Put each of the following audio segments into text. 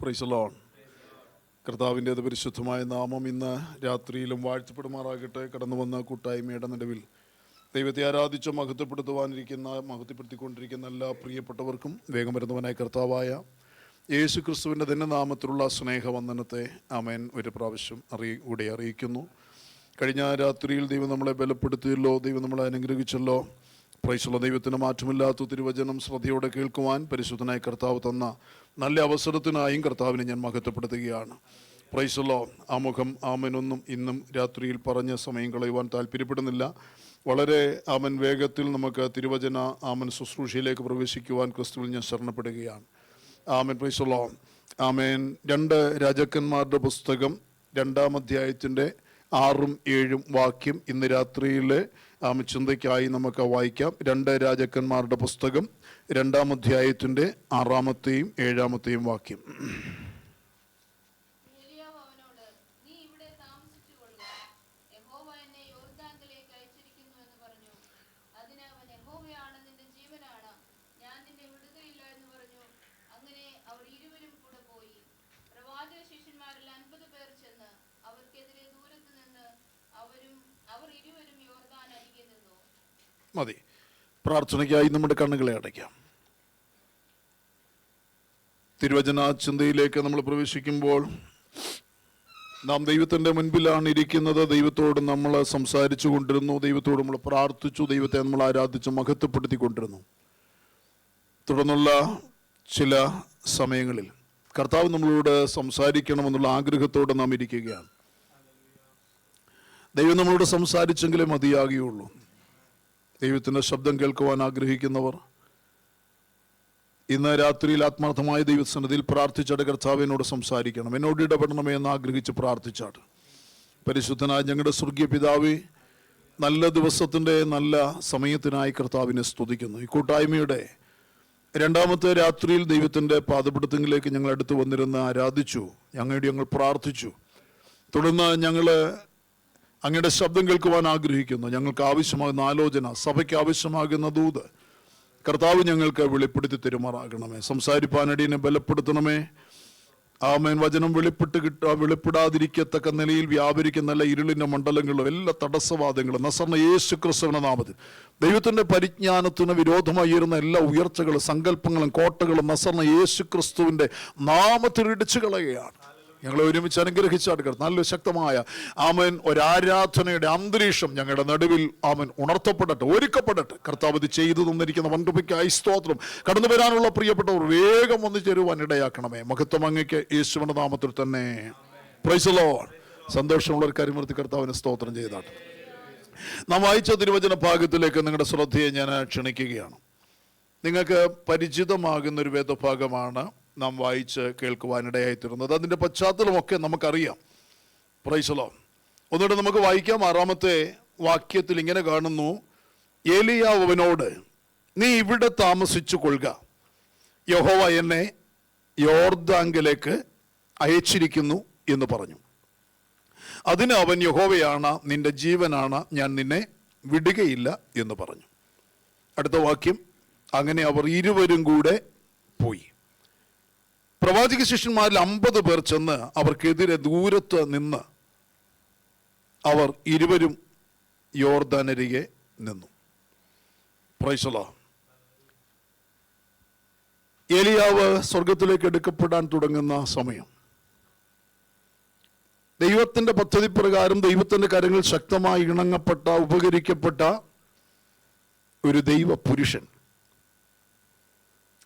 Price the Lord. കർത്താവിൻ്റെ പരിശുദ്ധമായ നാമം ഇന്ന് രാത്രിയിലും വാഴ്ത്തപ്പെടുമാറാകട്ടെ. കടന്നു വന്ന കൂട്ടായ്മയുടെ നടുവിൽ ദൈവത്തെ ആരാധിച്ച് മഹത്വപ്പെടുത്തിക്കൊണ്ടിരിക്കുന്ന എല്ലാ പ്രിയപ്പെട്ടവർക്കും വേഗം വരുന്നവനായ കർത്താവായ യേശു ക്രിസ്തുവിൻ്റെ തന്നെ നാമത്തിലുള്ള സ്നേഹവന്ദനത്തെ ആമേൻ ഒരു പ്രാവശ്യം കൂടെ അറിയിക്കുന്നു. കഴിഞ്ഞ രാത്രിയിൽ ദൈവം നമ്മളെ ബലപ്പെടുത്തിയല്ലോ, ദൈവം നമ്മളെ അനുഗ്രഹിച്ചല്ലോ. പ്രൈസുള്ള ദൈവത്തിന് മാറ്റമില്ലാത്ത തിരുവചനം ശ്രദ്ധയോടെ കേൾക്കുവാൻ പരിശുദ്ധനായ കർത്താവ് തന്ന നല്ല അവസരത്തിനായും കർത്താവിനെ ഞാൻ മഹത്വപ്പെടുത്തുകയാണ്. പ്രൈസുള്ളോ. ആമുഖം ആമനൊന്നും ഇന്നും രാത്രിയിൽ പറഞ്ഞ സമയം കളയുവാൻ താല്പര്യപ്പെടുന്നില്ല. വളരെ വേഗത്തിൽ നമുക്ക് തിരുവചന ശുശ്രൂഷയിലേക്ക് പ്രവേശിക്കുവാൻ ക്രിസ്തുവിൽ ഞാൻ ശരണപ്പെടുകയാണ്. ആമൻ. പ്രൈസുള്ളോ. ആമേൻ. 2 രാജാക്കന്മാരുടെ പുസ്തകം 2-ാം അധ്യായത്തിൻ്റെ 6-ഉം 7-ഉം വാക്യം ഇന്ന് രാത്രിയിലെ ചിന്തയ്ക്കായി നമുക്ക് വായിക്കാം. 2 രാജാക്കന്മാരുടെ പുസ്തകം 2-ാം അധ്യായത്തിൻ്റെ 6-ാമത്തെയും 7-ാമത്തെയും വാക്യം. മതി. പ്രാർത്ഥനയ്ക്കായി നമ്മുടെ കണ്ണുകളെ അടയ്ക്കാം. തിരുവചന ചിന്തയിലേക്ക് നമ്മൾ പ്രവേശിക്കുമ്പോൾ നാം ദൈവത്തിൻ്റെ മുൻപിലാണ് ഇരിക്കുന്നത്. ദൈവത്തോട് നമ്മൾ സംസാരിച്ചു കൊണ്ടിരുന്നു, ദൈവത്തോട് നമ്മൾ പ്രാർത്ഥിച്ചു, ദൈവത്തെ നമ്മൾ ആരാധിച്ച് മഹത്വപ്പെടുത്തിക്കൊണ്ടിരുന്നു. തുടർന്നുള്ള ചില സമയങ്ങളിൽ കർത്താവ് നമ്മളോട് സംസാരിക്കണമെന്നുള്ള ആഗ്രഹത്തോടെ നാം ഇരിക്കുകയാണ്. ദൈവം നമ്മളോട് സംസാരിച്ചെങ്കിലേ മതിയാകുകയുള്ളൂ. ദൈവത്തിൻ്റെ ശബ്ദം കേൾക്കുവാൻ ആഗ്രഹിക്കുന്നവർ ഇന്ന് രാത്രിയിൽ ആത്മാർത്ഥമായ ദൈവസന്നിധിയിൽ പ്രാർത്ഥിച്ചാട് കർത്താവിനോട് സംസാരിക്കണം, എന്നോട് ഇടപെടണമേ എന്ന് ആഗ്രഹിച്ച് പ്രാർത്ഥിച്ചാട്. പരിശുദ്ധനായ ഞങ്ങളുടെ സ്വർഗീയ പിതാവേ, നല്ല ദിവസത്തിൻ്റെ നല്ല സമയത്തിനായി കർത്താവിനെ സ്തുതിക്കുന്നു. ഈ കൂട്ടായ്മയുടെ 2-ാമത്തെ രാത്രിയിൽ ദൈവത്തിൻ്റെ പാദപിടുത്തങ്ങളിലേക്ക് ഞങ്ങൾ അടുത്ത് വന്നിരുന്ന് ആരാധിച്ചു, ഞങ്ങൾ പ്രാർത്ഥിച്ചു. തുടർന്ന് ഞങ്ങൾ അങ്ങയുടെ ശബ്ദം കേൾക്കുവാൻ ആഗ്രഹിക്കുന്നു. ഞങ്ങൾക്ക് ആവശ്യമാകുന്ന ആലോചന, സഭയ്ക്ക് ആവശ്യമാകുന്ന ദൂത് കർത്താവ് ഞങ്ങൾക്ക് വെളിപ്പെടുത്തി തരുമാറാകണമേ. സംസാരിപ്പാനടിയനെ ബലപ്പെടുത്തണമേ. ആമേൻ. വചനം വെളിപ്പെടാതിരിക്കത്തക്ക നിലയിൽ വ്യാപരിക്കുന്ന എല്ലാ ഇരുളിൻ്റെ മണ്ഡലങ്ങളും എല്ലാ തടസ്സവാദങ്ങളും നസറിന യേശു ക്രിസ്തുവിന്റെ നാമത്തിൽ, ദൈവത്തിൻ്റെ പരിജ്ഞാനത്തിന് വിരോധമായി ഉയരുന്ന എല്ലാ ഉയർച്ചകളും സങ്കല്പങ്ങളും കോട്ടകളും നസറിന യേശു ക്രിസ്തുവിൻ്റെ നാമത്തിൽ ഇടിച്ചു കളയുകയാണ്. ഞങ്ങളെ ഒരുമിച്ച് അനുഗ്രഹിച്ചാടുക. നല്ല ശക്തമായ ആമൻ ഒരാരാധനയുടെ അന്തരീക്ഷം ഞങ്ങളുടെ നടുവിൽ ആമൻ ഉണർത്തപ്പെടട്ടെ, ഒരുക്കപ്പെടട്ടെ. കർത്താവ് ഇത് ചെയ്തു തന്നിരിക്കുന്ന വൻകൃപയ്ക്കായി സ്തോത്രം. കടന്നു വരാനുള്ള പ്രിയപ്പെട്ടവർ വേഗം വന്നു ചേരുവാൻ ഇടയാക്കണമേ. മഹത്വം അങ്ങയ്ക്ക് യേശുവിന്റെ നാമത്തിൽ തന്നെ. Price the Lord. സന്തോഷമുള്ള ഒരു കാര്യമൂർത്തി കർത്താവിന് സ്തോത്രം ചെയ്താട്ടെ. നാം വായിച്ച തിരുവചന ഭാഗത്തിലേക്ക് നിങ്ങളുടെ ശ്രദ്ധയെ ഞാൻ ക്ഷണിക്കുകയാണ്. നിങ്ങൾക്ക് പരിചിതമാകുന്ന ഒരു വേദഭാഗമാണ് നാം വായിച്ച് കേൾക്കുവാനിടയായിത്തീരുന്നത്. അതിൻ്റെ പശ്ചാത്തലമൊക്കെ നമുക്കറിയാം. Price the Lord. ഒന്നുകൂടെ നമുക്ക് വായിക്കാം. 6-ാമത്തെ വാക്യത്തിൽ ഇങ്ങനെ കാണുന്നു: ഏലിയാവ് അവനോട്, നീ ഇവിടെ താമസിച്ചു കൊള്ളുക, യഹോവ എന്നെ യോർദാങ്കിലേക്ക് അയച്ചിരിക്കുന്നു എന്ന് പറഞ്ഞു. അതിന് അവൻ, യഹോവയാണ്, നിന്റെ ജീവനാണ്, ഞാൻ നിന്നെ വിടുകയില്ല എന്ന് പറഞ്ഞു. അടുത്ത വാക്യം: അങ്ങനെ അവർ ഇരുവരും കൂടെ പോയി. പ്രവാചക ശിഷ്യന്മാരിൽ 50 പേർ ചെന്ന് അവർക്കെതിരെ ദൂരത്ത് നിന്ന് അവർ ഇരുവരും യോർദാനരികെ നിന്നു. Price the Lord. ഏലിയാവ് സ്വർഗത്തിലേക്ക് എടുക്കപ്പെടാൻ തുടങ്ങുന്ന സമയം, ദൈവത്തിൻ്റെ പദ്ധതി പ്രകാരം ദൈവത്തിൻ്റെ കരങ്ങൾ ശക്തമായി ഇണങ്ങപ്പെട്ട ഉപകരിക്കപ്പെട്ട ഒരു ദൈവ പുരുഷൻ.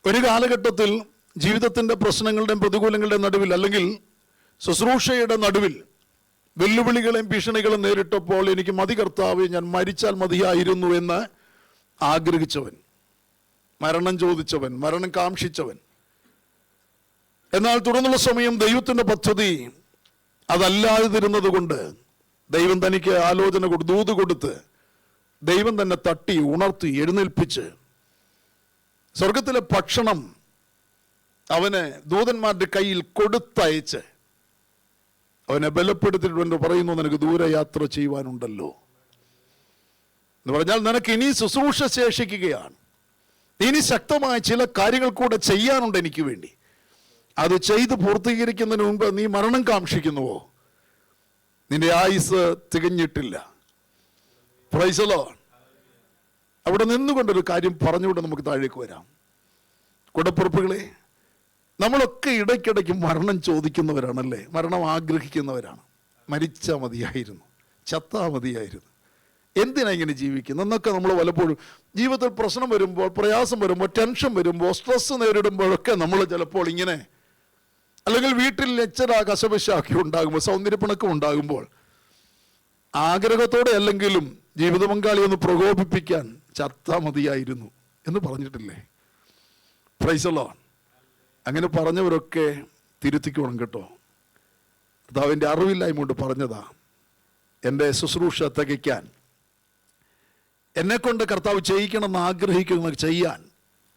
ഒരു കാലഘട്ടത്തിൽ ജീവിതത്തിൻ്റെ പ്രശ്നങ്ങളുടെയും പ്രതികൂലങ്ങളുടെയും നടുവിൽ, അല്ലെങ്കിൽ ശുശ്രൂഷയുടെ നടുവിൽ വെല്ലുവിളികളെയും ഭീഷണികളും നേരിട്ടപ്പോൾ, എനിക്ക് മതി കർത്താവേ, ഞാൻ മരിച്ചാൽ മതിയായിരുന്നു എന്ന് ആഗ്രഹിച്ചവൻ, മരണം ചോദിച്ചവൻ, മരണം കാംക്ഷിച്ചവൻ. എന്നാൽ തുടർന്നുള്ള സമയം ദൈവത്തിൻ്റെ പദ്ധതി അതല്ലാതിരുന്നത് കൊണ്ട് ദൈവം തനിക്ക് ആലോചന കൊടുത്ത്, ദൂത് കൊടുത്ത്, ദൈവം തന്നെ തട്ടി ഉണർത്തി എഴുന്നേൽപ്പിച്ച് സ്വർഗത്തിലെ ഭക്ഷണം അവന് ദൂതന്മാരുടെ കയ്യിൽ കൊടുത്തയച്ച് അവനെ ബലപ്പെടുത്തിയിട്ടുണ്ട്. പറയുന്നു, നിനക്ക് ദൂരയാത്ര ചെയ്യുവാനുണ്ടല്ലോ എന്ന് പറഞ്ഞാൽ നിനക്ക് ഇനി ശുശ്രൂഷ ശേഷിക്കുകയാണ്. ഇനി ശക്തമായ ചില കാര്യങ്ങൾ കൂടെ ചെയ്യാനുണ്ട് എനിക്ക് വേണ്ടി. അത് ചെയ്ത് പൂർത്തീകരിക്കുന്നതിന് മുമ്പ് നീ മരണം കാക്ഷിക്കുന്നുവോ? നിന്റെ ആയുസ് തികഞ്ഞിട്ടില്ല. Price the Lord. അവിടെ നിന്നുകൊണ്ടൊരു കാര്യം പറഞ്ഞുകൊണ്ട് നമുക്ക് താഴേക്ക് വരാം. കൂടപ്പുറപ്പുകളെ, നമ്മളൊക്കെ ഇടയ്ക്കിടയ്ക്ക് മരണം ചോദിക്കുന്നവരാണല്ലേ? മരണം ആഗ്രഹിക്കുന്നവരാണ്. മരിച്ചാൽ മതിയായിരുന്നു, ചത്താ മതിയായിരുന്നു, എന്തിനാ ഇങ്ങനെ ജീവിക്കുന്നത് എന്നൊക്കെ നമ്മൾ പലപ്പോഴും ജീവിതത്തിൽ പ്രശ്നം വരുമ്പോൾ, പ്രയാസം വരുമ്പോൾ, ടെൻഷൻ വരുമ്പോൾ, സ്ട്രെസ് നേരിടുമ്പോഴൊക്കെ നമ്മൾ ചിലപ്പോൾ ഇങ്ങനെ, അല്ലെങ്കിൽ വീട്ടിൽ ലെച്ചറ കശപശാക്കി ഉണ്ടാകുമ്പോൾ, സൗന്ദര്യപ്പിണക്കം ഉണ്ടാകുമ്പോൾ ആഗ്രഹത്തോടെ അല്ലെങ്കിലും ജീവിത പങ്കാളി ഒന്ന് പ്രകോപിപ്പിക്കാൻ ചത്താ മതിയായിരുന്നു എന്ന് പറഞ്ഞിട്ടില്ലേ? Price the Lord. അങ്ങനെ പറഞ്ഞവരൊക്കെ തിരുത്തിക്കണം കേട്ടോ. കർത്താവിൻ്റെ അറിവില്ലായ്മ കൊണ്ട് പറഞ്ഞതാ. എൻ്റെ ശുശ്രൂഷ തികയ്ക്കാൻ, എന്നെക്കൊണ്ട് കർത്താവ് ചെയ്യിക്കണമെന്ന് ആഗ്രഹിക്കുന്നത് ചെയ്യാൻ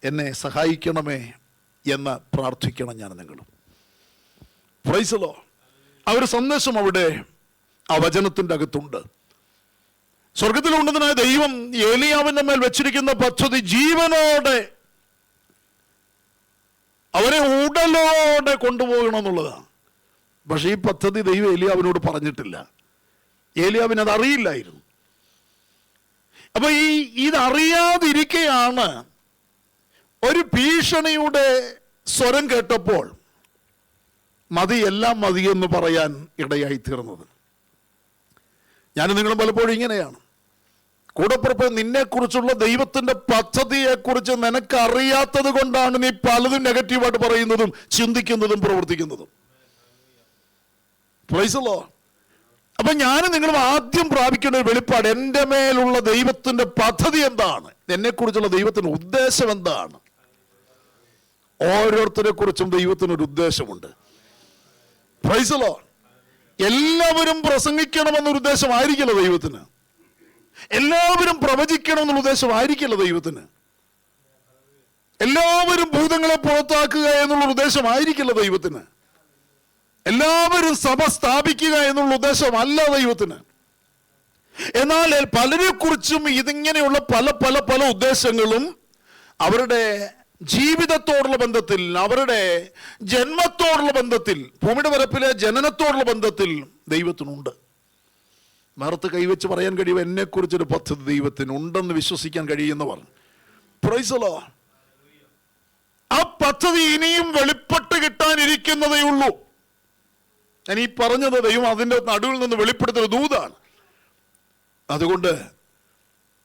എന്നെ സഹായിക്കണമേ എന്ന് പ്രാർത്ഥിക്കണം ഞാൻ നിങ്ങളും. Price the Lord. ആ ഒരു സന്ദേശം അവിടെ ആ വചനത്തിൻ്റെ അകത്തുണ്ട്. സ്വർഗത്തിലുണ്ടെന്നായ ദൈവം ഏലിയാവിന്റെ മേൽ വെച്ചിരിക്കുന്ന പദ്ധതി ജീവനോടെ, അവരെ ഉടലോടെ കൊണ്ടുപോകണമെന്നുള്ളതാണ്. പക്ഷെ ഈ പദ്ധതി ദൈവം ഏലിയാവിനോട് പറഞ്ഞിട്ടില്ല. ഏലിയാവിന് അത് അറിയില്ലായിരുന്നു. അപ്പൊ ഇതറിയാതിരിക്കെയാണ് ഒരു ഭീഷണിയുടെ സ്വരം കേട്ടപ്പോൾ മതി, എല്ലാം മതിയെന്ന് പറയാൻ ഇടയായി തീർന്നത്. ഞാൻ നിങ്ങളും പലപ്പോഴും ഇങ്ങനെയാണ്. കൂടപ്പുറപ്പ്, നിന്നെക്കുറിച്ചുള്ള ദൈവത്തിന്റെ പദ്ധതിയെക്കുറിച്ച് നിനക്കറിയാത്തത് കൊണ്ടാണ് നീ പലതും നെഗറ്റീവായിട്ട് പറയുന്നതും ചിന്തിക്കുന്നതും പ്രവർത്തിക്കുന്നതും. Praise the Lord. അപ്പൊ ഞാനും നിങ്ങളും ആദ്യം പ്രാപിക്കേണ്ട ഒരു വെളിപ്പാട്, എൻ്റെ മേലുള്ള ദൈവത്തിന്റെ പദ്ധതി എന്താണ്, എന്നെക്കുറിച്ചുള്ള ദൈവത്തിന്റെ ഉദ്ദേശം എന്താണ്. ഓരോരുത്തരെ കുറിച്ചും ദൈവത്തിനൊരു ഉദ്ദേശമുണ്ട്. Price the Lord. എല്ലാവരും പ്രസംഗിക്കണമെന്നൊരു ഉദ്ദേശമായിരിക്കില്ല ദൈവത്തിന്. എല്ലാവരും പ്രവചിക്കണമെന്നുള്ള ഉദ്ദേശമായിരിക്കില്ല ദൈവത്തിന്. എല്ലാവരും ഭൂതങ്ങളെ പുറത്താക്കുക എന്നുള്ള ഉദ്ദേശമായിരിക്കില്ല ദൈവത്തിന്. എല്ലാവരും സഭ സ്ഥാപിക്കുക എന്നുള്ള ഉദ്ദേശമല്ല ദൈവത്തിന്. എന്നാൽ പലരെ കുറിച്ചും ഇതിങ്ങനെയുള്ള പല പല പല ഉദ്ദേശങ്ങളും അവരുടെ ജീവിതത്തോടുള്ള ബന്ധത്തിൽ, അവരുടെ ജന്മത്തോടുള്ള ബന്ധത്തിൽ, ഭൂമിയുടെ പരപ്പിലെ ജനനത്തോടുള്ള ബന്ധത്തിൽ ദൈവത്തിനുണ്ട്. മറുത്ത് കൈവച്ച് പറയാൻ കഴിയും, എന്നെക്കുറിച്ചൊരു പദ്ധതി ദൈവത്തിനുണ്ടെന്ന് വിശ്വസിക്കാൻ കഴിയുന്നവർ. Price the Lord. ആ പദ്ധതി ഇനിയും വെളിപ്പെട്ട് കിട്ടാനിരിക്കുന്നതേ ഉള്ളൂ. ഞാൻ ഈ പറഞ്ഞത് ദൈവം അതിൻ്റെ നടുവിൽ നിന്ന് വെളിപ്പെടുത്തുന്ന ദൂതാണ്. അതുകൊണ്ട്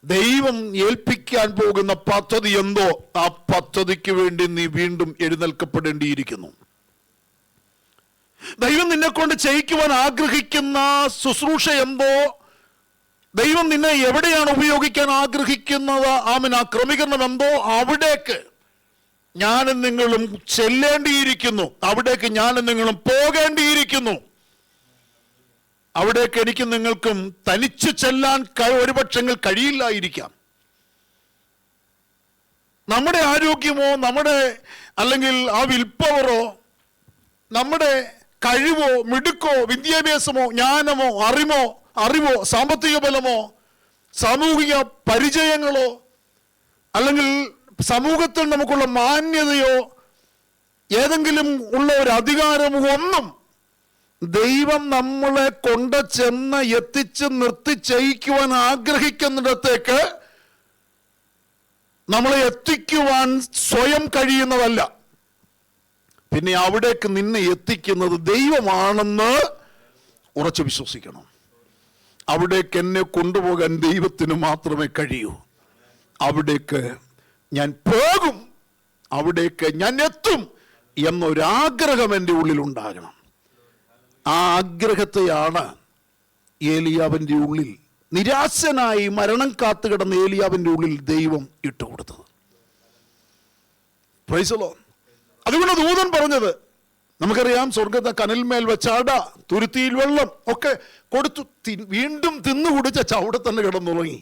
ദൈവം ഏൽപ്പിക്കാൻ പോകുന്ന പദ്ധതി എന്തോ ആ പദ്ധതിക്ക് വേണ്ടി നീ വീണ്ടും എഴുന്നേൽക്കപ്പെടേണ്ടിയിരിക്കുന്നു. ദൈവം നിന്നെ കൊണ്ട് ചെയ്യിക്കുവാൻ ആഗ്രഹിക്കുന്ന ശുശ്രൂഷ എന്തോ, ദൈവം നിന്നെ എവിടെയാണ് ഉപയോഗിക്കാൻ ആഗ്രഹിക്കുന്നത്, ആ ക്രമീകരണം എന്തോ, അവിടേക്ക് ഞാനും നിങ്ങളും ചെല്ലേണ്ടിയിരിക്കുന്നു. അവിടേക്ക് ഞാനും നിങ്ങളും പോകേണ്ടിയിരിക്കുന്നു. അവിടേക്ക് എനിക്കും നിങ്ങൾക്കും തനിച്ച് ചെല്ലാൻ ഒരുപക്ഷെങ്കിൽ കഴിയില്ലായിരിക്കാം. നമ്മുടെ ആരോഗ്യമോ, നമ്മുടെ അല്ലെങ്കിൽ ആ വിൽപ്പവറോ, നമ്മുടെ കഴിവോ, മിടുക്കോ, വിദ്യാഭ്യാസമോ, ജ്ഞാനമോ, അറിവോ, സാമ്പത്തിക ബലമോ, സാമൂഹിക പരിചയങ്ങളോ, അല്ലെങ്കിൽ സമൂഹത്തിൽ നമുക്കുള്ള മാന്യതയോ, ഏതെങ്കിലും ഉള്ള ഒരു അധികാരമോ ഒന്നും ദൈവം നമ്മളെ കൊണ്ട് ചെന്ന് എത്തിച്ച് നിർത്തി ചെയ്യിക്കുവാൻ ആഗ്രഹിക്കുന്നിടത്തേക്ക് നമ്മളെ എത്തിക്കുവാൻ സ്വയം കഴിയുന്നതല്ല. പിന്നെ അവിടേക്ക് നിന്നെ എത്തിക്കുന്നത് ദൈവമാണെന്ന് ഉറച്ചു വിശ്വസിക്കണം. അവിടേക്ക് എന്നെ കൊണ്ടുപോകാൻ ദൈവത്തിന് മാത്രമേ കഴിയൂ. അവിടേക്ക് ഞാൻ പോകും, അവിടേക്ക് ഞാൻ എത്തും എന്നൊരാഗ്രഹം എൻ്റെ ഉള്ളിൽ ഉണ്ടാകണം. ആ ആഗ്രഹത്തെയാണ് ഏലിയാവിൻ്റെ ഉള്ളിൽ, നിരാശനായി മരണം കാത്തുകിടന്ന ഏലിയാവിൻ്റെ ഉള്ളിൽ ദൈവം ഇട്ടുകൊടുത്തത്. Price the Lord. അതുകൊണ്ട് ദൂതൻ പറഞ്ഞത് നമുക്കറിയാം. സ്വർഗത്തെ കനൽമേൽ വെച്ചാട, തുരുത്തിയിൽ വെള്ളം ഒക്കെ കൊടുത്തു, വീണ്ടും തിന്നു കുടിച്ച ചവിടെ തന്നെ കിടന്നുറങ്ങി.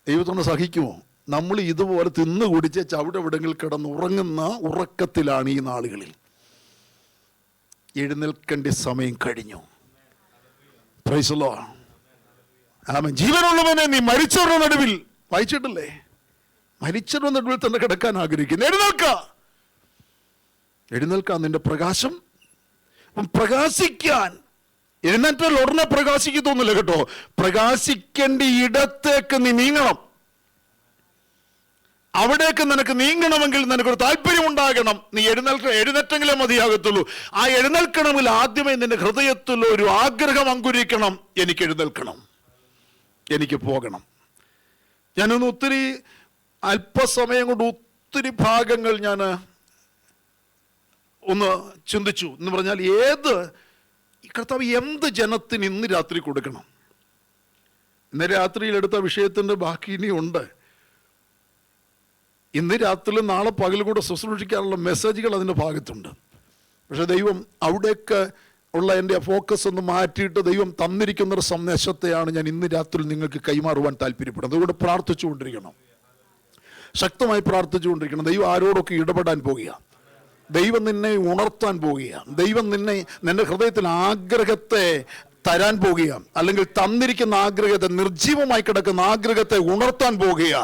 ദൈവത്തോട് സഹിക്കുമോ? നമ്മൾ ഇതുപോലെ തിന്നു കുടിച്ച ചവിടെ എവിടെങ്കിൽ കിടന്നുറങ്ങുന്ന ഉറക്കത്തിലാണ് ഈ നാളുകളിൽ. എഴുന്നേൽക്കേണ്ട സമയം കഴിഞ്ഞു. Praise the Lord. ആമേൻ. ജീവനുള്ളവനെ നീ മരിച്ചവരുടെ നടുവിൽ, വായിച്ചിട്ടില്ലേ? മരിച്ചവരുടെ നടുവിൽ തന്നെ കിടക്കാൻ ആഗ്രഹിക്കുന്നു. എഴുന്നേൽക്ക. എഴുന്നേൽക്കാൻ നിന്റെ പ്രകാശം. അപ്പം പ്രകാശിക്കാൻ എഴുന്നേറ്റാൽ ഉടനെ പ്രകാശിക്കത്തൊന്നുമില്ല കേട്ടോ. പ്രകാശിക്കേണ്ട ഇടത്തേക്ക് നീ നീങ്ങണം. അവിടേക്ക് നിനക്ക് നീങ്ങണമെങ്കിൽ നിനക്കൊരു താല്പര്യം ഉണ്ടാകണം. നീ എഴുന്നേറ്റെങ്കിലേ മതിയാകത്തുള്ളൂ. ആ എഴുന്നേൽക്കണമെങ്കിൽ ആദ്യമേ നിന്റെ ഹൃദയത്തിൽ ഒരു ആഗ്രഹം അങ്കുരിക്കണം. എനിക്ക് എഴുന്നേൽക്കണം, എനിക്ക് പോകണം. ഞാനൊന്ന് ഒത്തിരി അല്പസമയം കൊണ്ട് ഒത്തിരി ഭാഗങ്ങൾ ഞാൻ ഒന്ന് ചിന്തിച്ചു. എന്ന് പറഞ്ഞാൽ കർത്താവ് എന്ത് ജനത്തിന് ഇന്ന് രാത്രി കൊടുക്കണം. ഇന്ന് രാത്രിയിൽ എടുത്ത വിഷയത്തിൻ്റെ ബാക്കി ഇനിയുണ്ട്. ഇന്ന് രാത്രി നാളെ പകൽ കൂടെ ശുശ്രൂഷിക്കാനുള്ള മെസ്സേജുകൾ അതിൻ്റെ ഭാഗത്തുണ്ട്. പക്ഷെ ദൈവം അവിടേക്ക് ഉള്ള എൻ്റെ ഫോക്കസ് ഒന്ന് മാറ്റിയിട്ട് ദൈവം തന്നിരിക്കുന്നൊരു സന്ദേശത്തെയാണ് ഞാൻ ഇന്ന് രാത്രി നിങ്ങൾക്ക് കൈമാറുവാൻ താല്പര്യപ്പെടുന്നത്. അതുകൊണ്ട് പ്രാർത്ഥിച്ചുകൊണ്ടിരിക്കണം, ശക്തമായി പ്രാർത്ഥിച്ചുകൊണ്ടിരിക്കണം. ദൈവം ആരോടൊക്കെ ഇടപെടാൻ പോകുക, ദൈവം നിന്നെ ഉണർത്താൻ പോകുക, ദൈവം നിന്റെ ഹൃദയത്തിൽ ആഗ്രഹത്തെ തരാൻ പോകുക, അല്ലെങ്കിൽ തന്നിരിക്കുന്ന ആഗ്രഹത്തെ, നിർജീവമായി കിടക്കുന്ന ആഗ്രഹത്തെ ഉണർത്താൻ പോകുക.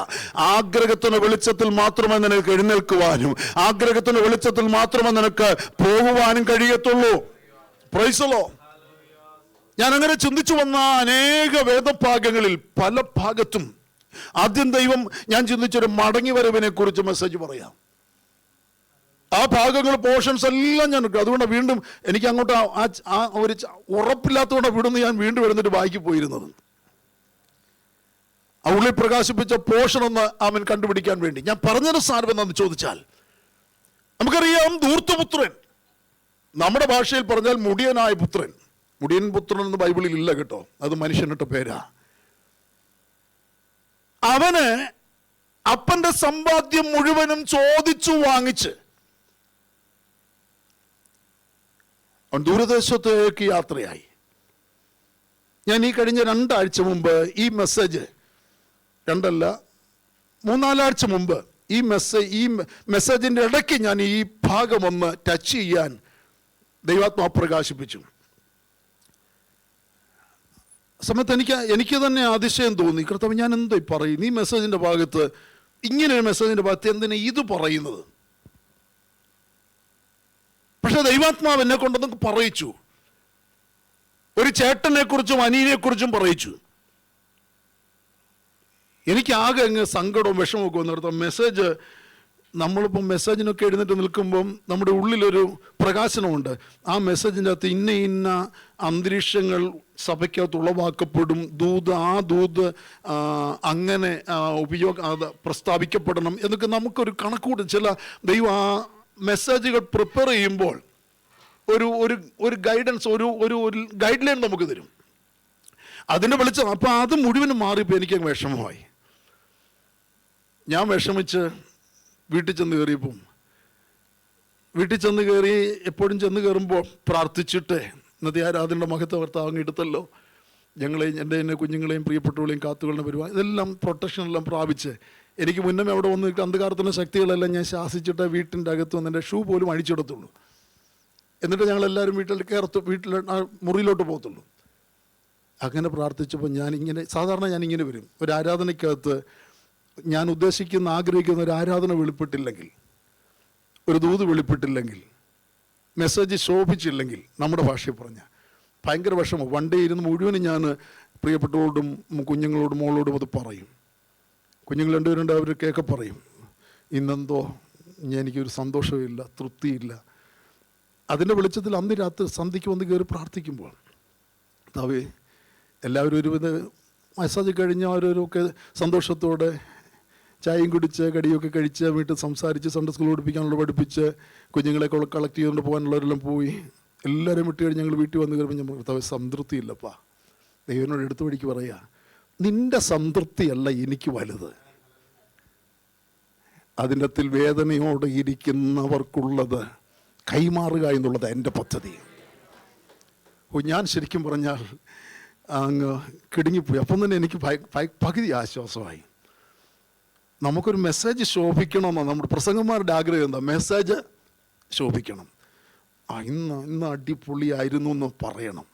ആഗ്രഹത്തിന്റെ വെളിച്ചത്തിൽ മാത്രമേ നിനക്ക് എഴുന്നേൽക്കുവാനും ആഗ്രഹത്തിന്റെ വെളിച്ചത്തിൽ മാത്രമേ നിനക്ക് പോകുവാനും കഴിയത്തുള്ളൂ. Praise the Lord. ഞാൻ അങ്ങനെ ചിന്തിച്ചു വന്ന അനേക വേദഭാഗങ്ങളിൽ പല ഭാഗത്തും ആദ്യം ദൈവം, ഞാൻ ചിന്തിച്ചൊരു മടങ്ങി വരവിനെ കുറിച്ച് മെസ്സേജ് പറയാം. ആ ഭാഗങ്ങൾ, പോർഷൻസ് എല്ലാം ഞാൻ എടുക്കും. അതുകൊണ്ട് വീണ്ടും എനിക്ക് അങ്ങോട്ട് ആ ഒരു ഉറപ്പില്ലാത്തതുകൊണ്ട് ഇവിടുന്ന് ഞാൻ വീണ്ടും എഴുന്നിട്ട് വായിക്ക് പോയിരുന്നത്. ആ ഉള്ളിൽ പ്രകാശിപ്പിച്ച പോർഷൻ ഒന്ന് അവൻ കണ്ടുപിടിക്കാൻ വേണ്ടി ഞാൻ പറഞ്ഞൊരു സാധനം എന്താണെന്ന് ചോദിച്ചാൽ, നമുക്കറിയാം ധൂർത്തപുത്രൻ, നമ്മുടെ ഭാഷയിൽ പറഞ്ഞാൽ മുടിയനായ പുത്രൻ. മുടിയൻ പുത്രൻ എന്ന് ബൈബിളിൽ ഇല്ല കേട്ടോ, അത് മനുഷ്യനിട്ട പേരാ. അവന് അപ്പന്റെ സമ്പാദ്യം മുഴുവനും ചോദിച്ചു വാങ്ങിച്ച് അവൻ ദൂരദേശത്തേക്ക് യാത്രയായി. ഞാൻ ഈ കഴിഞ്ഞ 2 ആഴ്ച മുമ്പ് ഈ മെസ്സേജ്, 2 അല്ല 3-4 ആഴ്ച മുമ്പ് ഈ മെസ്സേജിൻ്റെ ഇടയ്ക്ക് ഞാൻ ഈ ഭാഗം ഒന്ന് ടച്ച് ചെയ്യാൻ ദൈവാത്മാ പ്രകാശിപ്പിച്ചു. സമയത്ത് എനിക്ക് തന്നെ അതിശയം തോന്നി. കർത്താവ്, ഞാൻ എന്താ പറയും ഈ മെസ്സേജിൻ്റെ ഭാഗത്ത്, ഇങ്ങനൊരു മെസ്സേജിൻ്റെ ഭാഗത്ത് എന്തിനാ ഇത് പറയുന്നത്? പക്ഷെ ദൈവാത്മാവ് എന്നെ കൊണ്ടൊന്നും പറയിച്ചു. ഒരു ചേട്ടനെ കുറിച്ചും അനിയനെ കുറിച്ചും പറയിച്ചു. എനിക്കാകെ അങ്ങ് സങ്കടവും വിഷമമൊക്കെ വന്നിടത്ത മെസ്സേജ്. നമ്മളിപ്പം മെസ്സേജിനൊക്കെ എഴുന്നേറ്റ് നിൽക്കുമ്പം നമ്മുടെ ഉള്ളിലൊരു പ്രകാശനമുണ്ട്. ആ മെസ്സേജിൻ്റെ അകത്ത് ഇന്ന അന്തരീക്ഷങ്ങൾ സഭയ്ക്കകത്ത് ഉളവാക്കപ്പെടും, ആ ദൂത് അങ്ങനെ അത് പ്രസ്താവിക്കപ്പെടണം എന്നൊക്കെ നമുക്കൊരു കണക്കൂട്ട്. ചില ദൈവം ആ മെസ്സേജുകൾ പ്രിപ്പയർ ചെയ്യുമ്പോൾ ഒരു ഗൈഡൻസ്, ഒരു ഗൈഡ് ലൈൻ നമുക്ക് തരും. അതിൻ്റെ വെളിച്ചം. അപ്പം അത് മുഴുവനും മാറിയപ്പോൾ എനിക്ക് വിഷമമായി. ഞാൻ വിഷമിച്ച് വീട്ടിൽ ചെന്ന് കയറി എപ്പോഴും ചെന്ന് കയറുമ്പോൾ പ്രാർത്ഥിച്ചിട്ട്, ഇന്നത്തെ ആരാധനയുടെ മഹത്വ കർത്താവ് അങ്ങ് എടുത്തല്ലോ, ഞങ്ങളെയും എൻ്റെ കുഞ്ഞുങ്ങളെയും പ്രിയപ്പെട്ടവളെയും കാത്തുകളുടെ പരിപാടി ഇതെല്ലാം പ്രൊട്ടക്ഷനെല്ലാം പ്രാപിച്ച്, എനിക്ക് മുന്നേ അവിടെ വന്ന് അന്ധകാരത്തിൻ്റെ ശക്തികളെല്ലാം ഞാൻ ശാസിച്ചിട്ട് വീട്ടിൻ്റെ അകത്ത് വന്ന് എൻ്റെ ഷൂ പോലും അഴിച്ചെടുത്തുള്ളൂ. എന്നിട്ട് ഞങ്ങളെല്ലാവരും വീട്ടിൽ മുറിയിലോട്ട് പോകത്തുള്ളൂ. അങ്ങനെ പ്രാർത്ഥിച്ചപ്പോൾ സാധാരണ ഞാനിങ്ങനെ വരും. ഒരു ആരാധനയ്ക്കകത്ത് ഞാൻ ഉദ്ദേശിക്കുന്ന, ആഗ്രഹിക്കുന്ന ഒരു ആരാധന വെളിപ്പെട്ടില്ലെങ്കിൽ, ഒരു ദൂത് വെളിപ്പെട്ടില്ലെങ്കിൽ, മെസ്സേജ് ശോഭിച്ചില്ലെങ്കിൽ, നമ്മുടെ ഭാഷയിൽ പറഞ്ഞാൽ ഭയങ്കര വിഷമം. വണ്ടേ ഇരുന്ന് മുഴുവനും ഞാൻ പ്രിയപ്പെട്ടവരോടും കുഞ്ഞുങ്ങളോടും മോളോടും അത് പറയും. കുഞ്ഞുങ്ങൾ 2 പേരുണ്ട്, അവർ കേൾക്കെ പറയും, ഇന്നെന്തോ എനിക്കൊരു സന്തോഷമില്ല, തൃപ്തിയില്ല. അതിൻ്റെ വെളിച്ചത്തിൽ അന്ന് രാത്രി സന്ധ്യയ്ക്ക് വന്ന് കയറി പ്രാർത്ഥിക്കുമ്പോൾ, അവേ എല്ലാവരും ഒരുവിധ മെസ്സേജ് കഴിഞ്ഞ് അവരൊക്കെ സന്തോഷത്തോടെ ചായയും കുടിച്ച് കടിയൊക്കെ കഴിച്ച് വീട്ടിൽ സംസാരിച്ച് സൺഡേ സ്കൂൾ പഠിപ്പിക്കാനുള്ള പഠിപ്പിച്ച് കുഞ്ഞുങ്ങളെ കളക്ട് ചെയ്തുകൊണ്ട് പോകാനുള്ളവരെല്ലാം പോയി എല്ലാവരും വിട്ട് കഴിഞ്ഞ് ഞങ്ങൾ വീട്ടിൽ വന്ന് കയറുമ്പോൾ ഞാൻ കർത്താവേ സംതൃപ്തിയില്ലപ്പാ. ദൈവനോട് എടുത്തു പിടിക്ക് പറയുക, നിന്റെ സംതൃപ്തിയല്ല എനിക്ക് വലുത്, അതിൻ്റെ അകത്തിൽ വേദനയോടെ ഇരിക്കുന്നവർക്കുള്ളത് കൈമാറുക എന്നുള്ളത് എൻ്റെ പദ്ധതി. ഞാൻ ശരിക്കും പറഞ്ഞാൽ അങ്ങ് കിടുങ്ങിപ്പോയി. അപ്പം തന്നെ എനിക്ക് പകുതി ആശ്വാസമായി. നമുക്കൊരു മെസ്സേജ് ശോഭിക്കണമെന്നാണ് നമ്മുടെ പ്രസംഗന്മാരുടെ ആഗ്രഹം. എന്താ? മെസ്സേജ് ശോഭിക്കണം. ഇന്ന് അടിപൊളിയായിരുന്നു എന്ന് പറയണം.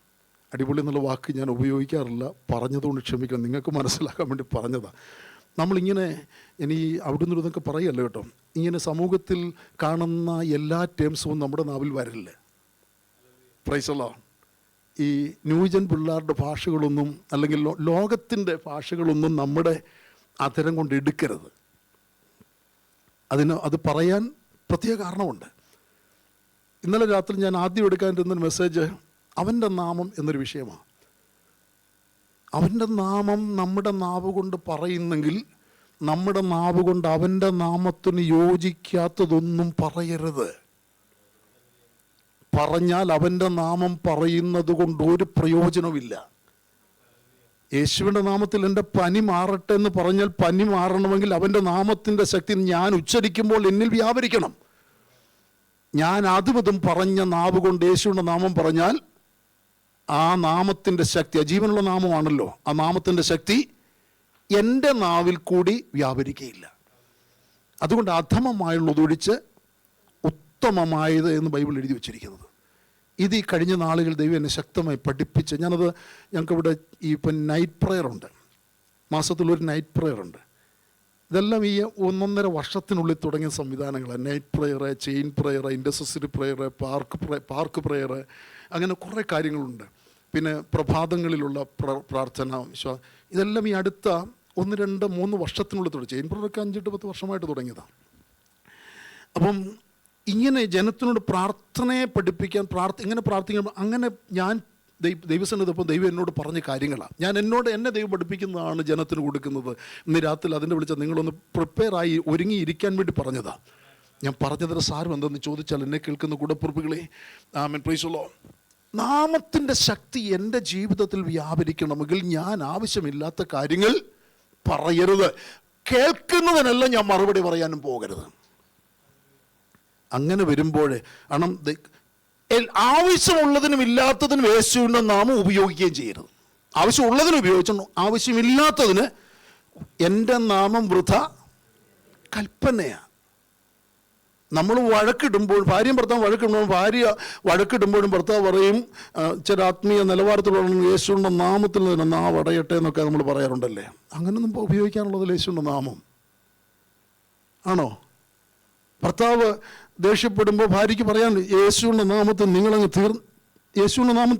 അടിപൊളി എന്നുള്ള വാക്ക് ഞാൻ ഉപയോഗിക്കാറില്ല, പറഞ്ഞതുകൊണ്ട് ക്ഷമിക്കണം, നിങ്ങൾക്ക് മനസ്സിലാക്കാൻ വേണ്ടി പറഞ്ഞതാണ്. നമ്മളിങ്ങനെ ഇനി അവിടെ നിന്ന് ഇതൊക്കെ പറയല്ലോ കേട്ടോ, ഇങ്ങനെ സമൂഹത്തിൽ കാണുന്ന എല്ലാ ടേംസും നമ്മുടെ നാവിൽ വരില്ല. Price the Lord. ഈ ന്യൂജൻ പിള്ളേരുടെ ഭാഷകളൊന്നും അല്ലെങ്കിൽ ലോകത്തിൻ്റെ ഭാഷകളൊന്നും നമ്മുടെ അധരം കൊണ്ട് എടുക്കരുത്. അത് പറയാൻ പ്രത്യേക കാരണമുണ്ട്. ഇന്നലെ രാത്രി ഞാൻ ആദ്യം എടുക്കാനിരുന്നൊരു മെസ്സേജ് അവൻ്റെ നാമം എന്നൊരു വിഷയമാണ്. അവൻ്റെ നാമം നമ്മുടെ നാവ് കൊണ്ട് പറയുന്നെങ്കിൽ നമ്മുടെ നാവ് കൊണ്ട് അവൻ്റെ നാമത്തിന് യോജിക്കാത്തതൊന്നും പറയരുത്. പറഞ്ഞാൽ അവൻ്റെ നാമം പറയുന്നത് കൊണ്ട് ഒരു പ്രയോജനമില്ല. യേശുവിൻ്റെ നാമത്തിൽ എൻ്റെ പനി മാറട്ടെ എന്ന് പറഞ്ഞാൽ പനി മാറണമെങ്കിൽ അവൻ്റെ നാമത്തിൻ്റെ ശക്തി ഞാൻ ഉച്ചരിക്കുമ്പോൾ എന്നിൽ വ്യാപരിക്കണം. ഞാൻ അതും പറഞ്ഞ നാവ് കൊണ്ട് യേശുവിൻ്റെ നാമം പറഞ്ഞാൽ ആ നാമത്തിൻ്റെ ശക്തി, ആ ജീവനുള്ള നാമമാണല്ലോ, ആ നാമത്തിൻ്റെ ശക്തി എൻ്റെ നാവിൽ കൂടി വ്യാപരിക്കുകയില്ല. അതുകൊണ്ട് അധമമായുള്ളതൊഴിച്ച് ഉത്തമമായത് എന്ന് ബൈബിൾ എഴുതി വച്ചിരിക്കുന്നത്. ഇത് ഈ കഴിഞ്ഞ നാളുകൾ ദൈവം എന്നെ ശക്തമായി പഠിപ്പിച്ച്, ഞങ്ങൾക്കിവിടെ ഈ ഇപ്പം നൈറ്റ് പ്രെയറുണ്ട്, മാസത്തിലൊരു നൈറ്റ് പ്രെയറുണ്ട്. ഇതെല്ലാം ഈ 1.5 വർഷത്തിനുള്ളിൽ തുടങ്ങിയ സംവിധാനങ്ങളാണ്. Night prayer, chain prayer, intercessory prayer, park prayer, അങ്ങനെ കുറേ കാര്യങ്ങളുണ്ട്. പിന്നെ പ്രഭാതങ്ങളിലുള്ള പ്രാർത്ഥന, ഇതെല്ലാം ഈ അടുത്ത 1, 2, 3 വർഷത്തിനുള്ളിൽ തുടങ്ങി. ചെയിൻ പ്രെയറൊക്കെ 5-10 വർഷമായിട്ട് തുടങ്ങിയതാണ്. അപ്പം ഇങ്ങനെ ജനത്തിനോട് പ്രാർത്ഥനയെ പഠിപ്പിക്കാൻ, ഇങ്ങനെ പ്രാർത്ഥിക്കുമ്പോൾ അങ്ങനെ ഞാൻ ദൈവസന്നിധിപ്പം ദൈവം എന്നോട് പറഞ്ഞ കാര്യങ്ങളാണ്. എന്നെ ദൈവം പഠിപ്പിക്കുന്നതാണ് ജനത്തിന് കൊടുക്കുന്നത്. ഇന്ന് രാത്രി അതിൻ്റെ വിളിച്ചാൽ നിങ്ങളൊന്ന് പ്രിപ്പയറായി ഒരുങ്ങിയിരിക്കാൻ വേണ്ടി പറഞ്ഞതാണ്. ഞാൻ പറഞ്ഞതിൻ്റെ സാരം എന്തെന്ന് ചോദിച്ചാൽ, എന്നെ കേൾക്കുന്ന കൂടപ്പുറപ്പുകളെ, ആമേൻ, പ്രൈസ് ദി ലോർഡ്, നാമത്തിൻ്റെ ശക്തി എൻ്റെ ജീവിതത്തിൽ വ്യാപരിക്കണമെങ്കിൽ ഞാൻ ആവശ്യമില്ലാത്ത കാര്യങ്ങൾ പറയരുത്. കേൾക്കുന്നതിനല്ല ഞാൻ മറുപടി പറയാനും പോകരുത്. അങ്ങനെ വരുമ്പോൾ ആവശ്യമുള്ളതിനും ഇല്ലാത്തതിനും യേശുവിൻ്റെ നാമം ഉപയോഗിക്കുകയും ചെയ്യരുത്. ആവശ്യമുള്ളതിന് ഉപയോഗിച്ചു, ആവശ്യമില്ലാത്തതിന് എൻ്റെ നാമം വൃഥ കൽപ്പനയാണ്. നമ്മൾ വഴക്കിടുമ്പോൾ, ഭാര്യയും ഭർത്താവും വഴക്കിടുമ്പോൾ, ഭാര്യ വഴക്കിടുമ്പോഴും ഭർത്താവ് പറയും ചില ആത്മീയ നിലവാരത്തിലുള്ള യേശുവിൻ്റെ നാമത്തിൽ തന്നെ നാവ് അടയട്ടെ എന്നൊക്കെ നമ്മൾ പറയാറുണ്ടല്ലേ. അങ്ങനെയൊന്നും ഉപയോഗിക്കാനുള്ളതല്ല യേശുവിൻ്റെ നാമം, ആണോ? ഭർത്താവ് ദേഷ്യപ്പെടുമ്പോൾ ഭാര്യയ്ക്ക് പറയാൻ യേശുവിൻ്റെ നാമത്തിൽ നിങ്ങളങ്ങ് യേശുവിൻ്റെ നാമം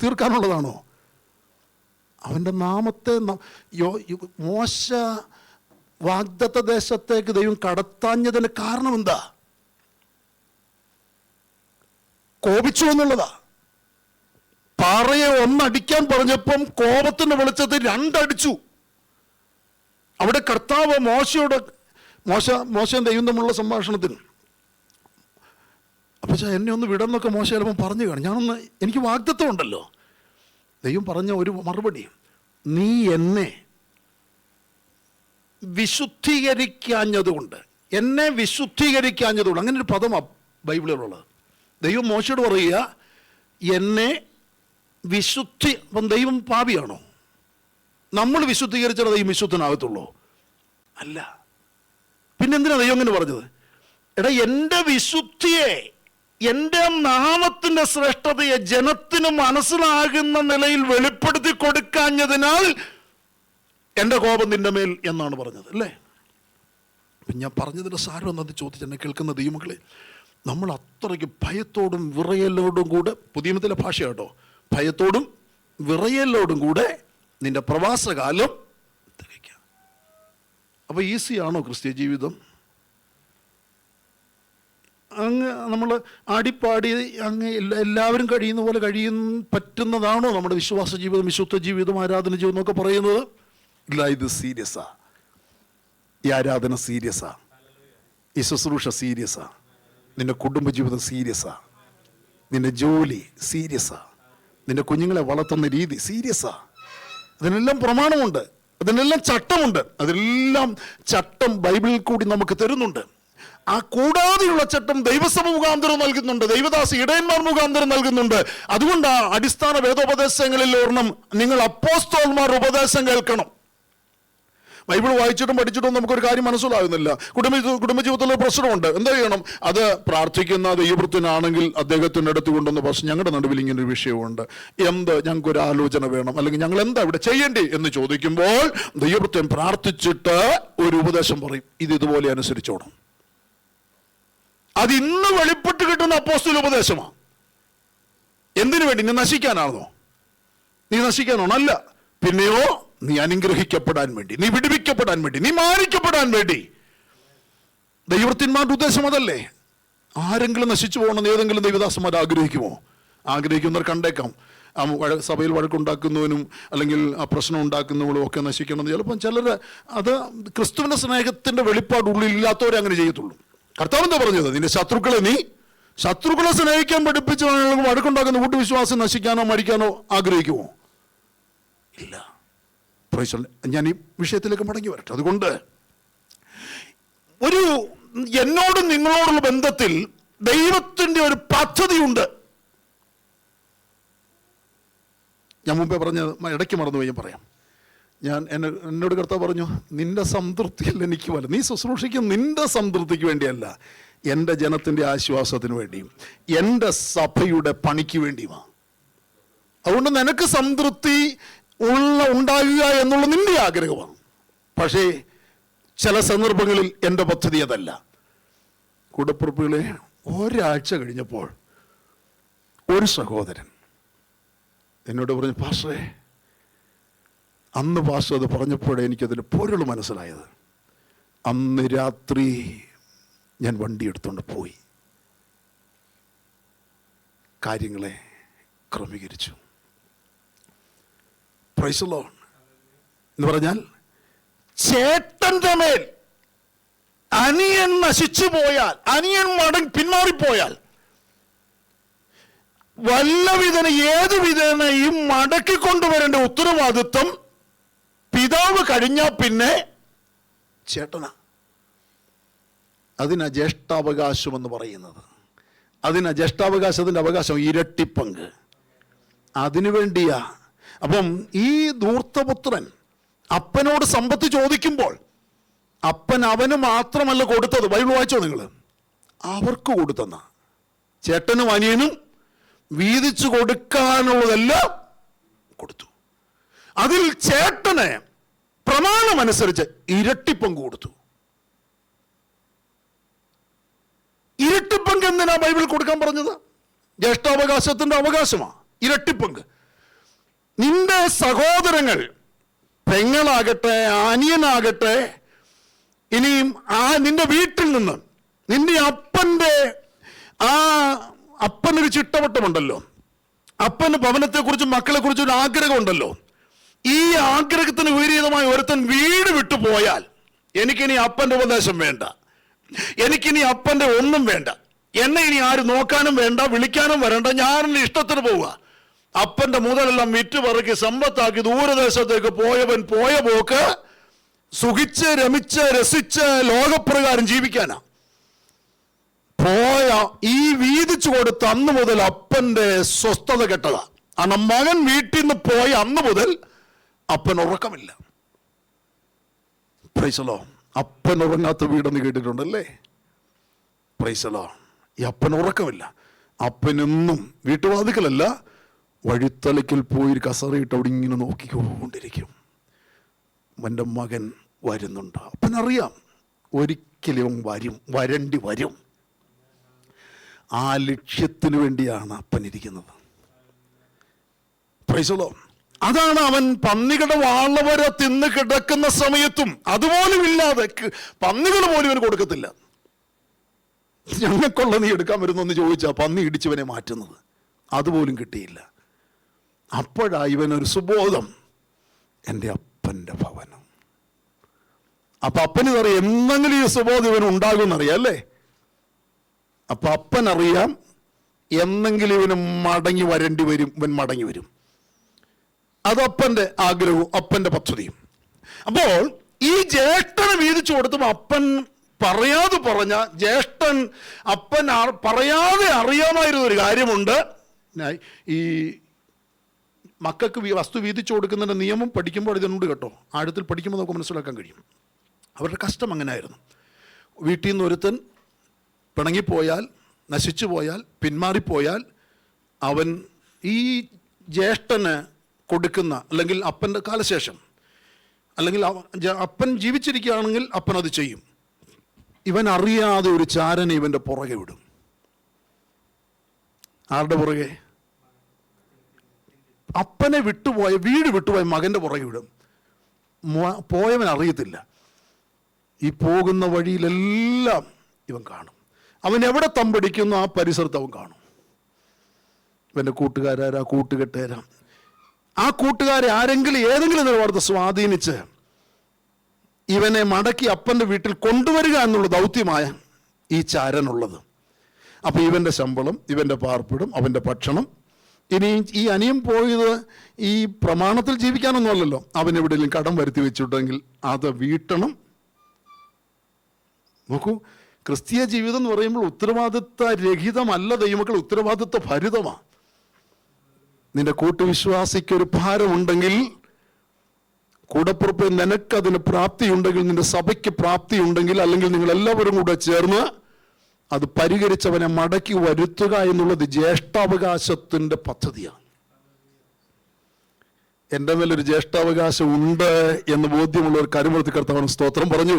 തീർക്കാനുള്ളതാണോ? അവൻ്റെ നാമത്തെ മോശ വാഗ്ദത്ത ദേശത്തേക്ക് ദൈവം കടത്താഞ്ഞതിന് കാരണം എന്താ? കോപിച്ചു എന്നുള്ളതാ. പാറയെ ഒന്നടിക്കാൻ പറഞ്ഞപ്പം കോപത്തിന്റെ വെളിച്ചത്തിൽ 2 അടിച്ചു. അവിടെ കർത്താവ് മോശയും ദൈവം തമ്മിലുള്ള സംഭാഷണത്തിന്, അപ്പോൾ എന്നെ ഒന്ന് വിടന്നൊക്കെ മോശ ചിലപ്പം പറഞ്ഞു കാണും. എനിക്ക് വാഗ്ദത്തം ഉണ്ടല്ലോ. ദൈവം പറഞ്ഞ ഒരു മറുപടി, നീ എന്നെ വിശുദ്ധീകരിക്കാഞ്ഞതുകൊണ്ട്, അങ്ങനെ ഒരു പദമാണ് ബൈബിളിലുള്ളത്. ദൈവം മോശയോട് പറയുക, എന്നെ അപ്പം ദൈവം പാപിയാണോ? നമ്മൾ വിശുദ്ധീകരിച്ചാൽ ദൈവം വിശുദ്ധനാകത്തുള്ളൂ? അല്ല. പിന്നെന്തിനാ ദൈവം അങ്ങനെ പറഞ്ഞത്? എടാ, എൻ്റെ വിശുദ്ധിയെ, എൻ്റെ നാമത്തിൻ്റെ ശ്രേഷ്ഠതയെ ജനത്തിന് മനസ്സിലാകുന്ന നിലയിൽ വെളിപ്പെടുത്തി കൊടുക്കാഞ്ഞതിനാൽ എൻ്റെ കോപം നിൻ്റെ മേൽ എന്നാണ് പറഞ്ഞത്, അല്ലേ? അപ്പം ഞാൻ പറഞ്ഞതിൻ്റെ സാരം എന്നത് ചോദിച്ച് എന്നെ കേൾക്കുന്ന ദൈവമക്കളെ, നമ്മൾ അത്രയ്ക്ക് ഭയത്തോടും വിറയലോടും കൂടെ, പുതിയ നിയമത്തിലെ ഭാഷ കേട്ടോ, ഭയത്തോടും വിറയലോടും കൂടെ നിൻ്റെ പ്രവാസകാലം തികയ്ക്കാം. അപ്പോൾ ഈസിയാണോ ക്രിസ്ത്യ ജീവിതം? അങ്ങ് നമ്മൾ ആടിപ്പാടി അങ്ങ് എല്ലാവരും കഴിയുന്ന പോലെ പറ്റുന്നതാണോ നമ്മുടെ വിശ്വാസ ജീവിതം, വിശുദ്ധ ജീവിതം, ആരാധന ജീവിതം എന്നൊക്കെ പറയുന്നത്? ഇല്ല, ഇത് സീരിയസാ. ഈ ആരാധന സീരിയസാ, ഈ ശുശ്രൂഷ സീരിയസാ, നിന്റെ കുടുംബജീവിതം സീരിയസാ, നിന്റെ ജോലി സീരിയസാ, നിന്റെ കുഞ്ഞുങ്ങളെ വളർത്തുന്ന രീതി സീരിയസാ. അതിനെല്ലാം പ്രമാണമുണ്ട്, അതിനെല്ലാം ചട്ടമുണ്ട്. അതിലെല്ലാം ചട്ടം ബൈബിളിൽ കൂടി നമുക്ക് തരുന്നുണ്ട്. ആ കൂടാതെയുള്ള ചട്ടം ദൈവസഭ മുഖാന്തരം നൽകുന്നുണ്ട്, ദൈവദാസ ഇടയന്മാർ മുഖാന്തരം നൽകുന്നുണ്ട്. അതുകൊണ്ട് അടിസ്ഥാന വേദോപദേശങ്ങളിൽ ഒരെണ്ണം, നിങ്ങൾ അപ്പോസ്തലന്മാർ ഉപദേശം കേൾക്കണം. ബൈബിൾ വായിച്ചിട്ടും പഠിച്ചിട്ടും നമുക്കൊരു കാര്യം മനസ്സിലാകുന്നില്ല. കുടുംബജീവിതത്തിലെ പ്രശ്നമുണ്ട്. എന്താ ചെയ്യണം? അത് പ്രാർത്ഥിക്കുന്ന ദൈവവൃത്തിനാണെങ്കിൽ അദ്ദേഹത്തിൻ്റെ അടുത്ത് കൊണ്ടുവന്ന പ്രശ്നം, ഞങ്ങളുടെ നടുവിൽ ഇങ്ങനെ ഒരു വിഷയമുണ്ട്, ഞങ്ങൾക്കൊരു ആലോചന വേണം, അല്ലെങ്കിൽ ഞങ്ങൾ എന്താ ഇവിടെ ചെയ്യേണ്ടി എന്ന് ചോദിക്കുമ്പോൾ ദൈവവൃത്തൻ പ്രാർത്ഥിച്ചിട്ട് ഒരു ഉപദേശം പറയും, ഇതുപോലെ അനുസരിച്ചോണം. അത് ഇന്ന് വെളിപ്പെട്ട് കിട്ടുന്ന അപ്പോസ്തല ഉപദേശമാണ്. എന്തിനു വേണ്ടി? നീ നശിക്കാനാണോ? നീ നശിക്കാനാണോ? അല്ല. പിന്നെയോ നീ അനുഗ്രഹിക്കപ്പെടാൻ വേണ്ടി, നീ വിടുവിക്കപ്പെടാൻ വേണ്ടി, നീ മാനിക്കപ്പെടാൻ വേണ്ടി. ദൈവത്തിന്മാരുടെ ഉദ്ദേശം അതല്ലേ? ആരെങ്കിലും നശിച്ചു പോകണമെന്ന് ഏതെങ്കിലും ദൈവദാസന്മാർ ആഗ്രഹിക്കുമോ? ആഗ്രഹിക്കുന്നവർ കണ്ടേക്കാം. സഭയിൽ വഴക്കുണ്ടാക്കുന്നവനും അല്ലെങ്കിൽ ആ പ്രശ്നം ഉണ്ടാക്കുന്നവളും ഒക്കെ നശിക്കണമെന്ന് ചിലപ്പം ചിലർ, അത് ക്രിസ്തുവിൻ്റെ സ്നേഹത്തിൻ്റെ വെളിപ്പാട് ഉള്ളിലില്ലാത്തവരെ അങ്ങനെ ചെയ്യത്തുള്ളൂ. കർത്താവ് എന്താ പറഞ്ഞത്? നിന്റെ ശത്രുക്കളെ സ്നേഹിക്കാൻ പഠിപ്പിച്ച് വഴക്കുണ്ടാക്കുന്ന കൂട്ടുവിശ്വാസം നശിക്കാനോ മരിക്കാനോ ആഗ്രഹിക്കുമോ? ഇല്ല. ഞാൻ ഈ വിഷയത്തിലേക്ക് മടങ്ങി വരട്ടെ. അതുകൊണ്ട് എന്നോടും നിങ്ങളോടുള്ള ബന്ധത്തിൽ ദൈവത്തിൻ്റെ ഒരു പദ്ധതിയുണ്ട്. ഞാൻ മുമ്പേ പറഞ്ഞത് ഇടയ്ക്ക് മറന്നുപോയി, ഞാൻ പറയാം. എന്നോട് കർത്താവ് പറഞ്ഞു, നിന്റെ സംതൃപ്തിയിൽ എനിക്ക് വല്ല, നീ ശുശ്രൂഷിക്കും നിന്റെ സംതൃപ്തിക്ക് വേണ്ടിയല്ല, എൻ്റെ ജനത്തിൻ്റെ ആശ്വാസത്തിന് വേണ്ടിയും എൻ്റെ സഭയുടെ പണിക്ക് വേണ്ടിയുമാണ്. അതുകൊണ്ട് നിനക്ക് സംതൃപ്തി ഉണ്ടാകുക എന്നുള്ള നിന്റെ ആഗ്രഹമാണ്. പക്ഷേ ചില സന്ദർഭങ്ങളിൽ എൻ്റെ പദ്ധതി അതല്ല. കൂടപ്പുറപ്പുകളെ, ഒരാഴ്ച കഴിഞ്ഞപ്പോൾ ഒരു സഹോദരൻ എന്നോട് പറഞ്ഞു, പാസ്റ്ററേ, അന്ന് പാസ്റ്റർ അത് പറഞ്ഞപ്പോഴേ എനിക്കതിന് പൊരുൾ മനസ്സിലായത്. അന്ന് രാത്രി ഞാൻ വണ്ടി എടുത്തുകൊണ്ട് പോയി കാര്യങ്ങളെ ക്രമീകരിച്ചു. പ്രൈസ് ദി ലോർഡ് എന്ന് പറഞ്ഞാൽ, ചേട്ടൻ്റെ മേൽ അനിയൻ നശിച്ചു പോയാൽ, അനിയൻ പിന്മാറിപ്പോയാൽ, ഏത് വിധേനയും മടക്കിക്കൊണ്ടുവരേണ്ട ഉത്തരവാദിത്വം പിതാവ് കഴിഞ്ഞാൽ പിന്നെ ചേട്ടനാ. അതിനാ ജ്യേഷ്ഠാവകാശം എന്ന് പറയുന്നത്. ജ്യേഷ്ഠാവകാശത്തിൻ്റെ അവകാശം ഇരട്ടിപ്പങ്ക്. അതിനു വേണ്ടിയാ. അപ്പം ഈ ധൂർത്തപുത്രൻ അപ്പനോട് സമ്പത്ത് ചോദിക്കുമ്പോൾ അപ്പൻ അവന് മാത്രമല്ല കൊടുത്തത്. ബൈബിൾ വായിച്ചോ നിങ്ങൾ? അവർക്ക് കൊടുത്തെന്ന, ചേട്ടനും അനിയനും വീതിച്ചു കൊടുക്കാനുള്ളതെല്ലാം കൊടുത്തു. അതിൽ ചേട്ടന് പ്രമാണമനുസരിച്ച് ഇരട്ടിപ്പങ്ക് കൊടുത്തു. ഇരട്ടിപ്പങ്ക് എന്തിനാ ബൈബിൾ കൊടുക്കാൻ പറഞ്ഞത്? ജ്യേഷ്ഠാവകാശത്തിന്റെ അവകാശമാണ് ഇരട്ടിപ്പങ്ക്. നിന്റെ സഹോദരങ്ങൾ, പെങ്ങളാകട്ടെ അനിയനാകട്ടെ, ഇനിയും നിന്റെ വീട്ടിൽ നിന്ന് നിന്റെ അപ്പനൊരു ചിട്ടവട്ടമുണ്ടല്ലോ, അപ്പന് ഭവനത്തെക്കുറിച്ചും മക്കളെക്കുറിച്ചും ഒരു ആഗ്രഹമുണ്ടല്ലോ. ഈ ആഗ്രഹത്തിന് വിപരീതമായി ഒരുത്തൻ വീട് വിട്ടുപോയാൽ, എനിക്കിനി അപ്പൻ്റെ ഉപദേശം വേണ്ട, എനിക്കിനി അപ്പൻ്റെ ഒന്നും വേണ്ട, എന്നെ ഇനി ആരും നോക്കാനും വേണ്ട, വിളിക്കാനും വരണ്ട, ഞാൻ ഇഷ്ടത്തിന് പോവുക, അപ്പൻ്റെ മുതലെല്ലാം വിറ്റുപറക്കി സമ്പത്താക്കി ദൂരദേശത്തേക്ക് പോയവൻ പോയ പോക്ക് സുഖിച്ച് രമിച്ച് രസിച്ച് ലോകപ്രകാരം ജീവിക്കാനാ പോയ. ഈ വീതിച്ചു കൊടുത്ത അന്ന് മുതൽ അപ്പൻ്റെ സ്വസ്ഥത കെട്ടതാ. കാരണം മകൻ വീട്ടിൽ നിന്ന് പോയ അന്ന് മുതൽ അപ്പൻ ഉറക്കമില്ല. Praise the Lord. അപ്പൻ ഉറങ്ങാത്ത വീടെന്ന് കേട്ടിട്ടുണ്ടല്ലേ? Price the Lord. ഈ അപ്പൻ ഉറക്കമില്ല. അപ്പനെന്നും വീട്ടുവാതിക്കലല്ല, വഴിത്തലയ്ക്കൽ പോയി കസറിയിട്ട് അവിടെ ഇങ്ങനെ നോക്കിക്കൊണ്ടിരിക്കും. എൻ്റെ മകൻ വരുന്നുണ്ട്. അപ്പനറിയാം ഒരിക്കലും വരേണ്ടി വരും. ആ ലക്ഷ്യത്തിന് വേണ്ടിയാണ് അപ്പൻ ഇരിക്കുന്നത്. Price the Lord. അതാണ് അവൻ പന്നികളുടെ വാളവരെ തിന്ന് കിടക്കുന്ന സമയത്തും അതുപോലും ഇല്ലാതെ, പന്നികൾ പോലും ഇവന് കൊടുക്കത്തില്ല. ഞങ്ങൾക്കുള്ള നീ എടുക്കാൻ വരുന്നെന്ന് ചോദിച്ചാൽ പന്നി ഇടിച്ചവനെ മാറ്റുന്നത്, അതുപോലും കിട്ടിയില്ല. അപ്പോഴാ ഇവനൊരു സുബോധം, എൻ്റെ അപ്പൻ്റെ ഭവനം. അപ്പൊ അപ്പനിതറിയാം എന്തെങ്കിലും ഈ സുബോധം ഇവന് ഉണ്ടാകുമെന്നറിയാം അല്ലേ? അപ്പൊ അപ്പനറിയാം എന്നെങ്കിലും ഇവന് മടങ്ങി വരേണ്ടി വരും, ഇവൻ മടങ്ങി വരും. അത് അപ്പൻ്റെ ആഗ്രഹവും അപ്പൻ്റെ പദ്ധതിയും. അപ്പോൾ ഈ ജ്യേഷ്ഠനെ വീതിച്ചു കൊടുത്തപ്പോൾ അപ്പൻ പറയാതെ പറഞ്ഞ ജ്യേഷ്ഠൻ അപ്പൻ പറയാതെ അറിയാമായിരുന്ന ഒരു കാര്യമുണ്ട്. ഈ മക്കൾക്ക് വസ്തു വീതിച്ചു കൊടുക്കുന്നതിൻ്റെ നിയമം പഠിക്കുമ്പോൾ ഇതിനുണ്ട് കേട്ടോ. ആഴത്തിൽ പഠിക്കുമ്പോൾ നമുക്ക് മനസ്സിലാക്കാൻ കഴിയും. അവരുടെ കഷ്ടം അങ്ങനെ ആയിരുന്നു. വീട്ടിൽ നിന്ന് ഒരുത്തൻ പിണങ്ങിപ്പോയാൽ, നശിച്ചു പോയാൽ, പിന്മാറിപ്പോയാൽ അവൻ ഈ ജ്യേഷ്ഠന് കൊടുക്കുന്ന, അല്ലെങ്കിൽ അപ്പൻ്റെ കാലശേഷം, അല്ലെങ്കിൽ അപ്പൻ ജീവിച്ചിരിക്കുകയാണെങ്കിൽ അപ്പൻ അത് ചെയ്യും. ഇവൻ അറിയാതെ ഒരു ചാരനെ ഇവൻ്റെ പുറകെ വിടും. ആരുടെ പുറകെ? അപ്പനെ വിട്ടുപോയ, വീട് വിട്ടുപോയ മകൻ്റെ പുറകെ വിടും. പോയവൻ അറിയത്തില്ല. ഈ പോകുന്ന വഴിയിലെല്ലാം ഇവൻ കാണും. അവൻ എവിടെ തമ്പടിക്കുന്നു ആ പരിസരത്ത് അവൻ കാണും. ഇവൻ്റെ കൂട്ടുകാരാ, കൂട്ടുകെട്ടേരാ, ആ കൂട്ടുകാരെ ആരെങ്കിലും ഏതെങ്കിലും നിലപാടത്ത് സ്വാധീനിച്ച് ഇവനെ മടക്കി അപ്പൻ്റെ വീട്ടിൽ കൊണ്ടുവരിക എന്നുള്ള ദൗത്യമായ ഈ ചാരനുള്ളത്. അപ്പോൾ ഇവൻ്റെ ശമ്പളം, ഇവൻ്റെ പാർപ്പിടം, അവൻ്റെ ഭക്ഷണം. ഇനി ഈ അനിയൻ പോയത് ഈ പ്രമാണത്തിൽ ജീവിക്കാനൊന്നും അല്ലല്ലോ. അവൻ എവിടെയെങ്കിലും കടം വരുത്തി വെച്ചിട്ടുണ്ടെങ്കിൽ അത് വീട്ടണം. നോക്കൂ, ക്രിസ്തീയ ജീവിതം എന്ന് പറയുമ്പോൾ ഉത്തരവാദിത്വ രഹിതമല്ല ദൈവമക്കൾ, ഉത്തരവാദിത്വ ഭരിതമാണ്. നിന്റെ കൂട്ടുവിശ്വാസിക്കൊരു ഭാരമുണ്ടെങ്കിൽ, കൂടപ്പുറപ്പ് നിനക്കതിന് പ്രാപ്തിയുണ്ടെങ്കിൽ, നിന്റെ സഭയ്ക്ക് പ്രാപ്തിയുണ്ടെങ്കിൽ, അല്ലെങ്കിൽ നിങ്ങൾ എല്ലാവരും കൂടെ ചേർന്ന് അത് പരിഹരിച്ചവനെ മടക്കി വരുത്തുക എന്നുള്ളത് ജ്യേഷ്ഠാവകാശത്തിൻ്റെ പദ്ധതിയാണ്. എൻ്റെ മേലൊരു ജ്യേഷ്ഠാവകാശം ഉണ്ട് എന്ന് ബോധ്യമുള്ള ഒരു കരുമൂർത്തി കർത്താവിന് സ്തോത്രം പറഞ്ഞു.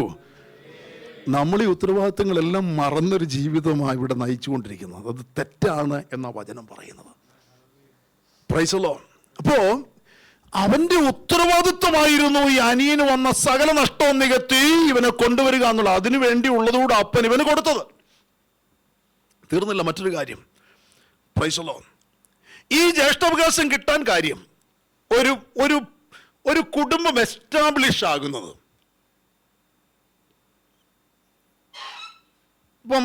നമ്മൾ ഈ ഉത്തരവാദിത്തങ്ങളെല്ലാം മറന്നൊരു ജീവിതമാണ് ഇവിടെ നയിച്ചുകൊണ്ടിരിക്കുന്നത്. അത് തെറ്റാണ് എന്ന വചനം പറയുന്നത്. Praise the Lord. അപ്പോ അവന്റെ ഉത്തരവാദിത്വമായിരുന്നു ഈ അനിയന് വന്ന സകല നഷ്ടവും നികത്തി ഇവനെ കൊണ്ടുവരിക എന്നുള്ള. അതിനു വേണ്ടി ഉള്ളതുകൂടെ അപ്പൻ ഇവന് കൊടുത്തത്. തീർന്നില്ല, മറ്റൊരു കാര്യം. Price the Lord. ഈ ജ്യേഷ്ഠാവകാശം കിട്ടാൻ കാര്യം ഒരു ഒരു ഒരു കുടുംബം എസ്റ്റാബ്ലിഷ് ആകുന്നത്. ഇപ്പം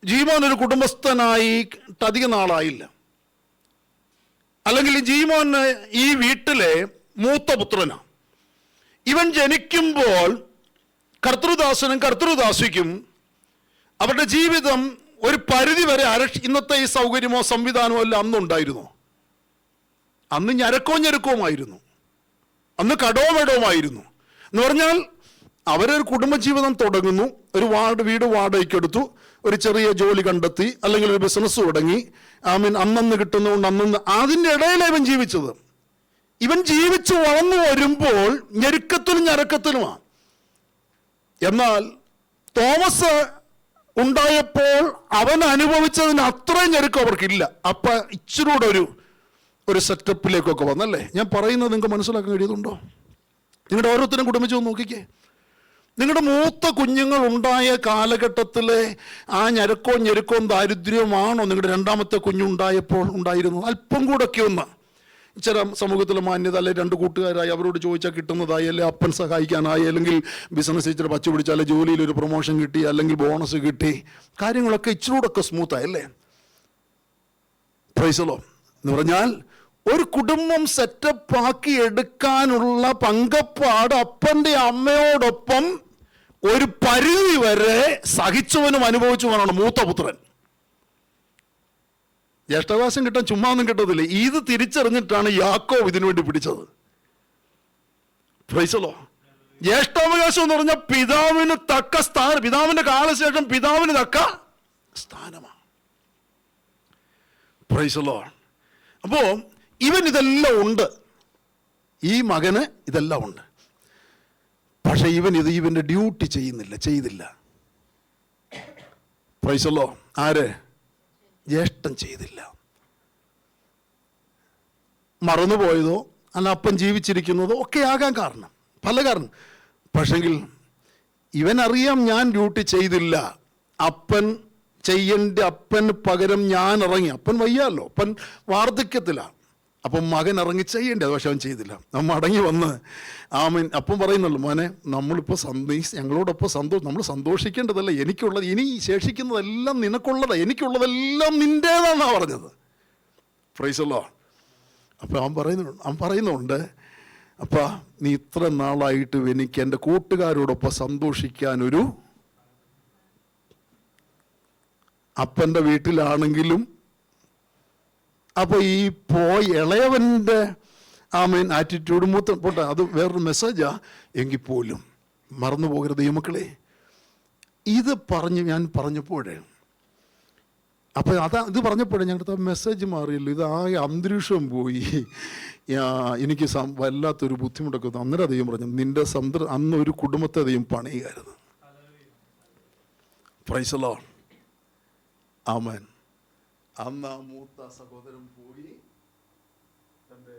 ജീമോൻ ഒരു കുടുംബസ്ഥനായി അധിക നാളായില്ല. അല്ലെങ്കിൽ ജീമോൻ ഈ വീട്ടിലെ മൂത്ത പുത്രനാണ്. ഇവൻ ജനിക്കുമ്പോൾ കർത്തൃദാസനും കർത്തൃദാസിക്കും അവരുടെ ജീവിതം ഒരു പരിധി വരെ ഇന്നത്തെ ഈ സൗകര്യമോ സംവിധാനമോ എല്ലാം അന്നുണ്ടായിരുന്നു. അന്ന് ഞരക്കവുമായിരുന്നു, അന്ന് കടവുമെടവുമായിരുന്നു. എന്ന് പറഞ്ഞാൽ അവരൊരു കുടുംബജീവിതം തുടങ്ങുന്നു, ഒരു വീട് വാടകയ്ക്കെടുത്തു, ഒരു ചെറിയ ജോലി കണ്ടെത്തി, അല്ലെങ്കിൽ ഒരു ബിസിനസ് തുടങ്ങി. അന്നന്ന് കിട്ടുന്നതുകൊണ്ട് അന്നന്ന് അതിൻ്റെ ഇടയിലാണ് ഇവൻ ജീവിച്ചത്. ഇവൻ ജീവിച്ചു വളർന്നു വരുമ്പോൾ ഞെരുക്കത്തിലും ഞരക്കത്തിലുമാണ്. എന്നാൽ തോമസ് ഉണ്ടായപ്പോൾ അവൻ അനുഭവിച്ചതിന് അത്രയും ഞെരുക്കം അവർക്കില്ല. അപ്പൊ ഇച്ചിരൂടെ ഒരു സെറ്റപ്പിലേക്കൊക്കെ വന്നല്ലേ. ഞാൻ പറയുന്നത് നിങ്ങൾക്ക് മനസ്സിലാക്കാൻ കഴിയുന്നുണ്ടോ? നിങ്ങളുടെ ഓരോരുത്തരും കുടുംബജീവിതം നോക്കിക്കേ. നിങ്ങളുടെ മൂത്ത കുഞ്ഞുങ്ങൾ ഉണ്ടായ കാലഘട്ടത്തിലെ ആ ഞെരുക്കവും ദാരിദ്ര്യമാണോ നിങ്ങളുടെ രണ്ടാമത്തെ കുഞ്ഞുണ്ടായപ്പോൾ ഉണ്ടായിരുന്നു? അല്പം കൂടെയൊക്കെ ഒന്ന് ചില സമൂഹത്തിലെ മാന്യത, അല്ലെങ്കിൽ രണ്ട് കൂട്ടുകാരായി അവരോട് ചോദിച്ചാൽ കിട്ടുന്നതായി, അല്ലെങ്കിൽ അപ്പൻ സഹായിക്കാനായി, അല്ലെങ്കിൽ ബിസിനസ് ഇച്ചിരി പച്ച പിടിച്ചാൽ ജോലിയിൽ ഒരു പ്രൊമോഷൻ കിട്ടി, അല്ലെങ്കിൽ ബോണസ് കിട്ടി, കാര്യങ്ങളൊക്കെ ഇച്ചിരൂടൊക്കെ സ്മൂത്തായി അല്ലേ? Price the Lord. എന്ന് പറഞ്ഞാൽ ഒരു കുടുംബം സെറ്റപ്പാക്കി എടുക്കാനുള്ള പങ്കപ്പാട് അപ്പൻ്റെ അമ്മയോടൊപ്പം ഒരു പരിധി വരെ സഹിച്ചവനും അനുഭവിച്ചവനാണ് മൂത്ത പുത്രൻ. ജ്യേഷ്ഠാവകാശം കിട്ടാൻ ചുമ്മാ ഒന്നും കിട്ടത്തില്ല. ഇത് തിരിച്ചറിഞ്ഞിട്ടാണ് യാക്കോബ് ഇതിനു വേണ്ടി പിടിച്ചത്. Price the Lord. ജ്യേഷ്ഠാവകാശം എന്ന് പറഞ്ഞാൽ പിതാവിന് തക്ക സ്ഥാനം, പിതാവിന്റെ കാലശേഷം പിതാവിന് തക്ക സ്ഥാനമാണ്. Price the Lord. അപ്പോ ഇവൻ ഇതെല്ലാം ഉണ്ട്, ഈ മകന് ഇതെല്ലാം ഉണ്ട്. പക്ഷെ ഇവന്റെ ഡ്യൂട്ടി ചെയ്തില്ല. Price the Lord. ആര്? ജ്യേഷ്ഠൻ ചെയ്തില്ല. മറന്നുപോയതോ അല്ല അപ്പൻ ജീവിച്ചിരിക്കുന്നതോ ഒക്കെ ആകാൻ കാരണം, പല കാരണം. പക്ഷെങ്കിൽ ഇവനറിയാം ഞാൻ ഡ്യൂട്ടി ചെയ്തില്ല, അപ്പന് പകരം ഞാൻ ഇറങ്ങി. അപ്പൻ വയ്യാലോ, അപ്പൻ വാർദ്ധക്യത്തിലാണ്. അപ്പം മകൻ ഇറങ്ങി ചെയ്യേണ്ടത്, പക്ഷെ അവൻ ചെയ്തില്ല. അവൻ മടങ്ങി വന്ന് അപ്പം പറയുന്നുള്ളൂ, മോനെ നമ്മളിപ്പോൾ ഞങ്ങളോടൊപ്പം നമ്മൾ സന്തോഷിക്കേണ്ടതല്ല, എനിക്കുള്ളത് ഇനി ശേഷിക്കുന്നതെല്ലാം നിനക്കുള്ളതാണ്, എനിക്കുള്ളതെല്ലാം നിൻ്റേതാണെന്നാണ് പറഞ്ഞത്. Price the Lord. അപ്പം അവൻ പറയുന്നുണ്ട് അപ്പാ നീ ഇത്ര നാളായിട്ട് എനിക്ക് എൻ്റെ കൂട്ടുകാരോടൊപ്പം സന്തോഷിക്കാനൊരു, അപ്പൻ്റെ വീട്ടിലാണെങ്കിലും അപ്പോൾ ഈ ഇളയവൻ്റെ ആറ്റിറ്റ്യൂഡ് മൂത്ത പോട്ടെ, അത് വേറൊരു മെസ്സേജാ. എങ്കിൽ പോലും മറന്നു പോകരുത് ദൈവമക്കളെ. ഇത് ഞാൻ പറഞ്ഞപ്പോഴേ, അപ്പോൾ ഇത് പറഞ്ഞപ്പോഴേ ഞങ്ങളുടെ മെസ്സേജ് മാറിയല്ലോ. ഇത് ആ അന്തരീക്ഷം പോയി. എനിക്ക് വല്ലാത്തൊരു ബുദ്ധിമുട്ടൊക്കെ. അന്നേരം ദൈവം പറഞ്ഞു, നിന്റെ അന്ന് ഒരു കുടുംബത്തെ ദൈവം പണിയുകയായിരുന്നു. Praise the Lord. ആമേൻ. അന്ന് ആ മൂത്ത സഹോദരൻ പോയി തൻ്റെ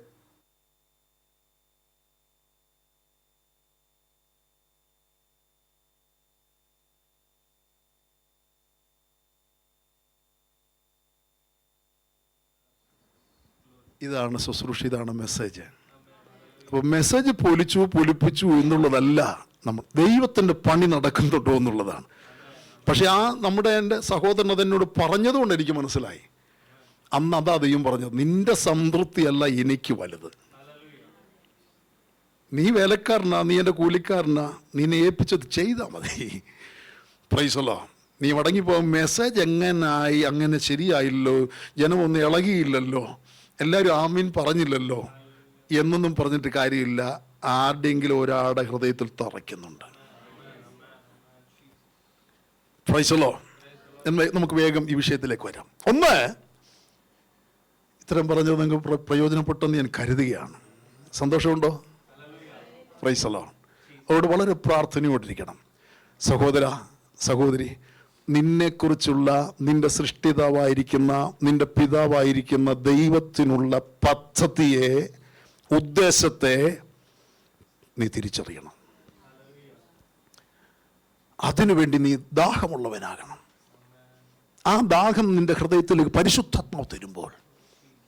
ഇതാണ് ശുശ്രൂഷ, ഇതാണ് മെസ്സേജ്. അപ്പോൾ മെസ്സേജ് പൊലിപ്പിച്ചു എന്നുള്ളതല്ല, നമ്മൾ ദൈവത്തിൻ്റെ പണി നടക്കുന്നുണ്ടോ എന്നുള്ളതാണ്. പക്ഷെ എൻ്റെ സഹോദരൻ അതെന്നോട് പറഞ്ഞതുകൊണ്ട് എനിക്ക് മനസ്സിലായി. അന്ന് അതാ ദൈവം പറഞ്ഞത്, നിന്റെ സംതൃപ്തിയല്ല എനിക്ക് വലുത്. നീ വേലക്കാരനാ, നീ എൻ്റെ കൂലിക്കാരനാ, നിന്നെ ഏൽപ്പിച്ചത് ചെയ്താൽ മതി. Price the Lord. നീ മടങ്ങിപ്പോകും. മെസ്സേജ് എങ്ങനായി, അങ്ങനെ ശരിയായില്ലോ, ജനമൊന്നും ഇളകിയില്ലല്ലോ, എല്ലാവരും ആമീൻ പറഞ്ഞില്ലല്ലോ എന്നൊന്നും പറഞ്ഞിട്ട് കാര്യമില്ല. ആരുടെയെങ്കിലും ഒരാളുടെ ഹൃദയത്തിൽ തറയ്ക്കുന്നുണ്ട്. Price the Lord. നമുക്ക് വേഗം ഈ വിഷയത്തിലേക്ക് വരാം. ഒന്ന്, ഇത്തരം പറഞ്ഞത് നിങ്ങൾക്ക് പ്രയോജനപ്പെട്ടെന്ന് ഞാൻ കരുതുകയാണ്. സന്തോഷമുണ്ടോ? Praise the Lord. അതോട് വളരെ പ്രാർത്ഥനയോടിരിക്കണം. സഹോദര, സഹോദരി, നിന്നെക്കുറിച്ചുള്ള നിന്റെ സൃഷ്ടിതാവായിരിക്കുന്ന നിന്റെ പിതാവായിരിക്കുന്ന ദൈവത്തിനുള്ള പദ്ധതിയെ, ഉദ്ദേശത്തെ നീ തിരിച്ചറിയണം. അതിനുവേണ്ടി നീ ദാഹമുള്ളവനാകണം. ആ ദാഹം നിന്റെ ഹൃദയത്തിലേക്ക് പരിശുദ്ധാത്മാവ് തരുമ്പോൾ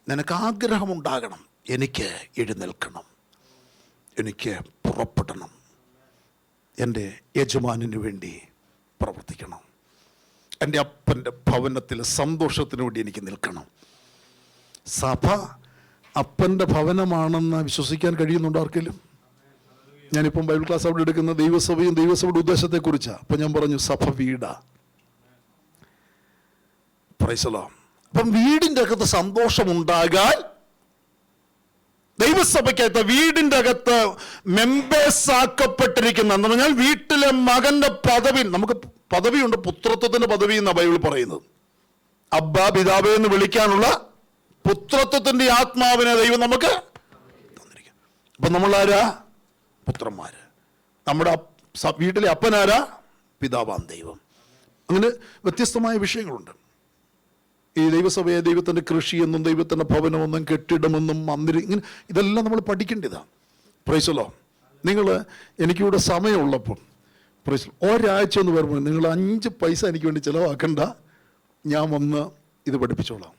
നിനക്ക് ആഗ്രഹമുണ്ടാകണം, എനിക്ക് എഴുന്നേൽക്കണം, എനിക്ക് പുറപ്പെടണം, എൻ്റെ യജമാനു വേണ്ടി പ്രവർത്തിക്കണം, എൻ്റെ അപ്പൻ്റെ ഭവനത്തിൽ സന്തോഷത്തിന് വേണ്ടി എനിക്ക് നിൽക്കണം. സഭ അപ്പൻ്റെ ഭവനമാണെന്ന് വിശ്വസിക്കാൻ കഴിയുന്നുണ്ടോ ആർക്കെങ്കിലും? ഞാനിപ്പം ബൈബിൾ ക്ലാസ് അവിടെ എടുക്കുന്ന ദൈവസഭയും ദൈവസഭയുടെ ഉദ്ദേശത്തെക്കുറിച്ചാണ്. അപ്പം ഞാൻ പറഞ്ഞു, സഭ വീടാ. Price the Lord. അപ്പം വീടിൻ്റെ അകത്ത് സന്തോഷമുണ്ടാകാൻ, ദൈവസഭയ്ക്കകത്ത് വീടിൻ്റെ അകത്ത് മെമ്പേഴ്സ് ആക്കപ്പെട്ടിരിക്കുന്ന എന്ന് പറഞ്ഞാൽ വീട്ടിലെ മകന്റെ പദവി, നമുക്ക് പദവിയുണ്ട്, പുത്രത്വത്തിന്റെ പദവി എന്നാണ് ബൈബിൾ പറയുന്നത്. അബ്ബാ, പിതാവേ എന്ന് വിളിക്കാനുള്ള പുത്രത്വത്തിന്റെ ആത്മാവിനെ ദൈവം നമുക്ക് തന്നിരിക്കും. അപ്പൊ നമ്മളാരാ? പുത്രന്മാര്. നമ്മുടെ വീട്ടിലെ അപ്പനാരാ? പിതാവാം ദൈവം. അങ്ങനെ വ്യത്യസ്തമായ വിഷയങ്ങളുണ്ട്. ഈ ദൈവസഭയെ ദൈവത്തിൻ്റെ കൃഷിയെന്നും ദൈവത്തിൻ്റെ ഭവനമെന്നും കെട്ടിടമെന്നും മന്ദിരം, ഇങ്ങനെ ഇതെല്ലാം നമ്മൾ പഠിക്കേണ്ടതാണ്. Price the Lord. നിങ്ങൾ എനിക്കിവിടെ സമയമുള്ളപ്പോൾ ഒരാഴ്ച എന്ന് പറയുമ്പോൾ നിങ്ങൾ 5 പൈസ എനിക്ക് വേണ്ടി ചിലവാക്കണ്ട, ഞാൻ വന്ന് ഇത് പഠിപ്പിച്ചോളാം.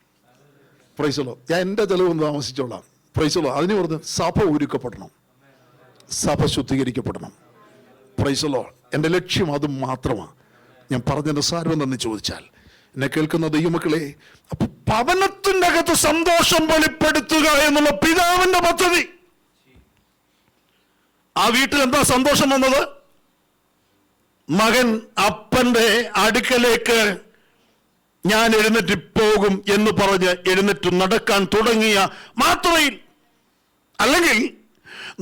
Price the Lord. ഞാൻ എൻ്റെ ചിലവൊന്ന് താമസിച്ചോളാം. Praise the Lord. അതിന് പറഞ്ഞ് സഭ ഒരുക്കപ്പെടണം, സഭ ശുദ്ധീകരിക്കപ്പെടണം. Price the Lord. എൻ്റെ ലക്ഷ്യം അത് മാത്രമാണ്. ഞാൻ പറഞ്ഞതിൻ്റെ സാരം എന്തെന്ന് ചോദിച്ചാൽ, എന്നെ കേൾക്കുന്ന ദൈവമക്കളെ, അപ്പൊ ഭവനത്തിൻ്റെ അകത്ത് സന്തോഷം വെളിപ്പെടുത്തുക എന്നുള്ള പിതാവിന്റെ പദ്ധതി. ആ വീട്ടിൽ എന്താ സന്തോഷം വന്നത്? മകൻ അപ്പന്റെ അടുക്കലേക്ക് ഞാൻ എഴുന്നേറ്റ് പോകും എന്ന് പറഞ്ഞ് എഴുന്നേറ്റ് നടക്കാൻ തുടങ്ങിയ മാത്രയിൽ, അല്ലെങ്കിൽ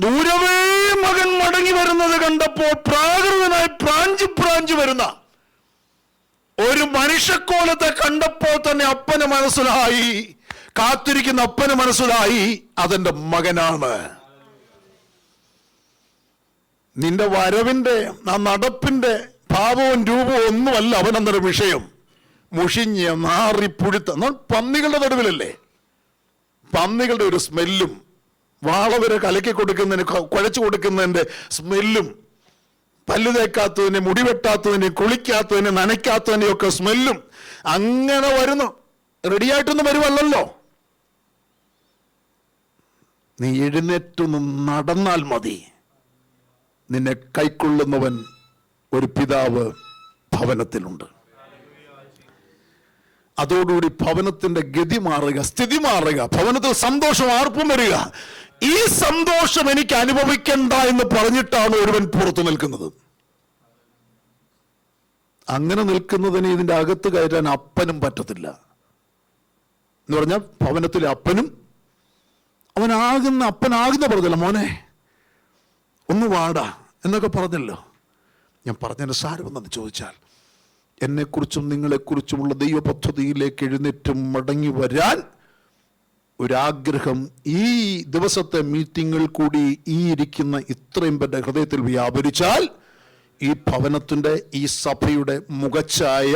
ദൂരവേ മകൻ മടങ്ങി വരുന്നത് കണ്ടപ്പോൾ പ്രാകൃതനായി പ്രാഞ്ചി വരുന്ന ഒരു മനുഷ്യക്കോലത്തെ കണ്ടപ്പോൾ തന്നെ അപ്പന് മനസ്സിലായി, കാത്തിരിക്കുന്ന അപ്പന് മനസ്സിലായി, അതെന്റെ മകനാണ്. നിന്റെ വരവിന്റെ ആ നടപ്പിന്റെ ഭാവവും രൂപവും ഒന്നുമല്ല അവനെന്നൊരു വിഷയം. മുഷിഞ്ഞ നാറിപ്പുഴുത്ത പന്നികളുടെ നടുവിലല്ലേ, പന്നികളുടെ ഒരു സ്മെല്ലും, വാളവരെ കലക്കി കൊടുക്കുന്നതിന്, കുഴച്ചു കൊടുക്കുന്നതിന്റെ സ്മെല്ലും, പല്ലു തേക്കാത്തതിന്, മുടി വെട്ടാത്തതിന്, കുളിക്കാത്തതിന്, നനയ്ക്കാത്തതിന് ഒക്കെ സ്മെല്ലും അങ്ങനെ വരുന്നു. റെഡിയായിട്ടൊന്നും വരുവല്ലോ. നീ എഴുന്നേറ്റൊന്ന് നടന്നാൽ മതി. നിന്നെ കൈക്കൊള്ളുന്നവൻ ഒരു പിതാവ് ഭവനത്തിലുണ്ട്. അതോടുകൂടി ഭവനത്തിന്റെ ഗതി മാറുക, സ്ഥിതി മാറുക, ഭവനത്തിൽ സന്തോഷം ആർപ്പും വരിക. ഈ സന്തോഷം എനിക്ക് അനുഭവിക്കണ്ട എന്ന് പറഞ്ഞിട്ടാണ് ഒരുവൻ പുറത്തു നിൽക്കുന്നത്. അങ്ങനെ നിൽക്കുന്നതിന് ഇതിന്റെ അകത്ത് കയറ്റാൻ അപ്പനും പറ്റത്തില്ല. എന്ന് പറഞ്ഞാൽ ഭവനത്തിലെ അപ്പനും അപ്പനാകുന്ന പറഞ്ഞല്ലോ, മോനെ ഒന്ന് വാടാ എന്നൊക്കെ പറഞ്ഞല്ലോ. ഞാൻ പറഞ്ഞതിന് സാരമെന്നു ചോദിച്ചാൽ, എന്നെക്കുറിച്ചും നിങ്ങളെക്കുറിച്ചുമുള്ള ദൈവ പദ്ധതിയിലേക്ക് എഴുന്നേറ്റ് മടങ്ങി വരാൻ ഒരാഗ്രഹം ഈ ദിവസത്തെ മീറ്റിങ്ങിൽ കൂടി ഈ ഇരിക്കുന്ന ഇത്രയും പേരുടെ ഹൃദയത്തിൽ വ്യാപരിച്ചാൽ ഈ ഭവനത്തിൻ്റെ, ഈ സഭയുടെ മുഖച്ഛായ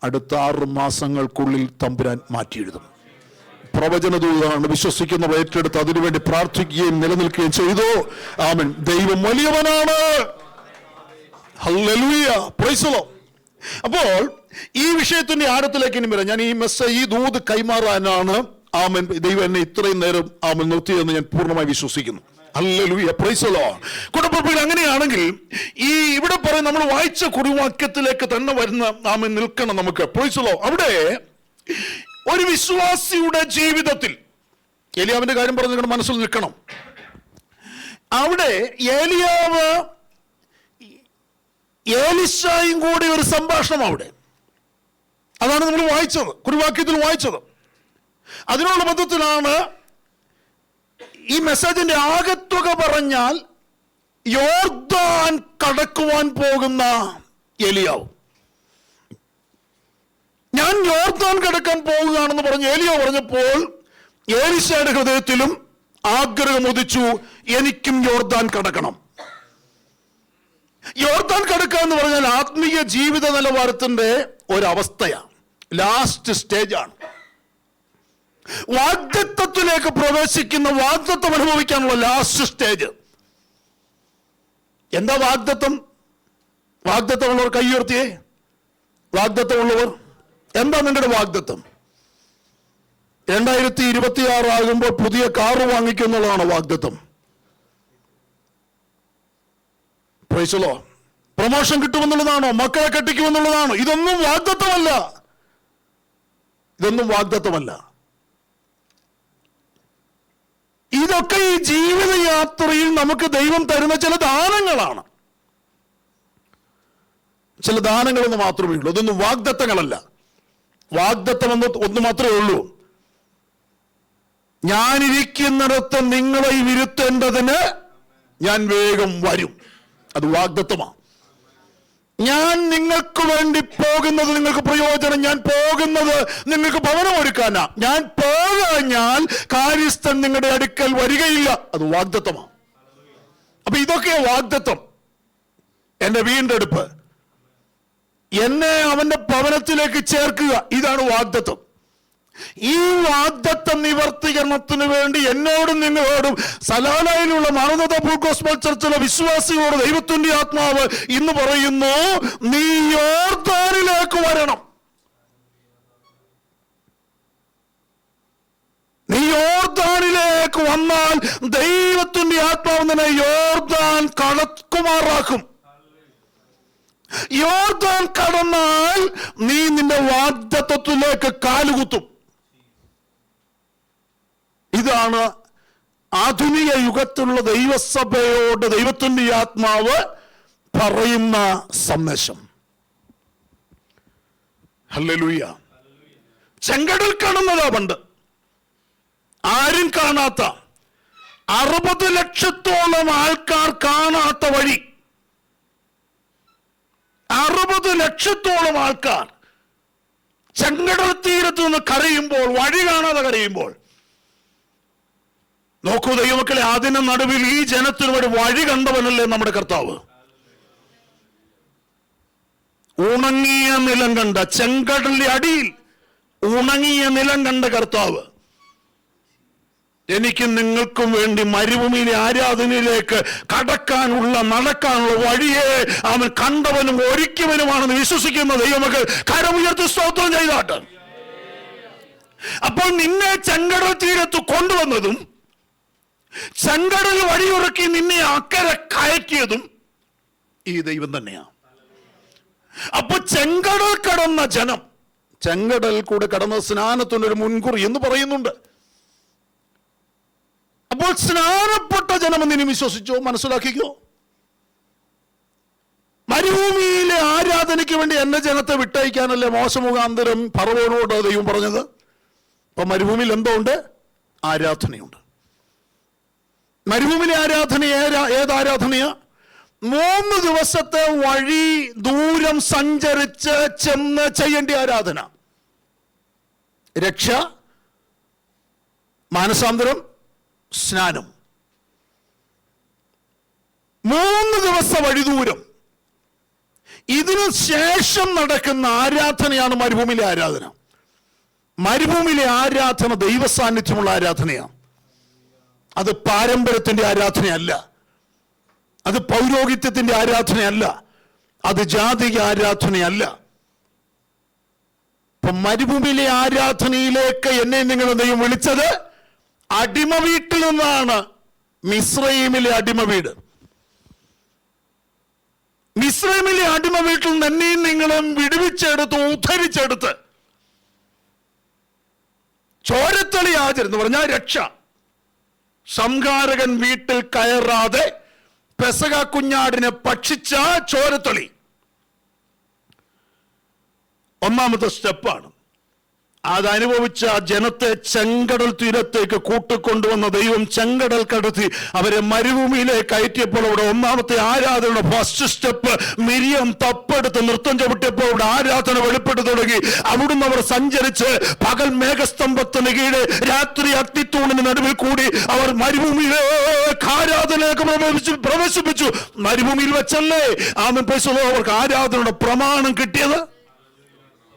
അടുത്ത 6 മാസങ്ങൾക്കുള്ളിൽ തമ്പുരാൻ മാറ്റിയെഴുതും. പ്രവചനദൂതാണ്. വിശ്വസിക്കുന്നവർ ഏറ്റെടുത്ത് അതിനുവേണ്ടി പ്രാർത്ഥിക്കുകയും നിലനിൽക്കുകയും ചെയ്തു. ആമേൻ. ദൈവം വലിയവനാണ്. ഹല്ലേലൂയ, പ്രൈസ് ദി ലോർഡ്. അപ്പോൾ ഈ വിഷയത്തിന്റെ ആഴത്തിലേക്ക് ഇനി വരാം. ഞാൻ ഈ മെസ്സേജ്, ഈ ദൂത് കൈമാറാനാണ് ആമേൻ ദൈവം എന്നെ ഇത്രയും നേരം ആമേൻ നിർത്തിയെന്ന് ഞാൻ പൂർണ്ണമായി വിശ്വസിക്കുന്നു. Hallelujah, praise the Lord. കുടുംബത്തിൽ അങ്ങനെയാണെങ്കിൽ ഈ ഇവിടെ പറയും നമ്മൾ വായിച്ച കുറിവാക്യത്തിലേക്ക് തന്നെ വരുന്ന ആമേൻ നിൽക്കണം നമുക്ക്. Price the Lord. അവിടെ ഒരു വിശ്വാസിയുടെ ജീവിതത്തിൽ ഏലിയാവിന്റെ കാര്യം പറഞ്ഞ് നിങ്ങളുടെ മനസ്സിൽ നിൽക്കണം. അവിടെ ഏലിയാവ് ഏലിശായും കൂടി ഒരു സംഭാഷണം അവിടെ, അതാണ് നമ്മൾ വായിച്ചത്, കുറിവാക്യത്തിൽ വായിച്ചത്. അതിനുള്ള ബന്ധത്തിലാണ് ഈ മെസ്സേജിന്റെ ആകത്തുക പറഞ്ഞാൽ യോർദാൻ കടക്കുവാൻ പോകുന്ന ഏലിയാവ്. ഞാൻ യോർദാൻ കടക്കാൻ പോവുകയാണെന്ന് പറഞ്ഞ് ഏലിയാവ് പറഞ്ഞപ്പോൾ ഏലിശയുടെ ഹൃദയത്തിലും ആഗ്രഹം ഉദിച്ചു, എനിക്കും യോർദാൻ കടക്കണം. യോർദാൻ കടക്കുക എന്ന് പറഞ്ഞാൽ ആത്മീയ ജീവിത നിലവാരത്തിന്റെ ഒരവസ്ഥയാണ്, ലാസ്റ്റ് സ്റ്റേജാണ്. വാഗ്ദത്തത്തിലേക്ക് പ്രവേശിക്കുന്ന, വാഗ്ദത്തം അനുഭവിക്കാനുള്ള ലാസ്റ്റ് സ്റ്റേജ്. എന്താ വാഗ്ദത്തം? വാഗ്ദത്തമുള്ളവർ കൈ ഉയർത്തിയേ. വാഗ്ദത്തമുള്ളവർ എന്താ നിങ്ങളുടെ വാഗ്ദത്തം? 2026 ആകുമ്പോൾ പുതിയ കാറ് വാങ്ങിക്കുന്നുള്ളതാണ് വാഗ്ദത്തം. Price the Lord. പ്രൊമോഷൻ കിട്ടുമെന്നുള്ളതാണോ? മക്കളെ കെട്ടിക്കുമെന്നുള്ളതാണോ? ഇതൊന്നും വാഗ്ദത്തമല്ല. ഇതൊന്നും വാഗ്ദത്തമല്ല. ഇതൊക്കെ ഈ ജീവിതയാത്രയിൽ നമുക്ക് ദൈവം തരുന്ന ചില ദാനങ്ങളാണ്. ചില ദാനങ്ങളെന്ന് മാത്രമേ ഉള്ളൂ. ഇതൊന്നും വാഗ്ദത്തങ്ങളല്ല. വാഗ്ദത്തം ഒന്ന് മാത്രമേ ഉള്ളൂ. ഞാനിരിക്കുന്നിടത്ത് നിങ്ങളെ ഇരുത്തേണ്ടതിന് ഞാൻ വേഗം വരും. അത് വാഗ്ദത്തമാണ്. ഞാൻ നിങ്ങൾക്ക് വേണ്ടി പോകുന്നത് നിങ്ങൾക്ക് പ്രയോജനം, ഞാൻ പോകുന്നത് നിങ്ങൾക്ക് ഭവനം ഒരുക്കാനാ. ഞാൻ പോകഞ്ഞാൽ കാര്യസ്ഥൻ നിങ്ങളുടെ അടുക്കൽ വരികയില്ല. അത് വാഗ്ദത്തമാണ്. അപ്പൊ ഇതൊക്കെയാ വാഗ്ദത്തം. എന്റെ വീണ്ടെടുപ്പ്, എന്നെ അവന്റെ ഭവനത്തിലേക്ക് ചേർക്കുക, ഇതാണ് വാഗ്ദത്തം. ഈ വാഗ്ദത്ത നിവർത്തീകരണത്തിന് വേണ്ടി എന്നോടും നിങ്ങളോടും സലാലയിലുള്ള മാനവത ഗോസ്ബൽ ചർച്ചിലെ വിശ്വാസികളോട് ദൈവത്തിന്റെ ആത്മാവ് ഇന്ന് പറയുന്നു, നീ യോർദാനിലേക്ക് വരണം. നീ യോർദാനിലേക്ക് വന്നാൽ ദൈവത്തിന്റെ ആത്മാവ് നിന്നെ യോർദാൻ കടക്കുമാറാക്കും. യോർദാൻ കടന്നാൽ നീ നിന്റെ വാഗ്ദത്തത്തിലേക്ക് കാലുകുത്തും. ഇതാണ് ആധുനിക യുഗത്തിലുള്ള ദൈവസഭയോട് ദൈവത്തിന്റെ ആത്മാവ് പറയുന്ന സന്ദേശം. ഹല്ലേലൂയ. ചെങ്കടൽ കാണുന്നതാ പണ്ട് ആരും കാണാത്ത 60 ലക്ഷത്തോളം ആൾക്കാർ കാണാത്ത വഴി. 60 ലക്ഷത്തോളം ആൾക്കാർ ചെങ്കടൽ തീരത്ത് നിന്ന് കരയുമ്പോൾ, വഴി കാണാതെ കരയുമ്പോൾ, നോക്കൂ ദൈവമക്കളെ, അതിന് നടുവിൽ ഈ ജനത്തിന് ഒരു വഴി കണ്ടവനല്ലേ നമ്മുടെ കർത്താവ്. ഉണങ്ങിയ നിലം കണ്ട, ചെങ്കടലിന്റെ അടിയിൽ ഉണങ്ങിയ നിലം കണ്ട കർത്താവ് എനിക്കും നിങ്ങൾക്കും വേണ്ടി മരുഭൂമിയിലെ ആരാധനയിലേക്ക് കടക്കാനുള്ള, നടക്കാനുള്ള വഴിയെ അവൻ കണ്ടവനും ഒരുക്കിയവനുമാണെന്ന് വിശ്വസിക്കുന്ന ദൈവമക്കൾ കരമുയർത്തി സ്തോത്രം ചെയ്താട്ട്. അപ്പോൾ നിന്നെ ചെങ്കടൽ തീരത്ത് കൊണ്ടുവന്നതും ചെങ്കടൽ വഴിയുറക്കി നിന്നെ അക്കരെ കയറ്റിയതും ഈ ദൈവം തന്നെയാണ്. അപ്പൊ ചെങ്കടൽ കടന്ന ജനം, ചെങ്കടൽ കൂടെ കടന്ന സ്നാനത്തിനൊരു മുൻകുറി എന്ന് പറയുന്നുണ്ട്. അപ്പോൾ സ്നാനപ്പെട്ട ജനമെന്ന് ഇനി വിശ്വസിച്ചോ, മനസ്സിലാക്കിക്കോ. മരുഭൂമിയിലെ ആരാധനയ്ക്ക് വേണ്ടി എന്നെ ജനത്തെ വിട്ടയക്കാനല്ലേ മോശ മുഖാന്തരം ഫറവോനോട് ദൈവം പറഞ്ഞത്. ഇപ്പൊ മരുഭൂമിയിൽ എന്തോ ഉണ്ട്? ആരാധനയുണ്ട്. മരുഭൂമിയിലെ ആരാധന ഏത് ആരാധനയാ? 3 ദിവസത്തെ വഴി ദൂരം സഞ്ചരിച്ച് ചെന്ന് ചെയ്യേണ്ട ആരാധന. രക്ഷ, മാനസാന്തരം, സ്നാനം. 3 ദിവസ വഴി ദൂരം. ഇതിനു ശേഷം നടക്കുന്ന ആരാധനയാണ് മരുഭൂമിയിലെ ആരാധന. മരുഭൂമിയിലെ ആരാധന ദൈവസാന്നിധ്യമുള്ള ആരാധനയാണ്. അത് പാരമ്പര്യത്തിന്റെ ആരാധനയല്ല, അത് പൗരോഹിത്യത്തിന്റെ ആരാധനയല്ല, അത് ജാതിക ആരാധനയല്ല. ഇപ്പൊ മരുഭൂമിയിലെ ആരാധനയിലേക്ക് എന്നെ നിങ്ങൾ ദൈവം വിളിച്ചത് അടിമ വീട്ടിൽ നിന്നാണ്. മിസ്രയീമിലെ അടിമ വീട്. മിസ്രയീമിലെ അടിമ വീട്ടിൽ നിന്ന് എന്നെയും നിങ്ങളും വിടുവിച്ചെടുത്ത് ഉദ്ധരിച്ചെടുത്ത് ചോരത്തളി ആചരണം പറഞ്ഞാൽ രക്ഷ. സംഹാരകൻ വീട്ടിൽ കയറാതെ പെസഹ കുഞ്ഞാടിനെ ഭക്ഷിച്ച ചോരത്തളി ഒന്നാമത്തെ സ്റ്റെപ്പാണ്. അതനുഭവിച്ച ജനത്തെ ചെങ്കടൽ തീരത്തേക്ക് കൂട്ടിക്കൊണ്ടുവന്ന ദൈവം ചെങ്കടൽ കടത്തി അവരെ മരുഭൂമിയിലേക്ക് കയറ്റിയപ്പോൾ അവിടെ ഒന്നാമത്തെ ആരാധനയുടെ ഫസ്റ്റ് സ്റ്റെപ്പ് മിരിയം തപ്പെടുത്ത് നൃത്തം ചവിട്ടിയപ്പോൾ അവിടെ ആരാധന വെളിപ്പെട്ടു തുടങ്ങി. അവിടുന്ന് അവർ സഞ്ചരിച്ച് പകൽ മേഘസ്തംഭത്തിന് കീഴെ രാത്രി അഗ്നിത്തൂണിന് നടുവിൽ കൂടി അവർ മരുഭൂമിയിലേക്ക് ആരാധനയിലേക്ക് പ്രവേശിപ്പിച്ചു. മരുഭൂമിയിൽ വെച്ചല്ലേ ആമേൻ പ്രൈസ് ദി ലോർഡ് അവർക്ക് ആരാധനയുടെ പ്രമാണം കിട്ടിയത്?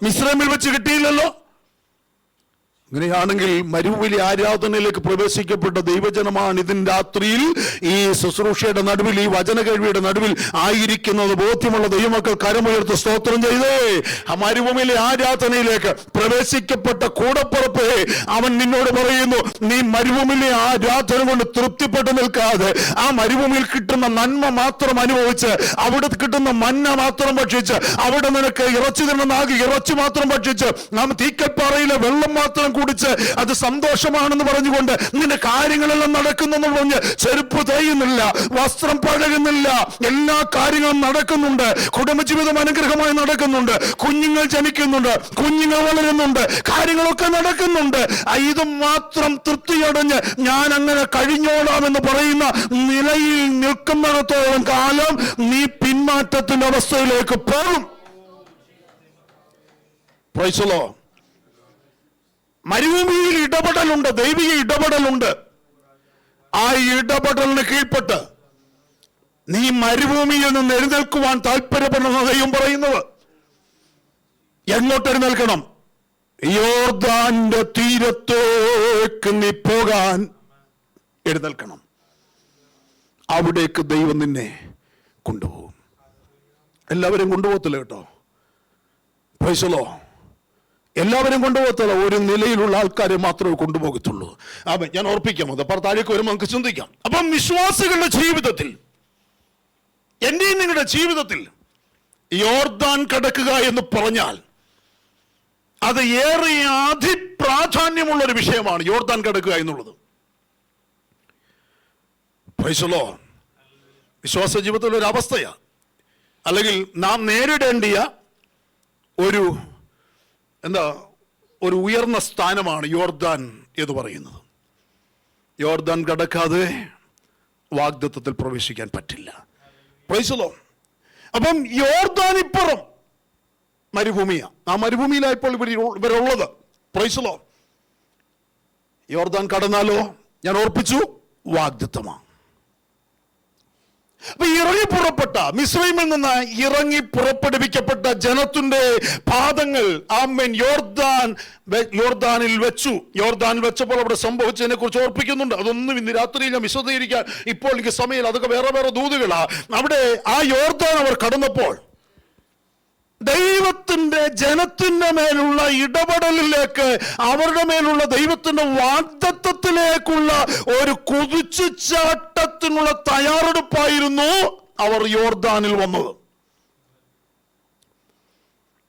മിസ്രൈമിൽ വെച്ച് കിട്ടിയില്ലല്ലോ. അങ്ങനെയാണെങ്കിൽ മരുഭൂമിയിലെ ആരാധനയിലേക്ക് പ്രവേശിക്കപ്പെട്ട ദൈവജനമാണ് ഇതിന്റെ രാത്രിയിൽ ഈ ശുശ്രൂഷയുടെ നടുവിൽ, ഈ വചന കേൾവിയുടെ നടുവിൽ ആയിരിക്കുന്നത് ബോധ്യമുള്ള ദൈവമക്കൾ കരമുയർത്ത് സ്തോത്രം ചെയ്തേ. ആ മരുഭൂമിയിലെ ആരാധനയിലേക്ക് പ്രവേശിക്കപ്പെട്ട കൂടപ്പുറപ്പേ, അവൻ നിന്നോട് പറയുന്നു, നീ മരുഭൂമിയിലെ ആരാധന കൊണ്ട് തൃപ്തിപ്പെട്ടു നിൽക്കാതെ ആ മരുഭൂമിയിൽ കിട്ടുന്ന നന്മ മാത്രം അനുഭവിച്ച്, അവിടെ കിട്ടുന്ന മന്ന മാത്രം ഭക്ഷിച്ച്, അവിടെ നിനക്ക് ഇറച്ചി തിന്നുന്നാകി ഇറച്ചി മാത്രം ഭക്ഷിച്ച്, നാം തീക്കൽപ്പാറയിലെ വെള്ളം മാത്രം കുടിച്ച് അത് സന്തോഷമാണെന്ന് പറഞ്ഞുകൊണ്ട് നിന്റെ കാര്യങ്ങളെല്ലാം നടക്കുന്നെന്ന് പറഞ്ഞ് ചെരുപ്പ് തേയുന്നില്ല, വസ്ത്രം പഴകുന്നില്ല, എല്ലാ കാര്യങ്ങളും നടക്കുന്നുണ്ട്, കുടുംബജീവിതം അനുഗ്രഹമായി നടക്കുന്നുണ്ട്, കുഞ്ഞുങ്ങൾ ജനിക്കുന്നുണ്ട്, കുഞ്ഞുങ്ങൾ വളരുന്നുണ്ട്, കാര്യങ്ങളൊക്കെ നടക്കുന്നുണ്ട്. ഇത് മാത്രം തൃപ്തിയടഞ്ഞ് ഞാൻ അങ്ങനെ കഴിഞ്ഞോളാം എന്ന് പറയുന്ന നിലയിൽ നിൽക്കുന്നിടത്തോളം കാലം നീ പിന്മാറ്റത്തിന്റെ അവസ്ഥയിലേക്ക് പോകും. Price the Lord. മരുഭൂമിയിൽ ഇടപെടലുണ്ട്, ദൈവിക ഇടപെടലുണ്ട്. ആ ഇടപെടലിന് കീഴ്പ്പെട്ട് നീ മരുഭൂമിയിൽ നിന്ന് എഴുന്നേൽക്കുവാൻ താല്പര്യപ്പെടുന്ന ദൈവം പറയുന്നത് എങ്ങോട്ട് എഴുന്നേൽക്കണം? യോർദാന്റെ തീരത്തേക്ക് നീ പോകാൻ എഴുന്നേൽക്കണം. അവിടേക്ക് ദൈവം നിന്നെ കൊണ്ടുപോകും. എല്ലാവരും കൊണ്ടുപോകത്തില്ല കേട്ടോ. Price the Lord. എല്ലാവരും കൊണ്ടുപോകത്തില്ല, ഒരു നിലയിലുള്ള ആൾക്കാരെ മാത്രമേ കൊണ്ടുപോകത്തുള്ളൂ. അപ്പം ഞാൻ ഓർപ്പിക്കാം, അത് താഴേക്ക് വരുമ്പോൾ നമുക്ക് ചിന്തിക്കാം. അപ്പം വിശ്വാസികളുടെ ജീവിതത്തിൽ, എന്റെയും നിങ്ങളുടെ ജീവിതത്തിൽ യോർദാൻ കടക്കുക എന്ന് പറഞ്ഞാൽ അത് ഏറെ അതിപ്രാധാന്യമുള്ള ഒരു വിഷയമാണ്. യോർദാൻ കടക്കുക എന്നുള്ളത് പ്രൈസ് ദി ലോർഡ് വിശ്വാസ ജീവിതത്തിലുള്ള ഒരു അവസ്ഥയാണ്, അല്ലെങ്കിൽ നാം നേരിടേണ്ടിയ ഒരു ഉയർന്ന സ്ഥാനമാണ് യോർദാൻ എന്ന് പറയുന്നത്. യോർദാൻ കടക്കാതെ വാഗ്ദത്തത്തിൽ പ്രവേശിക്കാൻ പറ്റില്ല. Praise the Lord. അപ്പം യോർദാൻ ഇപ്പുറം മരുഭൂമിയാ. ആ മരുഭൂമിയിലായപ്പോൾ ഇവരുള്ളത്. Praise the Lord. യോർദാൻ കടന്നാലോ, ഞാൻ ഓർപ്പിച്ചു, വാഗ്ദത്തമാണ്. അപ്പൊ ഇറങ്ങി പുറപ്പെട്ട മിസ്രൈമിൽ നിന്ന് ഇറങ്ങി പുറപ്പെടുവിക്കപ്പെട്ട ജനത്തിന്റെ പാദങ്ങൾ ആമേൻ യോർദാനിൽ വെച്ചു. യോർദാനിൽ വെച്ചപ്പോൾ അവിടെ സംഭവിച്ചതിനെ കുറിച്ച് ഓർപ്പിക്കുന്നുണ്ട്. അതൊന്നും ഇന്ന് രാത്രിയിൽ ഞാൻ വിശദീകരിക്കാൻ ഇപ്പോൾ എനിക്ക് സമയം, അതൊക്കെ വേറെ വേറെ ദൂതുകളാ. അവിടെ ആ യോർദാൻ അവർ കടന്നപ്പോൾ ദൈവത്തിന്റെ ജനത്തിന്റെ മേലുള്ള ഇടപെടലിലേക്ക്, അവരുടെ മേലുള്ള ദൈവത്തിന്റെ വാഗ്ദത്തത്തിലേക്കുള്ള ഒരു കുതിച്ചുചാട്ടത്തിനുള്ള തയ്യാറെടുപ്പായിരുന്നു അവർ യോർദാനിൽ വന്നത്.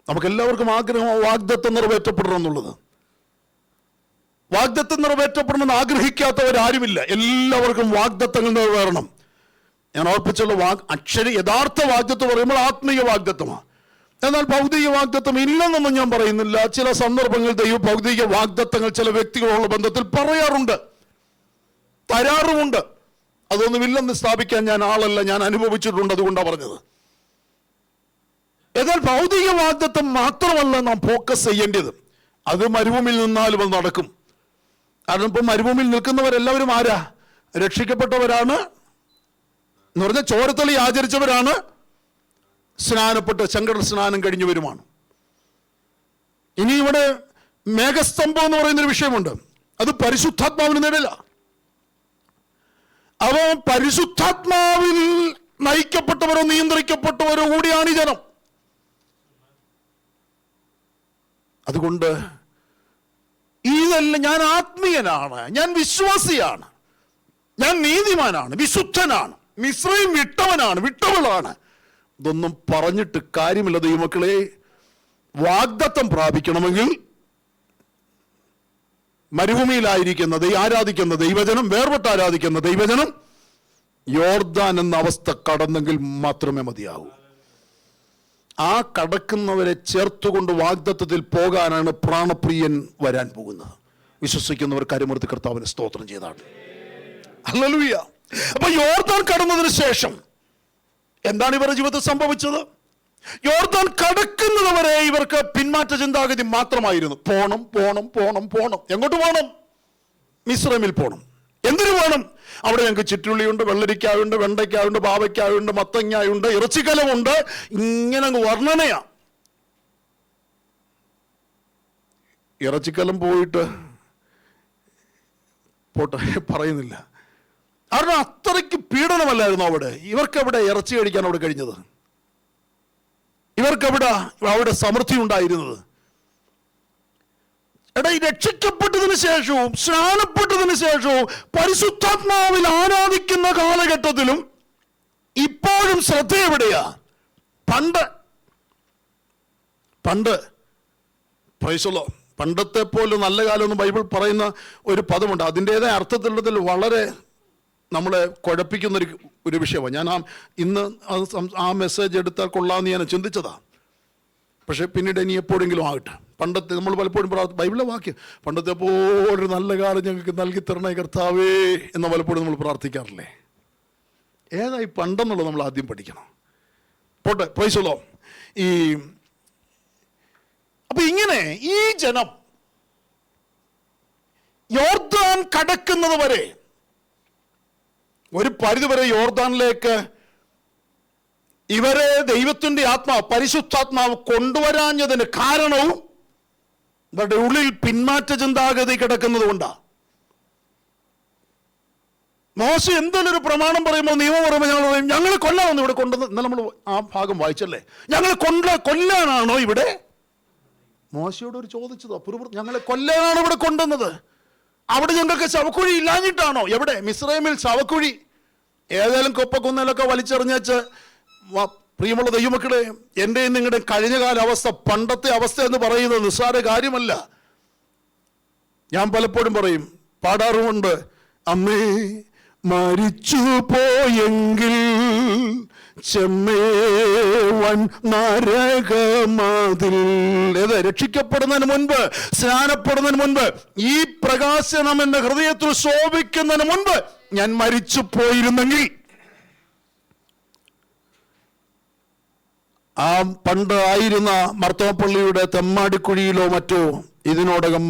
നമുക്കെല്ലാവർക്കും ആഗ്രഹം വാഗ്ദത്തം നിറവേറ്റപ്പെടണം എന്നുള്ളത്. വാഗ്ദത്തം നിറവേറ്റപ്പെടണമെന്ന് ആഗ്രഹിക്കാത്തവരാരുമില്ല. എല്ലാവർക്കും വാഗ്ദത്തങ്ങൾ നിറവേറണം. ഞാൻ ഓർപ്പിച്ചുള്ള യഥാർത്ഥ വാഗ്ദത്തം പറയുമ്പോൾ ആത്മീയ വാഗ്ദത്തമാണ്. എന്നാൽ ഭൗതിക വാഗ്ദത്തം ഇല്ലെന്നൊന്നും ഞാൻ പറയുന്നില്ല. ചില സന്ദർഭങ്ങളിൽ ദൈവ ഭൗതിക വാഗ്ദത്തങ്ങൾ ചില വ്യക്തികളുള്ള ബന്ധത്തിൽ പറയാറുണ്ട്, തരാറുമുണ്ട്. അതൊന്നുമില്ലെന്ന് സ്ഥാപിക്കാൻ ഞാൻ ആളല്ല, ഞാൻ അനുഭവിച്ചിട്ടുണ്ട്, അതുകൊണ്ടാണ് പറഞ്ഞത്. എന്നാൽ ഭൗതിക വാഗ്ദത്തം മാത്രമല്ല നാം ഫോക്കസ് ചെയ്യേണ്ടത്. അത് മരുഭൂമിയിൽ നിന്നാലും അത് നടക്കും. കാരണം ഇപ്പം മരുഭൂമിയിൽ നിൽക്കുന്നവരെല്ലാവരും ആരാ? രക്ഷിക്കപ്പെട്ടവരാണ് എന്ന് പറഞ്ഞാൽ ചോരത്തളി ആചരിച്ചവരാണ്, സ്നാനപ്പെട്ട് ചെങ്കടൽ സ്നാനം കഴിഞ്ഞവരുമാണ്. ഇനി ഇവിടെ മേഘസ്തംഭം എന്ന് പറയുന്നൊരു വിഷയമുണ്ട്. അത് പരിശുദ്ധാത്മാവിന് നേടില്ല. അവ പരിശുദ്ധാത്മാവിൽ നയിക്കപ്പെട്ടവരോ നിയന്ത്രിക്കപ്പെട്ടവരോ കൂടിയാണ് ഈ ജനം. അതുകൊണ്ട് ഇതെല്ലാം ഞാൻ ആത്മീയനാണ്, ഞാൻ വിശ്വാസിയാണ്, ഞാൻ നീതിമാനാണ്, വിശുദ്ധനാണ്, മിസ്രയീം വിട്ടവനാണ്, വിട്ടവളാണ്, ഇതൊന്നും പറഞ്ഞിട്ട് കാര്യമില്ല. ദൈവമക്കളെ, വാഗ്ദത്തം പ്രാപിക്കണമെങ്കിൽ മരുഭൂമിയിലായിരിക്കുന്ന ആരാധിക്കുന്ന ദൈവജനം, വേർപെട്ട് ആരാധിക്കുന്ന ദൈവജനം യോർദാൻ എന്ന അവസ്ഥ കടന്നെങ്കിൽ മാത്രമേ മതിയാവൂ. ആ കടക്കുന്നവരെ ചേർത്തുകൊണ്ട് വാഗ്ദത്തത്തിൽ പോകാനാണ് പ്രാണപ്രിയൻ വരാൻ പോകുന്നത്. വിശ്വസിക്കുന്നവർ കരുമുറുത്തി കർത്താവിന് സ്തോത്രം ചെയ്താണ്. ഹല്ലേലൂയ. അപ്പൊ യോർദാൻ കടന്നതിന് ശേഷം എന്താണ് ഇവരുടെ ജീവിതത്തിൽ സംഭവിച്ചത്? യോർദാൻ കടക്കുന്നത് വരെ ഇവർക്ക് പിന്മാറ്റ ചിന്താഗതി മാത്രമായിരുന്നു. പോണം പോണം പോണം പോണം. എങ്ങോട്ട് പോകണം? മിസ്രൈമിൽ പോകണം. എന്തിനു പോകണം? അവിടെ ഞങ്ങൾക്ക് ചിറ്റുള്ളിയുണ്ട്, വെള്ളരിക്കായുണ്ട്, വെണ്ടയ്ക്കായുണ്ട്, പാവയ്ക്കായുണ്ട്, മത്തങ്ങായുണ്ട്, ഇറച്ചിക്കലമുണ്ട്. ഇങ്ങനെ അങ്ങ് വർണ്ണനയാ. ഇറച്ചിക്കലം പോയിട്ട് പോട്ടെ, പറയുന്നില്ല. കാരണം അത്രയ്ക്ക് പീഡനമല്ലായിരുന്നു അവിടെ. ഇവർക്കെവിടെ ഇറച്ചി കഴിക്കാൻ അവിടെ കഴിഞ്ഞത്? ഇവർക്കെവിടെ അവിടെ സമൃദ്ധി ഉണ്ടായിരുന്നത്? എടാ, ഈ രക്ഷിക്കപ്പെട്ടതിന് ശേഷവും സ്നാനപ്പെട്ടതിന് ശേഷവും പരിശുദ്ധാത്മാവിൽ ആരാധിക്കുന്ന കാലഘട്ടത്തിലും ഇപ്പോഴും ശ്രദ്ധ എവിടെയാ? പണ്ട് പ്രൈസലോ, പണ്ടത്തെ പോലെ നല്ല കാലമൊന്നും ബൈബിൾ പറയുന്ന ഒരു പദമുണ്ട്. അതിൻ്റെതായ അർത്ഥത്തിലുള്ളതിൽ വളരെ നമ്മളെ കുഴപ്പിക്കുന്നൊരു വിഷയമാണ്. ഞാൻ ഇന്ന് ആ മെസ്സേജ് എടുത്താൽ കൊള്ളാമെന്ന് ഞാൻ ചിന്തിച്ചതാ. പക്ഷെ പിന്നീട് ഇനി എപ്പോഴെങ്കിലും ആകട്ടെ. പണ്ടത്തെ നമ്മൾ പലപ്പോഴും ബൈബിളിലെ വാക്യം, പണ്ടത്തെ പോലൊരു നല്ല കാലം ഞങ്ങൾക്ക് നൽകി തരണേ കർത്താവേ എന്ന് പലപ്പോഴും നമ്മൾ പ്രാർത്ഥിക്കാറില്ലേ? ഏതായി പണ്ടെന്നുള്ളത് നമ്മൾ ആദ്യം പഠിക്കണം. പോട്ടെ, പ്രൈസലോ. അപ്പൊ ഇങ്ങനെ ഈ ജനം യോർദാൻ കടക്കുന്നത് വരെ, ഒരു പരിധിവരെ യോർദാനിലേക്ക് ഇവരെ ദൈവത്തിന്റെ ആത്മാവ്, പരിശുദ്ധാത്മാവ് കൊണ്ടുവരാഞ്ഞതിന് കാരണവും ഇവരുടെ ഉള്ളിൽ പിന്മാറ്റ ചിന്താഗതി കിടക്കുന്നത് കൊണ്ടാണ്. മോശ എന്തെങ്കിലും ഒരു പ്രമാണം പറയുമ്പോൾ, നിയമം പറയുമ്പോൾ ഞങ്ങൾ കൊല്ലാമെന്ന് ഇവിടെ കൊണ്ടുവന്ന്, ഇന്നലെ നമ്മൾ ആ ഭാഗം വായിച്ചല്ലേ, ഞങ്ങൾ കൊല്ലാനാണോ ഇവിടെ? മോശയോട് ഒരു ചോദിച്ചതോ, ഞങ്ങളെ കൊല്ലാനാണോ ഇവിടെ കൊണ്ടുവന്നത്? അവിടെ ഞങ്ങൾക്ക് ശവക്കുഴി ഇല്ലാഞ്ഞിട്ടാണോ? എവിടെ? മിസ്രൈമിൽ ശവക്കുഴി ഏതായാലും കൊപ്പക്കുന്നതിലൊക്കെ വലിച്ചെറിഞ്ഞേച്ച്. പ്രിയമുള്ള ദൈവമക്കളെ, എൻ്റെ നിങ്ങളുടെ കഴിഞ്ഞകാല അവസ്ഥ, പണ്ടത്തെ അവസ്ഥ എന്ന് പറയുന്നത് നിസ്സാര കാര്യമല്ല. ഞാൻ പലപ്പോഴും പറയും, പാടാറുമുണ്ട്, അമ്മേ മരിച്ചു പോയെങ്കിൽ ചെമ്മേവൻ നരകമതിൽ. ഏത്? രക്ഷിക്കപ്പെടുന്നതിന് മുൻപ്, സ്നാനപ്പെടുന്നതിന് മുൻപ്, ഈ പ്രകാശനം എന്റെ ഹൃദയത്തിൽ ശോഭിക്കുന്നതിന് മുൻപ് ഞാൻ മരിച്ചു പോയിരുന്നെങ്കിൽ, ആ പണ്ട് ആയിരുന്ന മർത്തോപ്പള്ളിയുടെ തെമ്മാടിക്കുഴിയിലോ മറ്റോ ഇതിനോടകം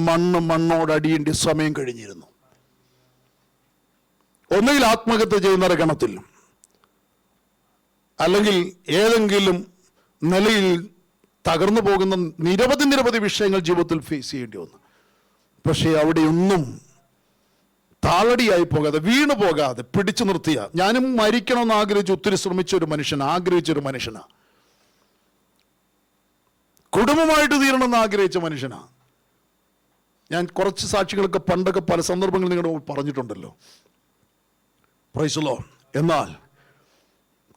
മണ്ണോടടിയേണ്ട സമയം കഴിഞ്ഞിരുന്നു. ഒന്നുകിൽ ആത്മഹത്യ ചെയ്യുന്ന ഗണത്തിൽ, അല്ലെങ്കിൽ ഏതെങ്കിലും നിലയിൽ തകർന്നു പോകുന്ന നിരവധി വിഷയങ്ങൾ ജീവിതത്തിൽ ഫേസ് ചെയ്യേണ്ടി വന്നു. പക്ഷേ അവിടെയൊന്നും താളടിയായി പോകാതെ, വീണു പോകാതെ പിടിച്ചു നിർത്തിയ, ഞാനും മരിക്കണമെന്ന് ആഗ്രഹിച്ച് ഒത്തിരി ശ്രമിച്ചൊരു മനുഷ്യനാണ്, ആഗ്രഹിച്ചൊരു മനുഷ്യനാണ്, കുടുംബമായിട്ട് തീരണമെന്ന് ആഗ്രഹിച്ച മനുഷ്യനാണ് ഞാൻ. കുറച്ച് സാക്ഷികളൊക്കെ പണ്ടൊക്കെ പല സന്ദർഭങ്ങളിൽ നിങ്ങളുടെ പറഞ്ഞിട്ടുണ്ടല്ലോ. Price the Lord. എന്നാൽ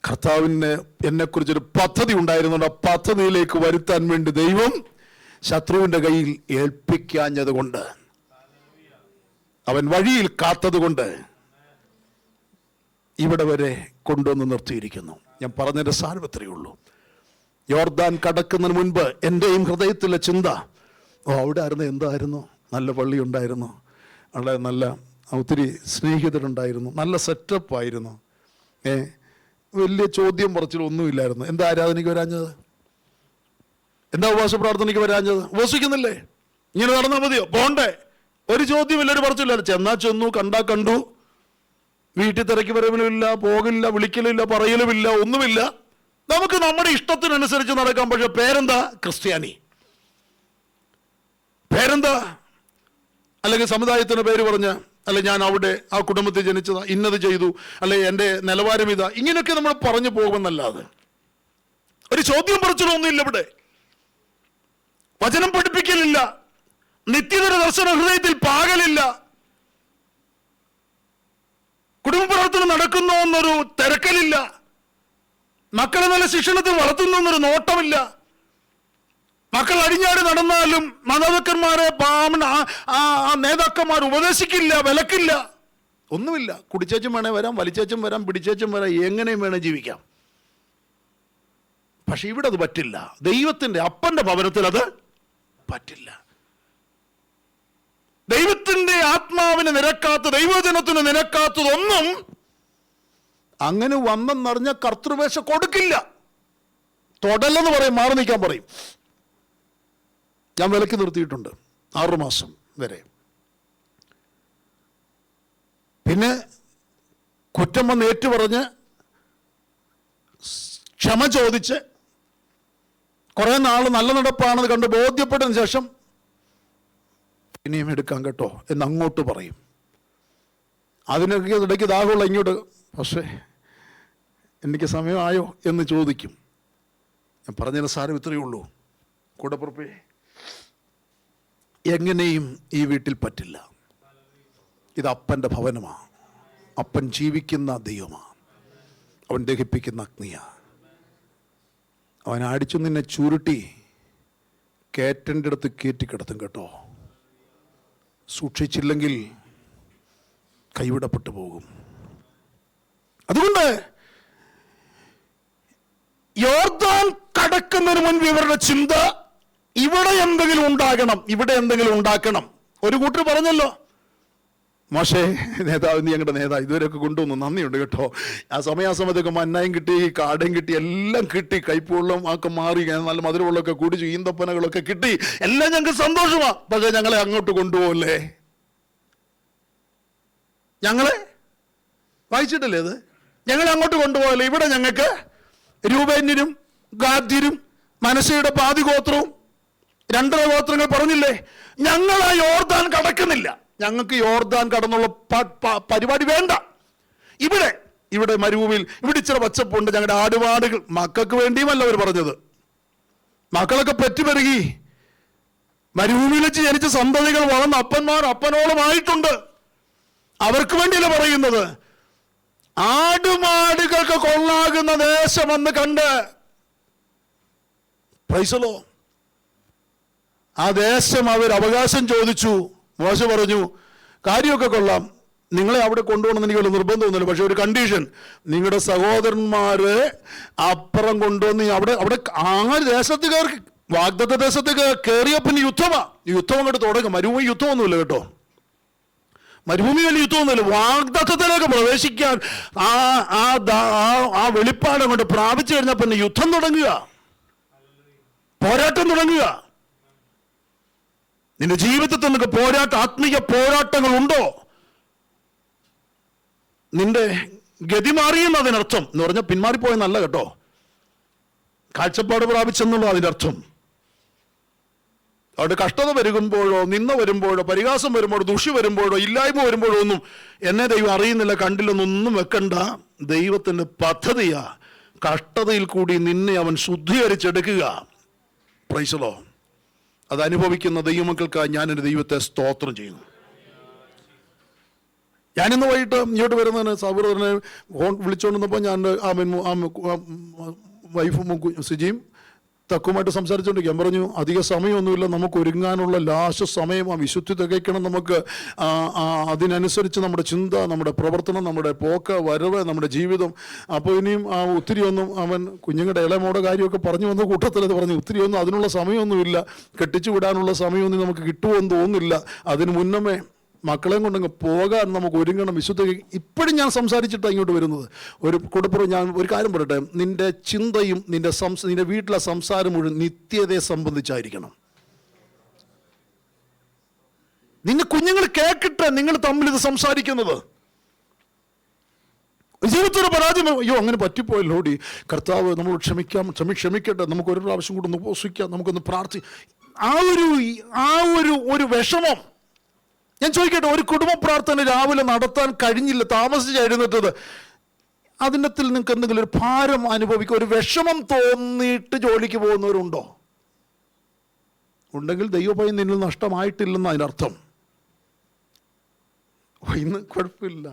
കർത്താവിന് എന്നെക്കുറിച്ചൊരു പദ്ധതി ഉണ്ടായിരുന്നുണ്ട്. ആ പദ്ധതിയിലേക്ക് വരുത്താൻ വേണ്ടി ദൈവം ശത്രുവിൻ്റെ കയ്യിൽ ഏൽപ്പിക്കാഞ്ഞത് കൊണ്ട്, അവൻ വഴിയിൽ കാത്തത് കൊണ്ട് ഇവിടെ വരെ കൊണ്ടുവന്ന് നിർത്തിയിരിക്കുന്നു. ഞാൻ പറഞ്ഞതിൻ്റെ സാരം എത്രയേ ഉള്ളൂ. യോർദാൻ കടക്കുന്നതിന് മുൻപ് എൻ്റെയും ഹൃദയത്തിലെ ചിന്ത, അവിടെ ആയിരുന്നു, എന്തായിരുന്നു, നല്ല പള്ളി ഉണ്ടായിരുന്നു, അവിടെ നല്ല ഒത്തിരി സ്നേഹിതരുണ്ടായിരുന്നു, നല്ല സെറ്റപ്പായിരുന്നു, വലിയ ചോദ്യം പറച്ചിലൊന്നുമില്ലായിരുന്നു. എന്താ ആരാധനയ്ക്ക് വരാഞ്ഞത്? എന്താ ഉപവാസ പ്രാർത്ഥനയ്ക്ക് വരാഞ്ഞത്? ഉപവസിക്കുന്നില്ലേ? ഇങ്ങനെ നടന്നാൽ മതിയോ? പോണ്ടേ? ഒരു ചോദ്യമില്ല, ഒരു പറച്ചില്ല. ചെന്നാ ചെന്നു, കണ്ടാ കണ്ടു, വീട്ടിൽ തിരക്കി വരവിലുമില്ല, പോകില്ല, വിളിക്കലുമില്ല, പറയലുമില്ല, ഒന്നുമില്ല. നമുക്ക് നമ്മുടെ ഇഷ്ടത്തിനനുസരിച്ച് നടക്കാം. പക്ഷെ പേരെന്താ? ക്രിസ്ത്യാനി. പേരെന്താ? അല്ലെങ്കിൽ സമുദായത്തിന് പേര് പറഞ്ഞ്, അല്ലെ ഞാൻ അവിടെ ആ കുടുംബത്തിൽ ജനിച്ചതാ, ഇന്നത് ചെയ്തു, അല്ലെ എൻ്റെ നിലവാരം ഇതാ, ഇങ്ങനെയൊക്കെ നമ്മൾ പറഞ്ഞു പോകുമെന്നല്ലാതെ ഒരു ചോദ്യം പറച്ചിലൊന്നുമില്ല. ഇവിടെ വചനം പഠിപ്പിക്കലില്ല, നിത്യതര ദർശന ഹൃദയത്തിൽ പാകലില്ല, കുടുംബ പ്രവർത്തനം നടക്കുന്നു എന്നൊരു തിരക്കലില്ല, മക്കളെ നല്ല ശിക്ഷണത്തിൽ വളർത്തുന്നു എന്നൊരു നോട്ടമില്ല. മക്കൾ അടിഞ്ഞാടി നടന്നാലും മാതാപിതാക്കന്മാരെ നേതാക്കന്മാർ ഉപദേശിക്കില്ല, വിലക്കില്ല, ഒന്നുമില്ല. കുടിച്ചേച്ചും വേണേ വരാം, വലിച്ചേച്ചും വരാം, പിടിച്ചേച്ചും വരാം, എങ്ങനെയും വേണേ ജീവിക്കാം. പക്ഷെ ഇവിടെ അത് പറ്റില്ല. ദൈവത്തിൻ്റെ അപ്പൻ്റെ ഭവനത്തിൽ അത് പറ്റില്ല. ദൈവത്തിൻ്റെ ആത്മാവിന് നിരക്കാത്ത, ദൈവജനത്തിന് നിരക്കാത്തതൊന്നും അങ്ങനെ വന്നെന്നറിഞ്ഞ കർത്തൃവേഷ കൊടുക്കില്ല. തൊടലെന്ന് പറയും, മാറി നിൽക്കാൻ പറയും. ഞാൻ വിലക്ക് നിർത്തിയിട്ടുണ്ട് 6 മാസം വരെ. പിന്നെ കുറ്റം വന്ന് ഏറ്റുപറഞ്ഞ് ക്ഷമ ചോദിച്ച് കുറേ നാൾ നല്ല നടപ്പാണെന്ന് കണ്ട് ബോധ്യപ്പെട്ടതിന് ശേഷം ഇനിയും എടുക്കാം കേട്ടോ എന്ന് അങ്ങോട്ട് പറയും. അതിനൊക്കെ ഇടയ്ക്ക് ദാഹമുള്ള ഇങ്ങോട്ട്, പക്ഷേ എനിക്ക് സമയമായോ എന്ന് ചോദിക്കും. ഞാൻ പറഞ്ഞതിന് സാരം ഇത്രയേ ഉള്ളൂ. കൂടപ്പുറപ്പേ, എങ്ങനെയും ഈ വീട്ടിൽ പറ്റില്ല. ഇത് അപ്പൻ്റെ ഭവനമാണ്. അപ്പൻ ജീവിക്കുന്ന ദൈവമാണ്. അവൻ ദഹിപ്പിക്കുന്ന അഗ്നിയാണ്. അവൻ അടിച്ചു നിന്നെ ചുരുട്ടി കേറ്റൻ്റെ അടുത്ത് കയറ്റിക്കിടത്തും കേട്ടോ. സൂക്ഷിച്ചില്ലെങ്കിൽ കൈവിടപ്പെട്ടു പോകും. അതുകൊണ്ട് യോർദാൻ കടക്കുന്നതിന് മുൻപ് ഇവരുടെ ചിന്ത, ഇവിടെ എന്തെങ്കിലും ഉണ്ടാകണം, ഇവിടെ എന്തെങ്കിലും ഉണ്ടാക്കണം. ഒരു കൂട്ടർ പറഞ്ഞല്ലോ, മോശേ നേതാവ്, നീ ഞങ്ങളുടെ നേതാവ് ഇതുവരെയൊക്കെ കൊണ്ടുവന്നു, നന്ദിയുണ്ട് കേട്ടോ. ആ സമയാസമയത്തൊക്കെ മന്നായും കിട്ടി, കാടയും കിട്ടി, എല്ലാം കിട്ടി, കയ്പുവെള്ളം ഒക്കെ മാറി, നല്ല മധുരവെള്ളമൊക്കെ കുടിച്ചു, ഈന്തപ്പനകളൊക്കെ കിട്ടി, എല്ലാം ഞങ്ങൾക്ക് സന്തോഷമാണ്. പക്ഷേ ഞങ്ങളെ അങ്ങോട്ട് കൊണ്ടുപോകല്ലേ? ഞങ്ങളെ വായിച്ചിട്ടില്ലേ അത്? ഞങ്ങളെ അങ്ങോട്ട് കൊണ്ടുപോകല്ലേ? ഇവിടെ ഞങ്ങൾക്ക് രൂപേന്യരും ഗാദ്യരും മനശ്ശയുടെ പാതി ഗോത്രവും 2 ഗോത്രങ്ങൾ പറഞ്ഞില്ലേ, ഞങ്ങൾ ആ യോർദാൻ കടക്കുന്നില്ല, ഞങ്ങൾക്ക് യോർദാൻ കടന്നുള്ള പരിപാടി വേണ്ട. ഇവിടെ മരുഭൂമിയിൽ ഇവിടെ ഇച്ചിരി പച്ചപ്പുണ്ട്, ഞങ്ങളുടെ ആടുപാടുകൾ, മക്കൾക്ക് വേണ്ടിയുമല്ല അവർ പറഞ്ഞത്. മക്കളൊക്കെ പെറ്റുപെരുകി മരുഭൂമിയിൽ വെച്ച് ജനിച്ച സന്തതികൾ വളർന്ന അപ്പന്മാർ അപ്പനോളമായിട്ടുണ്ട്. അവർക്ക് വേണ്ടിയല്ല പറയുന്നത്. ആടുമാടുകൾക്ക് കൊള്ളാകുന്ന ദേശമെന്ന് കണ്ട് പ്രൈസലോ ആ ദേശം അവർ അവകാശം ചോദിച്ചു. മോശ പറഞ്ഞു, കാര്യമൊക്കെ കൊള്ളാം, നിങ്ങളെ അവിടെ കൊണ്ടുപോകണമെന്ന് എനിക്ക് വലിയ നിർബന്ധമൊന്നുമില്ല, പക്ഷെ ഒരു കണ്ടീഷൻ, നിങ്ങളുടെ സഹോദരന്മാരെ അപ്പുറം കൊണ്ടുവന്ന് അവിടെ ആ ദേശത്ത് കയറി, വാഗ്ദത്ത ദേശത്ത് കയറിയപ്പോൾ യുദ്ധം അങ്ങോട്ട് തുടങ്ങും. മരുഭൂമി യുദ്ധമൊന്നുമില്ല കേട്ടോ, മരുഭൂമി വലിയ യുദ്ധമൊന്നുമില്ല. വാഗ്ദത്തത്തിലേക്ക് പ്രവേശിക്കാൻ ആ വെളിപ്പാട് അങ്ങോട്ട് പ്രാപിച്ചു കഴിഞ്ഞാൽ പിന്നെ യുദ്ധം തുടങ്ങുക, പോരാട്ടം തുടങ്ങുക. നിന്റെ ജീവിതത്തിൽ നിനക്ക് ആത്മീയ പോരാട്ടങ്ങൾ ഉണ്ടോ? നിന്റെ ഗതി മാറിയെന്നതിനർത്ഥം എന്ന് പറഞ്ഞാൽ പിന്മാറിപ്പോയെന്നല്ല കേട്ടോ, കാഴ്ചപ്പാട് പ്രാപിച്ചെന്നുള്ള അതിൻ്റെ അർത്ഥം. അവിടെ കഷ്ടത വരുമ്പോഴോ, നിന്ന വരുമ്പോഴോ, പരിഹാസം വരുമ്പോഴോ, ദുഷി വരുമ്പോഴോ, ഇല്ലായ്മ വരുമ്പോഴോ ഒന്നും എന്നെ ദൈവം അറിയുന്നില്ല, കണ്ടില്ലെന്നൊന്നും വെക്കണ്ട. ദൈവത്തിൻ്റെ പദ്ധതിയാ കഷ്ടതയിൽ കൂടി നിന്നെ അവൻ ശുദ്ധീകരിച്ചെടുക്കുക. പ്രൈസലോ. അത് അനുഭവിക്കുന്ന ദൈവമക്കൾക്കായി ഞാൻ എൻ്റെ ദൈവത്തെ സ്തോത്രം ചെയ്യുന്നു. ഞാനിന്ന് വൈകിട്ട് ഇങ്ങോട്ട് വരുന്നതിന് സഹോദരനെ ഫോൺ വിളിച്ചുകൊണ്ടിരുന്നപ്പോൾ ഞാൻ വൈഫും സുജിയും തക്കുമായിട്ട് സംസാരിച്ചുകൊണ്ടിരിക്കും. ഞാൻ പറഞ്ഞു, അധിക സമയമൊന്നുമില്ല, നമുക്ക് ഒരുങ്ങാനുള്ള ലാസ്റ്റ് സമയം, ആ വിശുദ്ധി തികയ്ക്കണം നമുക്ക്. അതിനനുസരിച്ച് നമ്മുടെ ചിന്ത, നമ്മുടെ പ്രവർത്തനം, നമ്മുടെ പോക്ക് വരവ്, നമ്മുടെ ജീവിതം. അപ്പോൾ ഇനിയും ഒത്തിരിയൊന്നും അവൻ കുഞ്ഞുങ്ങളുടെ ഇളമോടെ കാര്യമൊക്കെ പറഞ്ഞു വന്ന കൂട്ടത്തിൽ അത് പറഞ്ഞു, ഒത്തിരിയൊന്നും അതിനുള്ള സമയമൊന്നുമില്ല, കെട്ടിച്ചു വിടാനുള്ള സമയമൊന്നും നമുക്ക് കിട്ടുമെന്ന് തോന്നുന്നില്ല. അതിന് മുന്നമേ മക്കളെയും കൊണ്ടങ്ങ് പോകാൻ നമുക്ക് ഒരുങ്ങണം, വിശുദ്ധ. ഇപ്പോഴും ഞാൻ സംസാരിച്ചിട്ടാണ് ഇങ്ങോട്ട് വരുന്നത്. ഒരു കൊടുപ്പുറം ഞാൻ ഒരു കാര്യം പറയട്ടെ, നിന്റെ ചിന്തയും നിന്റെ വീട്ടിലെ സംസാരം മുഴുവൻ നിത്യതയെ സംബന്ധിച്ചായിരിക്കണം. നിന്റെ കുഞ്ഞുങ്ങൾ കേൾക്കട്ടെ നിങ്ങൾ തമ്മിൽ ഇത് സംസാരിക്കുന്നത്. ജീവിതത്തിൻ്റെ പരാജയം, അയ്യോ അങ്ങനെ പറ്റിപ്പോയല്ലോടി, കർത്താവ് നമ്മൾ ക്ഷമിക്കട്ടെ, നമുക്ക് ഒരു പ്രാവശ്യം കൂടെ ഒന്ന് ഉപവസിക്കാം, നമുക്കൊന്ന് ഒരു വിഷമം. ഞാൻ ചോദിക്കട്ടെ, ഒരു കുടുംബ പ്രാർത്ഥന രാവിലെ നടത്താൻ കഴിഞ്ഞില്ല, താമസിച്ച് എഴുന്നേറ്റത്, അതിൻ്റെ നിങ്ങൾക്ക് എന്തെങ്കിലും ഒരു ഭാരം അനുഭവിക്കുക, ഒരു വിഷമം തോന്നിയിട്ട് ജോലിക്ക് പോകുന്നവരുണ്ടോ? ഉണ്ടെങ്കിൽ ദൈവഭയം നിന്നിൽ നഷ്ടമായിട്ടില്ലെന്ന് അതിനർത്ഥം. ഇന്ന് കുഴപ്പമില്ല,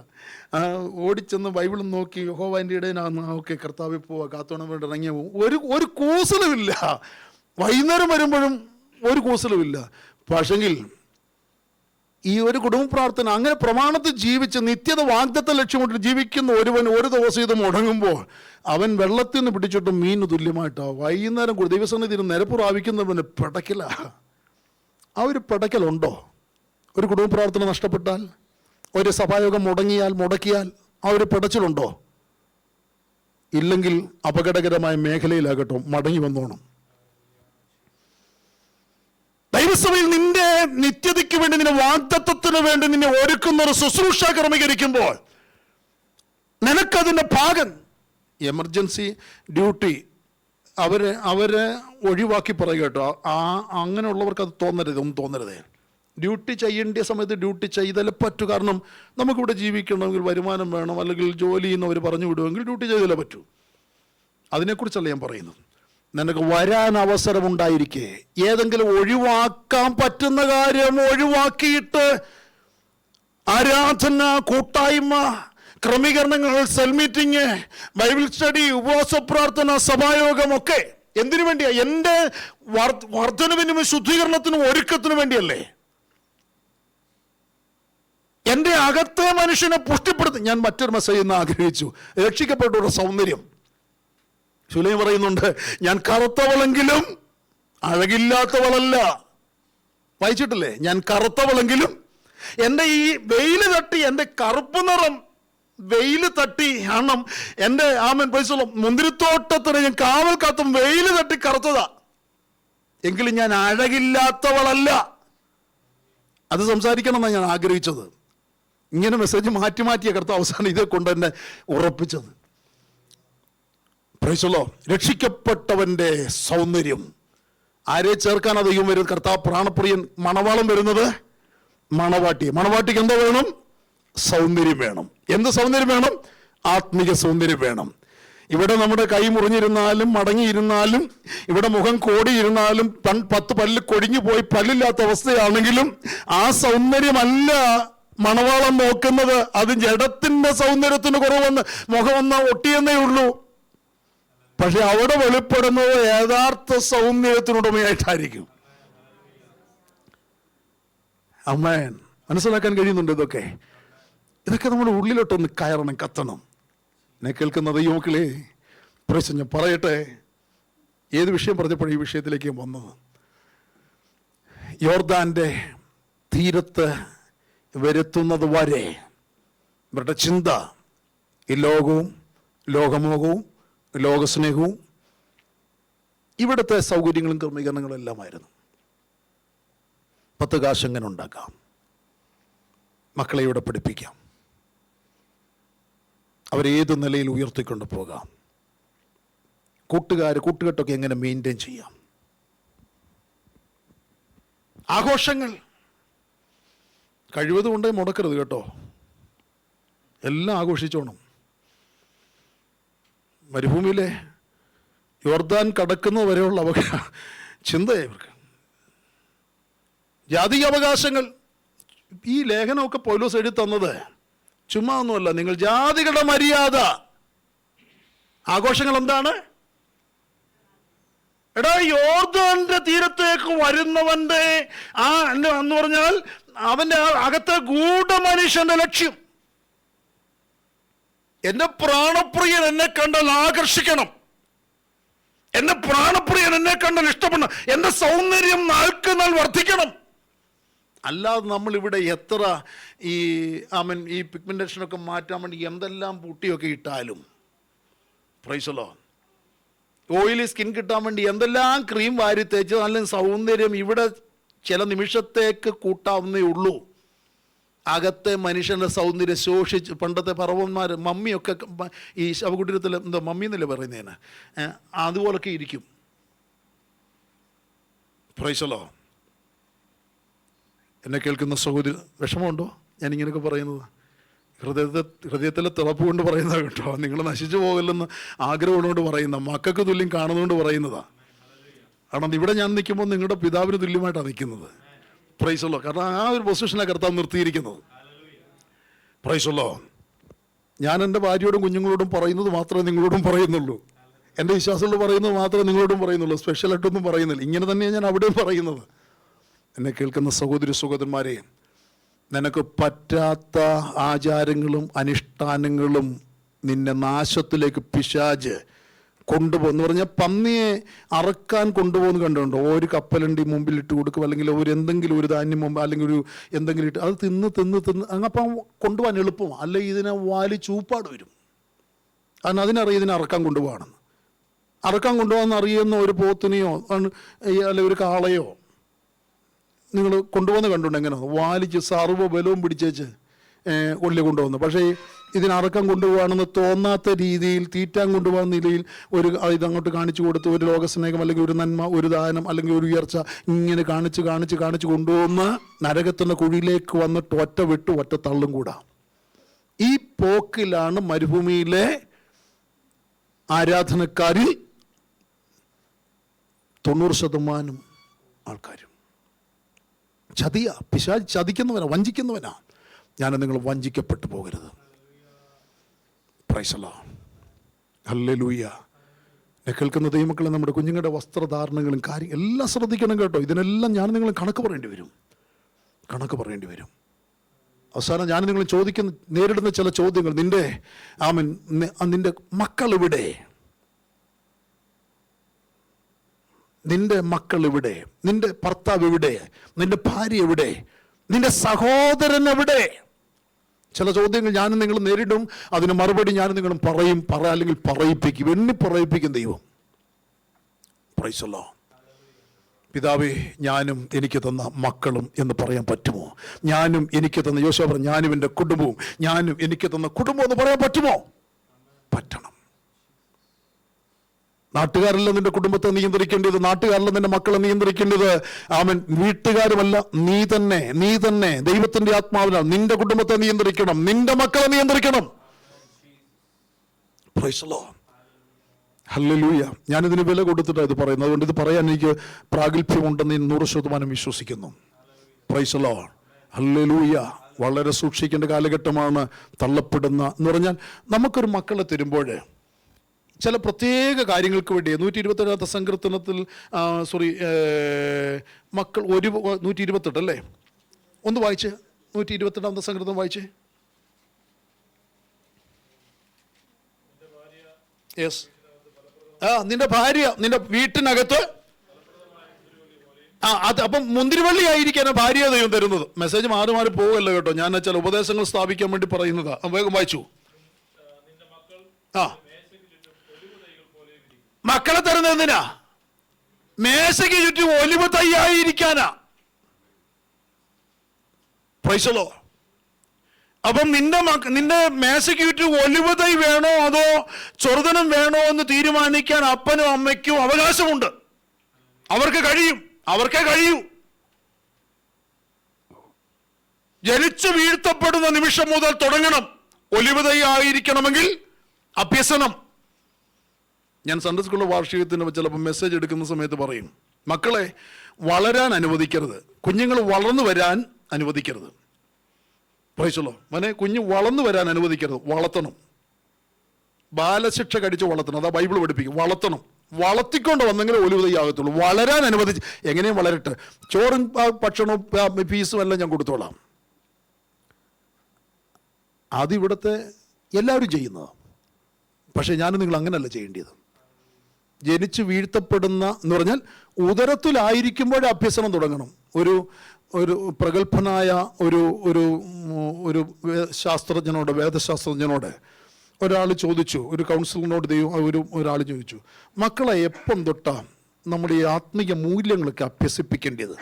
ഓടിച്ചെന്ന് ബൈബിളും നോക്കി യഹോവൻ്റെ ഇടയിനാന്ന്, ഓക്കെ കർത്താവിൽ പോവാ, കാത്തോണം വേണ്ടി ഇറങ്ങിയ ഒരു കൂസലുമില്ല. വൈകുന്നേരം വരുമ്പോഴും ഒരു കൂസലുമില്ല. പക്ഷെങ്കിൽ ഈ ഒരു കുടുംബ പ്രാർത്ഥന അങ്ങനെ പ്രമാണത്തിൽ ജീവിച്ച് നിത്യത വാഗ്ദത്ത ലക്ഷ്യമിട്ട് ജീവിക്കുന്ന ഒരുവൻ ഒരു ദിവസം ഇത് മുടങ്ങുമ്പോൾ അവൻ വെള്ളത്തിൽ നിന്ന് പിടിച്ചിട്ട് മീന് തുല്യമായിട്ടാണ്. വൈകുന്നേരം കൂടി ദൈവസന്നിധിയിൽ നിരപ്പ് പ്രാപിക്കുന്നവന് പിടക്കില്ല. ആ ഒരു പിടക്കലുണ്ടോ? ഒരു കുടുംബ പ്രാർത്ഥന നഷ്ടപ്പെട്ടാൽ, ഒരു സഭായോഗം മുടക്കിയാൽ ആ ഒരു പിടച്ചിലുണ്ടോ? ഇല്ലെങ്കിൽ അപകടകരമായ മേഖലയിലാകട്ടോ, മടങ്ങി വന്നോണം. ദൈവസഭയിൽ നിന്റെ നിത്യതയ്ക്ക് വേണ്ടി, നിന്റെ വാഗ്ദത്തത്തിന് വേണ്ടി നിന്നെ ഒരുക്കുന്ന ഒരു ശുശ്രൂഷ ക്രമീകരിക്കുമ്പോൾ നിനക്കതിൻ്റെ ഭാഗം, എമർജൻസി ഡ്യൂട്ടി അവരെ ഒഴിവാക്കി പറയുക കേട്ടോ. അങ്ങനെയുള്ളവർക്ക് അത് ഒന്നും തോന്നരുതേ. ഡ്യൂട്ടി ചെയ്യേണ്ട സമയത്ത് ഡ്യൂട്ടി ചെയ്താലേ പറ്റൂ. കാരണം നമുക്കിവിടെ ജീവിക്കണമെങ്കിൽ വരുമാനം വേണം, അല്ലെങ്കിൽ ജോലി ചെയ്യുന്നവർ പറഞ്ഞു വിടുമെങ്കിൽ ഡ്യൂട്ടി ചെയ്താലേ പറ്റൂ. അതിനെക്കുറിച്ചല്ല ഞാൻ പറയുന്നത്. നിനക്ക് വരാൻ അവസരമുണ്ടായിരിക്കെ ഏതെങ്കിലും ഒഴിവാക്കാൻ പറ്റുന്ന കാര്യം ഒഴിവാക്കിയിട്ട് ആരാധന, കൂട്ടായ്മ, ക്രമീകരണങ്ങൾ, സെൽ മീറ്റിംഗ്, ബൈബിൾ സ്റ്റഡി, ഉപവാസ പ്രാർത്ഥന, സഭായോഗമൊക്കെ എന്തിനു വേണ്ടിയാ? എൻ്റെ വർധനവിനും ശുദ്ധീകരണത്തിനും ഒരുക്കത്തിനും വേണ്ടിയല്ലേ? എൻ്റെ അകത്തെ മനുഷ്യനെ പുഷ്ടിപ്പെടുത്തി. ഞാൻ മറ്റൊരു മെസ്സേജ് ഇന്ന് ആഗ്രഹിച്ചു, രക്ഷിക്കപ്പെട്ടവരുടെ സൗന്ദര്യം. ശുലൈം പറയുന്നുണ്ട്, ഞാൻ കറുത്തവളെങ്കിലും അഴകില്ലാത്തവളല്ല. വായിച്ചിട്ടില്ലേ? ഞാൻ കറുത്തവളെങ്കിലും, എൻ്റെ ഈ വെയില് തട്ടി, എൻ്റെ കറുപ്പ് നിറം വെയില് തട്ടി ആണ് എൻ്റെ മുന്തിരിത്തോട്ടത്തിന് ഞാൻ കാവൽ കാത്തും വെയില് തട്ടി കറുത്തതാ, എങ്കിലും ഞാൻ അഴകില്ലാത്തവളല്ല. അത് സംസാരിക്കണം എന്നാണ് ഞാൻ ആഗ്രഹിച്ചത്. ഇങ്ങനെ മെസ്സേജ് മാറ്റിയ കർത്താവ് അവസാനം ഇതേ കൊണ്ട് തന്നെ ഉറപ്പിച്ചത്. രക്ഷിക്കപ്പെട്ടവന്റെ സൗന്ദര്യം. ആരെ ചേർക്കാനാ ദൈവം വരുന്നത്? കർത്താവ് പ്രാണപ്രിയൻ മണവാളം വരുന്നത് മണവാട്ടിക്ക് എന്താ വേണം? സൗന്ദര്യം വേണം. എന്ത് സൗന്ദര്യം വേണം? ആത്മീക സൗന്ദര്യം വേണം. ഇവിടെ നമ്മുടെ കൈ മുറിഞ്ഞിരുന്നാലും മടങ്ങിയിരുന്നാലും, ഇവിടെ മുഖം കോടിയിരുന്നാലും, 10 പല്ല് കൊഴിഞ്ഞു പോയി പല്ലില്ലാത്ത അവസ്ഥയാണെങ്കിലും ആ സൗന്ദര്യമല്ല മണവാളം നോക്കുന്നത്. അത് ജഡത്തിന്റെ സൗന്ദര്യത്തിന് കുറവെന്ന് മുഖമൊന്ന് ഒട്ടിയെന്നേ ഉള്ളൂ. പക്ഷെ അവിടെ വെളിപ്പെടുന്നത് യഥാർത്ഥ സൗന്ദര്യത്തിനുടമയായിട്ടായിരിക്കും. ആമേൻ. മനസ്സിലാക്കാൻ കഴിയുന്നുണ്ട്? ഇതൊക്കെ നമ്മുടെ ഉള്ളിലോട്ടൊന്ന് കയറണം, കത്തണം. എന്നെ കേൾക്കുന്ന ദൈവമക്കളെ, പ്രശ്നം ഞാൻ പറയട്ടെ. ഏത് വിഷയം പറഞ്ഞപ്പോഴും ഈ വിഷയത്തിലേക്ക് വന്നത്, യോർദാന്റെ തീരത്ത് വരുത്തുന്നത് വരെ ഇവരുടെ ചിന്ത ഈ ലോകവും, ലോകമോഹവും, ലോകസ്നേഹവും, ഇവിടുത്തെ സൗകര്യങ്ങളും ക്രമീകരണങ്ങളും എല്ലാമായിരുന്നു. 10 കാശ് എങ്ങനെ ഉണ്ടാക്കാം, മക്കളെ ഇവിടെ പഠിപ്പിക്കാം, അവരേത് നിലയിൽ ഉയർത്തിക്കൊണ്ട് പോകാം, കൂട്ടുകെട്ടൊക്കെ എങ്ങനെ മെയിൻറ്റെയിൻ ചെയ്യാം. ആഘോഷങ്ങൾ കഴിവതും കൊണ്ടേ മുടക്കരുത് കേട്ടോ. എല്ലാം ആഘോഷിച്ചോണം. മരുഭൂമിയിലെ യോർദാൻ കടക്കുന്നത് വരെയുള്ള ചിന്തയെ ഇവർക്ക്. ജാതിക അവകാശങ്ങൾ, ഈ ലേഖനമൊക്കെ പൗലോസ് എഴുതി തന്നത് ചുമ്മാ ഒന്നുമല്ല. നിങ്ങൾ ജാതികളുടെ മര്യാദ, ആഘോഷങ്ങൾ എന്താണ്? എടാ, യോർദാന്റെ തീരത്തേക്ക് വരുന്നവന്റെ എന്ന് പറഞ്ഞാൽ അവന്റെ അകത്തെ ഗൂഢമനുഷ്യന്റെ ലക്ഷ്യം, എന്റെ പ്രാണപ്രിയൻ എന്നെ കണ്ടാൽ ആകർഷിക്കണം, എന്റെ പ്രാണപ്രിയൻ എന്നെ കണ്ടാൽ ഇഷ്ടപ്പെടണം, എന്റെ സൗന്ദര്യം നാൾക്ക് നാൾ വർദ്ധിക്കണം. അല്ലാതെ നമ്മളിവിടെ എത്ര ഈ പിഗ്മെന്റേഷനൊക്കെ മാറ്റാൻ വേണ്ടി എന്തെല്ലാം പൂട്ടിയൊക്കെ ഇട്ടാലും, price the Lord, oily skin കിട്ടാൻ വേണ്ടി എന്തെല്ലാം ക്രീം വാരി തേച്ച് നല്ല സൗന്ദര്യം ഇവിടെ ചില നിമിഷത്തേക്ക് കൂട്ടാവുന്നേ ഉള്ളൂ. അകത്തെ മനുഷ്യൻ്റെ സൗന്ദര്യം ശോഷിച്ച് പണ്ടത്തെ പറവന്മാർ മമ്മിയൊക്കെ ഈ ശവകുടീരത്തിൽ എന്താ മമ്മി എന്നല്ലേ പറയുന്നതിന്, അതുപോലൊക്കെ ഇരിക്കും. Price the Lord. എന്നെ കേൾക്കുന്ന സഹോദരി, വിഷമമുണ്ടോ ഞാനിങ്ങനെയൊക്കെ പറയുന്നത്? ഹൃദയത്തിലെ തിളപ്പ് കൊണ്ട് പറയുന്നതാണ് കേട്ടോ. നിങ്ങൾ നശിച്ചു പോകില്ലെന്ന് ആഗ്രഹമുള്ളതുകൊണ്ട് പറയുന്ന, മക്കൾക്ക് തുല്യം കാണുന്നതുകൊണ്ട് പറയുന്നതാണ്. കാരണം ഇവിടെ ഞാൻ നിൽക്കുമ്പോൾ നിങ്ങളുടെ പിതാവിന് തുല്യമായിട്ടാണ് നിൽക്കുന്നത്. Praise the Lord. കാരണം ആ ഒരു പൊസിഷനാണ് കർത്താവ് നിർത്തിയിരിക്കുന്നത്. Praise the Lord. ഞാൻ എൻ്റെ ഭാര്യയോടും കുഞ്ഞുങ്ങളോടും പറയുന്നത് മാത്രമേ നിങ്ങളോടും പറയുന്നുള്ളൂ. എൻ്റെ വിശ്വാസത്തോട് പറയുന്നത് മാത്രമേ നിങ്ങളോടും പറയുന്നുള്ളൂ. സ്പെഷ്യലായിട്ടൊന്നും പറയുന്നില്ല. ഇങ്ങനെ തന്നെയാണ് ഞാൻ അവിടെയും പറയുന്നത്. എന്നെ കേൾക്കുന്ന സഹോദരി സഹോദരന്മാരെ, നിനക്ക് പറ്റാത്ത ആചാരങ്ങളും അനുഷ്ഠാനങ്ങളും നിന്നെ നാശത്തിലേക്ക് പിശാച് കൊണ്ടുപോകുന്നു. പറഞ്ഞാൽ പന്നിയെ അറക്കാൻ കൊണ്ടുപോകുന്നു കണ്ടുണ്ടോ? ഒരു കപ്പലണ്ടി മുമ്പിൽ ഇട്ട് കൊടുക്കും, അല്ലെങ്കിൽ എന്തെങ്കിലും ഒരു ധാന്യം മുമ്പ്, അല്ലെങ്കിൽ ഒരു എന്തെങ്കിലും ഇട്ട് അത് തിന്ന് അങ്ങപ്പം കൊണ്ടുപോകാൻ എളുപ്പമാണ്. അല്ലെങ്കിൽ ഇതിനെ വാലി ചൂപ്പാട് വരും. കാരണം അതിനറിയാം ഇതിനെ അറക്കാൻ കൊണ്ടുപോകണമെന്ന്. അറക്കാൻ കൊണ്ടുപോകാമെന്ന് അറിയുന്ന ഒരു പോത്തിനെയോ അല്ലെങ്കിൽ ഒരു കാളയോ നിങ്ങൾ കൊണ്ടുപോകുന്ന കണ്ടുകൊണ്ട് എങ്ങനെയാണ് വാലിച്ച് സർവ്വ ബലവും പിടിച്ചേച്ച് ഉള്ളിൽ കൊണ്ടുപോകുന്നു. പക്ഷേ ഇതിനറക്കം കൊണ്ടുപോകാണെന്ന് തോന്നാത്ത രീതിയിൽ, തീറ്റാൻ കൊണ്ടുപോകുന്ന നിലയിൽ ഒരു ഇതങ്ങോട്ട് കാണിച്ചു കൊടുത്ത് ഒരു ലോകസ്നേഹം അല്ലെങ്കിൽ ഒരു നന്മ, ഒരു ദാനം അല്ലെങ്കിൽ ഒരു ഉയർച്ച ഇങ്ങനെ കാണിച്ച് കൊണ്ടുപോകുന്ന നരകത്തിൻ്റെ കുഴിയിലേക്ക് വന്നിട്ട് ഒറ്റ വിട്ട് ഒറ്റ തള്ളും കൂടാ. ഈ പോക്കിലാണ് മരുഭൂമിയിലെ ആരാധനക്കാരിൽ 90% ആൾക്കാരും. പിശാച് ചതിക്കുന്നവനാ, വഞ്ചിക്കുന്നവനാ. ഞാൻ നിങ്ങൾ വഞ്ചിക്കപ്പെട്ടു പോകരുത്. Price the Lord. ഹല്ലേലൂയ. കേൾക്കുന്ന ദൈവമക്കളെ, നമ്മുടെ കുഞ്ഞുങ്ങളുടെ വസ്ത്രധാരണങ്ങളും എല്ലാം ശ്രദ്ധിക്കണം കേട്ടോ. ഇതിനെല്ലാം ഞാൻ നിങ്ങൾ കണക്ക് പറയേണ്ടി വരും. അവസാനം ഞാൻ നിങ്ങൾ നേരിടുന്ന ചില ചോദ്യങ്ങൾ, നിന്റെ മക്കൾ എവിടെ? നിന്റെ മക്കൾ എവിടെ? നിന്റെ ഭർത്താവ് എവിടെ? നിന്റെ ഭാര്യ എവിടെ? നിന്റെ സഹോദരൻ എവിടെ? ചില ചോദ്യങ്ങൾ ഞാനും നിങ്ങൾ നേരിടും. അതിന് മറുപടി ഞാനും നിങ്ങളും അല്ലെങ്കിൽ പറയിപ്പിക്കും ദൈവം. Price the Lord. പിതാവേ, ഞാനും എനിക്ക് തന്ന മക്കളും എന്ന് പറയാൻ പറ്റുമോ? ഞാനും എനിക്ക് തന്ന യോശുവ പറഞ്ഞു, ഞാനും എൻ്റെ കുടുംബവും, ഞാനും എനിക്ക് തന്ന കുടുംബം എന്ന് പറയാൻ പറ്റുമോ? പറ്റണം. നാട്ടുകാരല്ല നിന്റെ കുടുംബത്തെ നിയന്ത്രിക്കേണ്ടത്, നാട്ടുകാരല്ല നിന്റെ മക്കളെ നിയന്ത്രിക്കേണ്ടത്. വീട്ടുകാരുമല്ല, നീ തന്നെ ദൈവത്തിന്റെ ആത്മാവിനാൽ നിന്റെ കുടുംബത്തെ നിയന്ത്രിക്കണം, നിന്റെ മക്കളെ നിയന്ത്രിക്കണം. Price the Lord. ഹല്ലേലൂയ. ഞാനിതിന് വില കൊടുത്തിട്ടാണ് ഇത് പറയുന്നത്. അതുകൊണ്ട് ഇത് പറയാൻ എനിക്ക് പ്രാഗൽഭ്യമുണ്ടെന്ന് 100% വിശ്വസിക്കുന്നു. Price the Lord. ഹല്ലേലൂയ. വളരെ സൂക്ഷിക്കേണ്ട കാലഘട്ടമാണ്. തള്ളപ്പെടുന്ന എന്ന് പറഞ്ഞാൽ നമുക്കൊരു മക്കളെ തരുമ്പോൾ ചില പ്രത്യേക കാര്യങ്ങൾക്ക് വേണ്ടി 127 സങ്കീർത്തനത്തിൽ മക്കൾ 128 അല്ലേ? ഒന്ന് വായിച്ച് 128 സങ്കീർത്തനം വായിച്ചേ. യെസ്. നിന്റെ ഭാര്യ നിന്റെ വീട്ടിനകത്ത് അപ്പം മുന്തിരിവള്ളി ആയിരിക്കാണ് ഭാര്യ ദൈവം തരുന്നത്. മെസ്സേജ് മാറി പോകല്ലോ കേട്ടോ. ഞാൻ ചില ഉപദേശങ്ങൾ സ്ഥാപിക്കാൻ വേണ്ടി പറയുന്നതാ. വേഗം വായിച്ചു. മക്കളെ തരുന്നത് എന്തിനാ? മേശയ്ക്ക് ചുറ്റും ഒലിവ് തൈയായിരിക്കാനാ. Praise the Lord. അപ്പം നിന്റെ മേശയ്ക്ക് ചുറ്റും ഒലിവ് തൈ വേണോ അതോ ചൊറുതനം വേണോ എന്ന് തീരുമാനിക്കാൻ അപ്പനും അമ്മയ്ക്കും അവകാശമുണ്ട്. അവർക്കേ കഴിയൂ. ജനിച്ചു വീഴ്ത്തപ്പെടുന്ന നിമിഷം മുതൽ തുടങ്ങണം. ഒലിവ് തൈ ആയിരിക്കണമെങ്കിൽ അഭ്യസനം. ഞാൻ സൺഡേ സ്കൂളിലെ വാർഷികത്തിന് ചിലപ്പോൾ മെസ്സേജ് എടുക്കുന്ന സമയത്ത് പറയും, മക്കളെ വളരാൻ അനുവദിക്കരുത്, കുഞ്ഞുങ്ങൾ വളർന്നു വരാൻ അനുവദിക്കരുത്. Price the Lord. കുഞ്ഞ് വളർന്നു വരാൻ അനുവദിക്കരുത്, വളർത്തണം. ബാലശിക്ഷ കടിച്ച് വളർത്തണം. അതാ ബൈബിൾ പഠിപ്പിക്കും. വളർത്തണം. വളർത്തിക്കൊണ്ട് വന്നെങ്കിലും ഒലിവ് തൈ ആകത്തുള്ളൂ. വളരാൻ അനുവദിച്ച്, എങ്ങനെയും വളരട്ടെ, ചോറും ഭക്ഷണവും ഫീസും എല്ലാം ഞാൻ കൊടുത്തോളാം. അതിവിടുത്തെ എല്ലാവരും ചെയ്യുന്നതാണ്. പക്ഷേ ഞാനും നിങ്ങൾ അങ്ങനെയല്ല ചെയ്യേണ്ടത്. ജനിച്ച് വീഴ്ത്തപ്പെടുന്ന എന്ന് പറഞ്ഞാൽ ഉദരത്തിലായിരിക്കുമ്പോഴേ അഭ്യസനം തുടങ്ങണം. ഒരു പ്രഗത്ഭനായ ഒരു ശാസ്ത്രജ്ഞനോട്, വേദശാസ്ത്രജ്ഞനോട് ഒരാൾ ചോദിച്ചു, ഒരു കൗൺസിലറിനോട് ഒരാൾ ചോദിച്ചു, മക്കളെ എപ്പം തൊട്ടാ നമ്മുടെ ഈ ആത്മീയ മൂല്യങ്ങളൊക്കെ അഭ്യസിപ്പിക്കേണ്ടത്?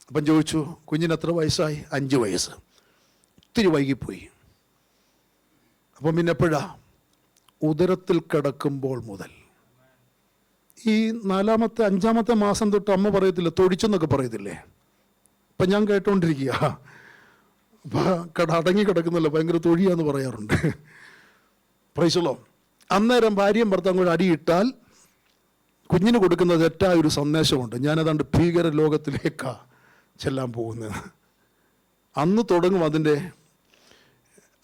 അപ്പം ചോദിച്ചു, കുഞ്ഞിന് എത്ര വയസ്സായി? 5 വയസ്സ്. ഒത്തിരി വൈകിപ്പോയി. അപ്പം പിന്നെ എപ്പോഴാ? ഉദരത്തിൽ കിടക്കുമ്പോൾ മുതൽ. ഈ 4ാമത്തെ 5ാമത്തെ മാസം തൊട്ട് അമ്മ പറയത്തില്ല, തൊഴിച്ചെന്നൊക്കെ പറയത്തില്ലേ? ഇപ്പം ഞാൻ കേട്ടോണ്ടിരിക്കുക, അടങ്ങി കിടക്കുന്നില്ല, ഭയങ്കര തൊഴിയാന്ന് പറയാറുണ്ട്. പ്രൈസലോ. അന്നേരം ഭാര്യയും ഭർത്താവും കൂടെ അടിയിട്ടാൽ കുഞ്ഞിന് കൊടുക്കുന്ന തെറ്റായ ഒരു സന്ദേശമുണ്ട്. ഞാനതാണ്ട് ഭീകര ലോകത്തിലേക്കാണ് ചെല്ലാൻ പോകുന്നത്. അന്ന് തുടങ്ങും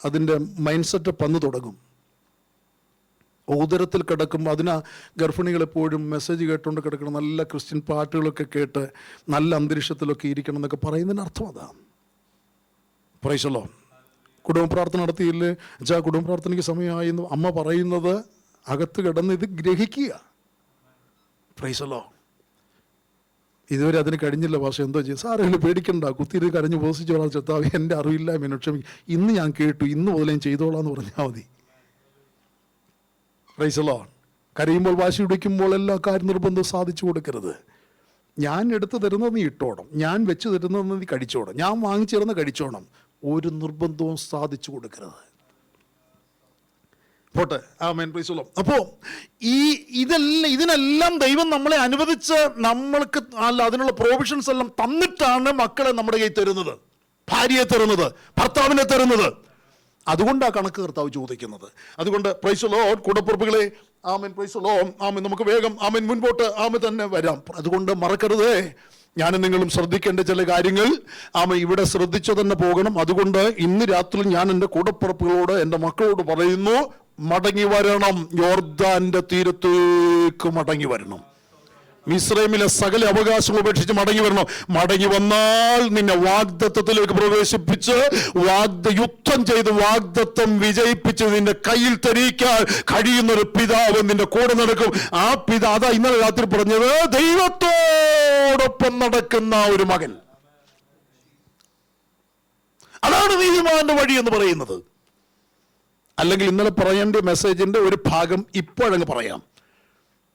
അതിൻ്റെ മൈൻഡ് സെറ്റപ്പ് അന്ന് തുടങ്ങും. ഉദരത്തിൽ കിടക്കുമ്പോൾ ഗർഭിണികൾ എപ്പോഴും മെസ്സേജ് കേട്ടുകൊണ്ട് കിടക്കണം, നല്ല ക്രിസ്ത്യൻ പാട്ടുകളൊക്കെ കേട്ട് നല്ല അന്തരീക്ഷത്തിലൊക്കെ ഇരിക്കണം എന്നൊക്കെ പറയുന്നതിന് അർത്ഥം അതാണ്. പ്രൈസലോ. കുടുംബ പ്രാർത്ഥന നടത്തിയില്ലേ വെച്ചാൽ കുടുംബ പ്രാർത്ഥനയ്ക്ക് സമയമായി എന്ന് അമ്മ പറയുന്നത് അകത്ത് കിടന്ന് ഇത് ഗ്രഹിക്കുക. പ്രൈസലോ. ഇതുവരെ അതിന് കഴിഞ്ഞില്ല. പക്ഷേ എന്തോ ചെയ്യും, സാറേ പേടിക്കണ്ട, കുത്തിരി കരഞ്ഞ് പോസിച്ചോളാം, ചെത്താവ് എൻ്റെ അറിവില്ലായ്മ ക്ഷമിക്കും, ഇന്ന് ഞാൻ കേട്ടു, ഇന്ന് മുതൽ ഞാൻ ചെയ്തോളാം എന്ന് പറഞ്ഞാൽ മതി. പ്രൈസലോ. കരയുമ്പോൾ വാശി പിടിക്കുമ്പോൾ എല്ലാ കാര്യം നിർബന്ധം സാധിച്ചു കൊടുക്കരുത്. ഞാൻ എടുത്തു തരുന്നത് നീ ഇട്ടോണം, ഞാൻ വെച്ച് തരുന്നത് നീ കഴിച്ചോണം, ഞാൻ വാങ്ങിച്ചു തരുന്ന കഴിച്ചോണം. ഒരു നിർബന്ധവും സാധിച്ചു കൊടുക്കരുത്. പോട്ടെ. ആമേൻ. പ്രൈസലോ. അപ്പോൾ ഇതിനെല്ലാം ദൈവം നമ്മളെ അനുവദിച്ച് നമ്മൾക്ക് അതിനുള്ള പ്രൊവിഷൻസ് എല്ലാം തന്നിട്ടാണ് മക്കളെ നമ്മുടെ കയ്യിൽ തരുന്നത്, ഭാര്യയെ തരുന്നത്, ഭർത്താവിനെ തരുന്നത്. അതുകൊണ്ടാണ് കണക്ക് കർത്താവ് ചോദിക്കുന്നത്. അതുകൊണ്ട് പ്രൈസലോ കൂടപ്പുറപ്പുകളെ, ആമേൻ. പ്രൈസലോ. ആമേൻ. നമുക്ക് വേഗം ആമേൻ മുൻപോട്ട് ആമേൻ തന്നെ വരാം. അതുകൊണ്ട് മറക്കരുതേ, ഞാനും നിങ്ങളും ശ്രദ്ധിക്കേണ്ട ചില കാര്യങ്ങൾ ഇവിടെ ശ്രദ്ധിച്ചു തന്നെ പോകണം. അതുകൊണ്ട് ഇന്ന് രാത്രി ഞാൻ എൻ്റെ കൂടപ്പുറപ്പുകളോട്, എൻ്റെ മക്കളോട് പറയുന്നു, മടങ്ങി വരണം. യോർദാന്റെ തീരത്തേക്ക് മടങ്ങി വരണം. മിസ്രൈമിലെ സകല അവകാശങ്ങൾ ഉപേക്ഷിച്ച് മടങ്ങി വരണം. മടങ്ങി വന്നാൽ നിന്നെ വാഗ്ദത്തത്തിലേക്ക് പ്രവേശിപ്പിച്ച് യുദ്ധം ചെയ്ത് വാഗ്ദത്തം വിജയിപ്പിച്ച് നിന്റെ കയ്യിൽ തരിക്കാൻ കഴിയുന്ന ഒരു പിതാവ് നിന്റെ കൂടെ നടക്കും. ആ പിതാവ്, അതാ ഇന്നലെ രാത്രി പറഞ്ഞത്, ദൈവത്തോടൊപ്പം നടക്കുന്ന ഒരു മകൻ. അതാണ് നീതിമാന്റെ വഴി എന്ന് പറയുന്നത്. അല്ലെങ്കിൽ ഇന്നലെ പറയേണ്ട മെസ്സേജിന്റെ ഒരു ഭാഗം ഇപ്പോഴങ്ങ് പറയാം.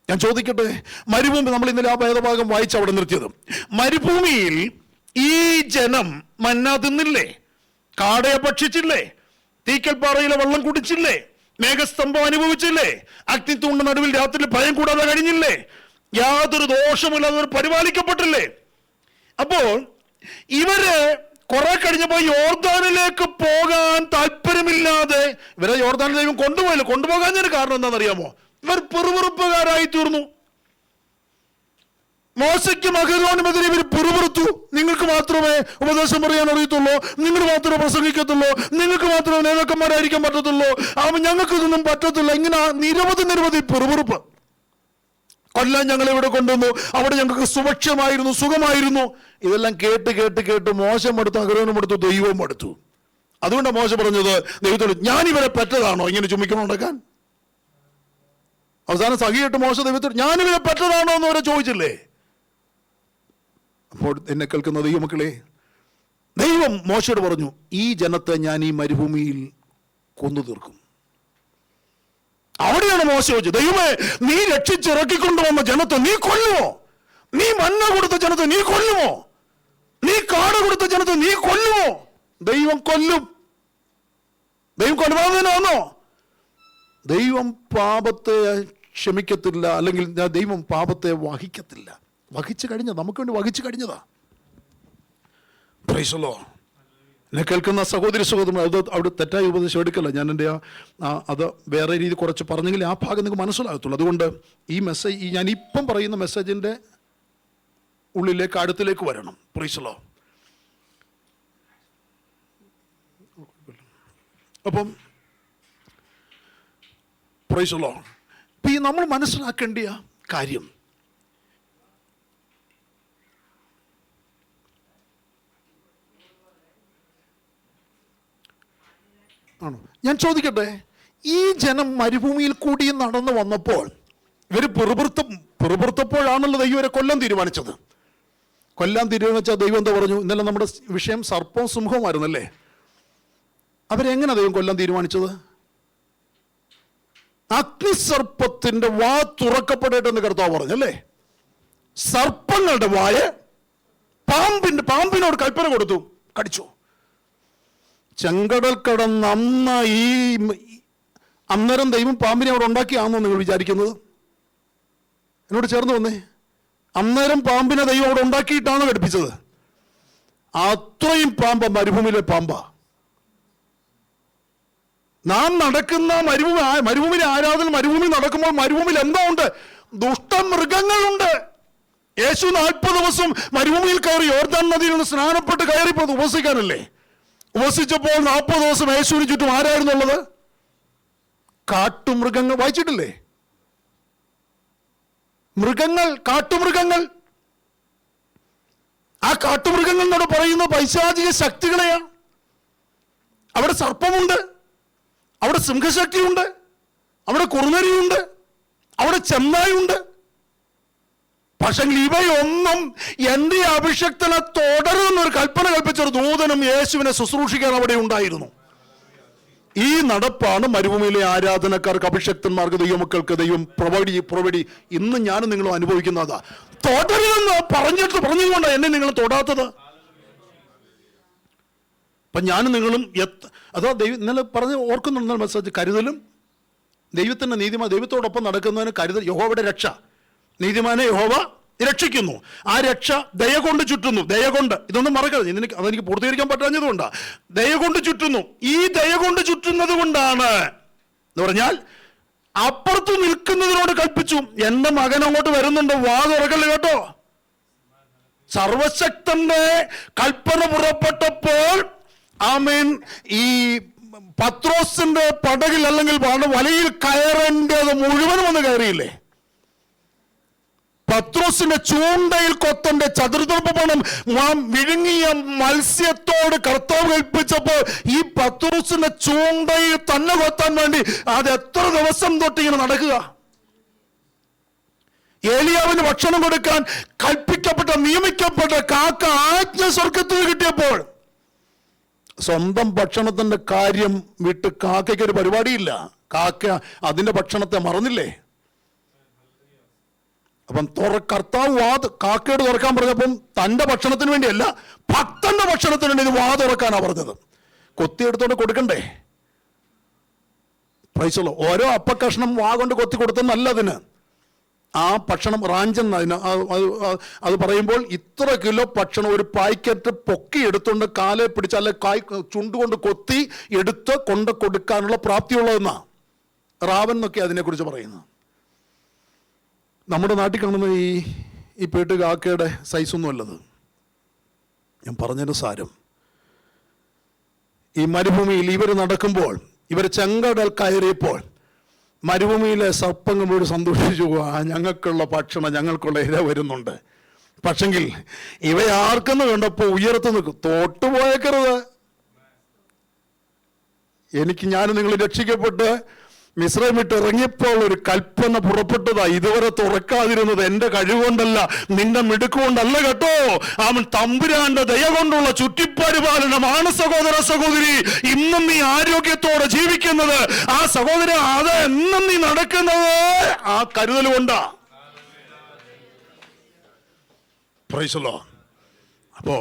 ഞാൻ ചോദിക്കട്ടെ, മരുഭൂമി, നമ്മൾ ഇന്നലെ ആ വേദഭാഗം വായിച്ച് അവിടെ നിർത്തിയത്, മരുഭൂമിയിൽ ഈ ജനം മന്ന തിന്നില്ലേ, കാടയെ ഭക്ഷിച്ചില്ലേ, തീക്കൽപ്പാറയിലെ വെള്ളം കുടിച്ചില്ലേ, മേഘസ്തംഭം അനുഭവിച്ചില്ലേ, അഗ്നിത്തൂണ്ട നടുവിൽ രാത്രി ഭയം കൂടാതെ കഴിഞ്ഞില്ലേ, യാതൊരു ദോഷമില്ലാതെ പരിപാലിക്കപ്പെട്ടില്ലേ. അപ്പോൾ ഇവര് കുറെ കഴിഞ്ഞപ്പോ യോർദാനിലേക്ക് പോകാൻ താല്പര്യമില്ലാതെ ഇവരെ യോർദാനിൽ ദൈവം കൊണ്ടുപോയില്ല. കൊണ്ടുപോകാഞ്ഞതിന് കാരണം എന്താണെന്നറിയാമോ? ഇവർ പെറുപെറുപ്പുകാരായി തീർന്നു. മോശയ്ക്കും അഹരോനുമെതിരെ ഇവർ പെറുപെറുത്തു. നിങ്ങൾക്ക് മാത്രമേ ഉപദേശം പറയാൻ അറിയത്തുള്ളൂ, നിങ്ങൾ മാത്രമേ പ്രസംഗിക്കത്തുള്ളൂ, നിങ്ങൾക്ക് മാത്രമേ നേതാക്കന്മാരായിരിക്കാൻ പറ്റത്തുള്ളൂ, ഞങ്ങൾക്ക് ഇതൊന്നും പറ്റത്തില്ല. ഇങ്ങനെ നിരവധി പെറുപെറുപ്പ്. കൊല്ലം ഞങ്ങളെ ഇവിടെ കൊണ്ടുവന്നു, അവിടെ ഞങ്ങൾക്ക് സുഭിക്ഷമായിരുന്നു, സുഖമായിരുന്നു. ഇതെല്ലാം കേട്ട് മോശം എടുത്തു, അഹരോനും എടുത്തു, ദൈവവും എടുത്തു. അതുകൊണ്ടാണ് മോശ പറഞ്ഞത് ദൈവത്തോട്, ഞാനിവരെ പറ്റതാണോ ഇങ്ങനെ ചുമിക്കണുണ്ടാക്കാൻ? അവസാനം സഖിയിട്ട് മോശ ദൈവത്തോട്, ഞാനിവരെ പറ്റതാണോ എന്ന് അവരെ ചോദിച്ചില്ലേ? അപ്പോൾ എന്നെ കേൾക്കുന്ന ദൈവമക്കളെ, ദൈവം മോശയോട് പറഞ്ഞു, ഈ ജനത്തെ ഞാൻ ഈ മരുഭൂമിയിൽ കൊന്നു തീർക്കും. അവിടെയാണ് മോശ ചോദിച്ചത്, ദൈവമേ, നീ രക്ഷിച്ചിറക്കിക്കൊണ്ടുവന്ന ജനത്തെ നീ കൊല്ലുമോ? നീ മന്ന കൊടുത്ത ജനത്തെ നീ കൊല്ലുമോ? നീ കാട് കൊടുത്ത ജനത്തെ നീ കൊല്ലുമോ? ദൈവം കൊല്ലും. ദൈവം കൊലപാതകനാണോ? ദൈവം പാപത്തെ ക്ഷമിക്കത്തില്ല, അല്ലെങ്കിൽ ദൈവം പാപത്തെ വഹിക്കത്തില്ല. വഹിച്ചു കഴിഞ്ഞ, നമുക്ക് വേണ്ടി വഹിച്ചു കഴിഞ്ഞതാ. Price the Lord. എന്നെ കേൾക്കുന്ന സഹോദരി സഹോദരൻ, അവിടെ തെറ്റായ ഉപദേശം എടുക്കല്ല. ഞാൻ എൻ്റെ അത് വേറെ രീതി കുറച്ച് പറഞ്ഞെങ്കിൽ ആ ഭാഗം നിങ്ങൾക്ക് മനസ്സിലാകത്തുള്ളൂ. അതുകൊണ്ട് ഈ മെസ്സേജ്, ഞാൻ ഇപ്പം പറയുന്ന മെസ്സേജിൻ്റെ ഉള്ളിലേക്ക്, അടുത്തിലേക്ക് വരണം. Price the Lord. അപ്പം പ്രൈസ് ദി ലോർഡ്. ഇപ്പം ഈ നമ്മൾ മനസ്സിലാക്കേണ്ട കാര്യം. ആണോ? ഞാൻ ചോദിക്കട്ടെ, ഈ ജനം മരുഭൂമിയിൽ കൂടി നടന്നു വന്നപ്പോൾ ഇവർ പിറുപിറുത്തപ്പോഴാണല്ലോ ദൈവം ഇവരെ കൊല്ലാൻ തീരുമാനിച്ചത്. കൊല്ലാൻ തീരുമാനിച്ച ദൈവം എന്താ പറഞ്ഞു? ഇന്നലെ നമ്മുടെ വിഷയം സർപ്പവും സിംഹവുമായിരുന്നല്ലേ? അവരെങ്ങനെ ദൈവം കൊല്ലാൻ തീരുമാനിച്ചത്? അഗ്നിസർപ്പത്തിന്റെ വാ തുറക്കപ്പെടട്ടെ എന്ന് കർത്താവ് പറഞ്ഞല്ലേ? സർപ്പങ്ങളുടെ വായ പാമ്പിനോട് കൽപ്പന കൊടുത്തു, കടിച്ചു. ചെങ്കടൽ കടന്ന് അന്നേരം ദൈവം പാമ്പിനെ അവിടെ ഉണ്ടാക്കിയാണെന്നോ നിങ്ങൾ വിചാരിക്കുന്നത്? എന്നോട് ചേർന്ന് വന്നേ. അന്നേരം പാമ്പിനെ ദൈവം അവിടെ ഉണ്ടാക്കിയിട്ടാണ് ഘടിപ്പിച്ചത്. അത്രയും പാമ്പ, മരുഭൂമിയിലെ പാമ്പ. നാം നടക്കുന്ന മരുഭൂമിയിലെ ആരാധന, മരുഭൂമി നടക്കുമ്പോൾ മരുഭൂമിയിൽ എന്തോ ഉണ്ട്? ദുഷ്ടമൃഗങ്ങളുണ്ട്. യേശു 40 ദിവസം മരുഭൂമിയിൽ കയറി യോർദാൻ നദിയിൽ നിന്ന് സ്നാനപ്പെട്ട് കയറിപ്പോയത് ഉപവസിക്കാനല്ലേ? ഉപവസിച്ചപ്പോൾ 40 ദിവസം യേശുവിന് ചുറ്റും ആരായിരുന്നുള്ളത്? കാട്ടുമൃഗങ്ങൾ. വായിച്ചിട്ടില്ലേ? കാട്ടുമൃഗങ്ങൾ. ആ കാട്ടുമൃഗങ്ങൾ എന്നോട് പറയുന്ന പൈശാചിക ശക്തികളെയാണ്. അവിടെ സർപ്പമുണ്ട്, അവിടെ സിംഹശക്തിയുണ്ട്, അവിടെ കുറുനരിയുണ്ട്, അവിടെ ചെന്നായുണ്ട്. പക്ഷെ ഇവയൊന്നും എന്റെ അഭിഷക്തനെ തുടരുന്നൊരു കൽപ്പന കൽപ്പിച്ചൊരു ദൂതനും യേശുവിനെ ശുശ്രൂഷിക്കാൻ അവിടെ ഉണ്ടായിരുന്നു. ഈ നടപ്പാണ് മരുഭൂമിയിലെ ആരാധനക്കാർക്ക്, അഭിഷക്തന്മാർക്ക്, ദൈവമക്കൾക്ക് ദൈവം പ്രൊവൈഡ്. ഇന്ന് ഞാനും നിങ്ങളും അനുഭവിക്കുന്നതാ. തുടരുമെന്ന് പറഞ്ഞുകൊണ്ടാണ് എന്നെ നിങ്ങൾ തൊടാത്തത്. അപ്പൊ ഞാനും നിങ്ങളും അതോ ദൈവം ഇന്നലെ പറഞ്ഞ് ഓർക്കുന്നുണ്ടെന്ന മെസ്സേജ്. കരുതലും ദൈവത്തിന്റെ നീതിമാൻ, ദൈവത്തോടൊപ്പം നടക്കുന്നതിന് കരുതൽ. യഹോവയുടെ രക്ഷ, നീതിമാനെ യഹോവ രക്ഷിക്കുന്നു. ആ രക്ഷ ദയ കൊണ്ട് ചുറ്റുന്നു. ദയ കൊണ്ട്, ഇതൊന്നും മറക്കരുത്, അതെനിക്ക് പൂർത്തീകരിക്കാൻ പറ്റാഞ്ഞതുകൊണ്ടാണ്. ദയ കൊണ്ട് ചുറ്റുന്നു. ഈ ദയ കൊണ്ട് ചുറ്റുന്നത് കൊണ്ടാണ് എന്ന് പറഞ്ഞാൽ അപ്പുറത്ത് നിൽക്കുന്നതിനോട് കൽപ്പിച്ചു, എന്റെ മകൻ അങ്ങോട്ട് വരുന്നുണ്ട്, വാ തുറക്കല്ലേ കേട്ടോ. സർവശക്തന്റെ കൽപ്പന പുറപ്പെട്ടപ്പോൾ ഈ പത്രോസിന്റെ പടകിൽ അല്ലെങ്കിൽ വലയിൽ കയറേണ്ടത് മുഴുവനും ഒന്ന് കയറിയില്ലേ? പത്രോസിന്റെ ചൂണ്ടയിൽ കൊത്തന്റെ ചതുർദർപ്പണം വിഴുങ്ങിയ മത്സ്യത്തോട് കർത്താവ് കൽപ്പിച്ചപ്പോൾ ഈ പത്രോസിന്റെ ചൂണ്ടയിൽ തന്നെ കൊത്താൻ വേണ്ടി അത് എത്ര ദിവസം തൊട്ടിങ്ങനെ നടക്കുക? ഏലിയാവിന് ഭക്ഷണം കൊടുക്കാൻ കൽപ്പിക്കപ്പെട്ട, നിയമിക്കപ്പെട്ട കാക്ക ആജ്ഞ സ്വർഗത്തിൽ കിട്ടിയപ്പോൾ സ്വന്തം ഭക്ഷണത്തിന്റെ കാര്യം വിട്ട് കാക്കയ്ക്ക് ഒരു പരിപാടിയില്ല. കാക്ക അതിന്റെ ഭക്ഷണത്തെ മറന്നില്ലേ? അപ്പം കർത്താവ് കാക്കയോട് തുറക്കാൻ പറഞ്ഞപ്പം തന്റെ ഭക്ഷണത്തിന് വേണ്ടിയല്ല, ഭക്തന്റെ ഭക്ഷണത്തിന് വേണ്ടി ഇത് വാ തുറക്കാനാ പറഞ്ഞത്. കൊത്തിയെടുത്തോണ്ട് കൊടുക്കണ്ടേ? പ്രൈസല്ലോ. ഓരോ അപ്പക്കഷ്ണം വാ കൊണ്ട് കൊത്തി കൊടുത്തെന്നല്ല അതിന്. ആ ഭക്ഷണം റാഞ്ചെന്ന് അത് പറയുമ്പോൾ ഇത്ര കിലോ ഭക്ഷണം ഒരു പാക്കറ്റ് പൊക്കി എടുത്തുകൊണ്ട് കാലെ പിടിച്ച് അല്ലെ ചുണ്ടുകൊണ്ട് കൊത്തി എടുത്ത് കൊണ്ട് കൊടുക്കാനുള്ള പ്രാപ്തിയുള്ളതെന്നാ റാവൻ എന്നൊക്കെ അതിനെക്കുറിച്ച് പറയുന്നത്. നമ്മുടെ നാട്ടിൽ കാണുന്ന ഈ പേട്ട് കാക്കയുടെ സൈസൊന്നും അല്ലത്. ഞാൻ പറഞ്ഞതിന് സാരം, ഈ മരുഭൂമിയിൽ ഇവർ നടക്കുമ്പോൾ, ഇവർ ചെങ്കടൽ കയറിയപ്പോൾ മരുഭൂമിയിലെ സർപ്പങ്ങളോട് സന്തോഷിച്ചു, ഞങ്ങൾക്കുള്ള ഭക്ഷണം, ഞങ്ങൾക്കുള്ള ഇര വരുന്നുണ്ട്. പക്ഷെങ്കിൽ ഇവയാർക്കെന്ന് കണ്ടപ്പോൾ ഉയരത്ത് നിൽക്കും. തോട്ടുപോയേക്കരുത്. ഞാനും നിങ്ങൾ രക്ഷിക്കപ്പെട്ട് മിസ്രൈം വിട്ട് ഇറങ്ങിയപ്പോൾ ഒരു കൽപ്പന പുറപ്പെട്ടതാ. ഇതുവരെ തുറക്കാതിരുന്നത് എന്റെ കഴിവുകൊണ്ടല്ല, നിന്റെ മിടുക്കുകൊണ്ടല്ല കേട്ടോ. അവൻ തമ്പുരാന്റെ ദയ കൊണ്ടുള്ള ചുറ്റിപ്പരിപാലനമാണ് സഹോദര സഹോദരി. ഇന്നും നീ ആരോഗ്യത്തോടെ ജീവിക്കുന്നത്, ആ സഹോദര അത് എന്നും നീ നടക്കുന്നത് ആ കരുതൽ കൊണ്ടാ. Price the Lord. അപ്പോ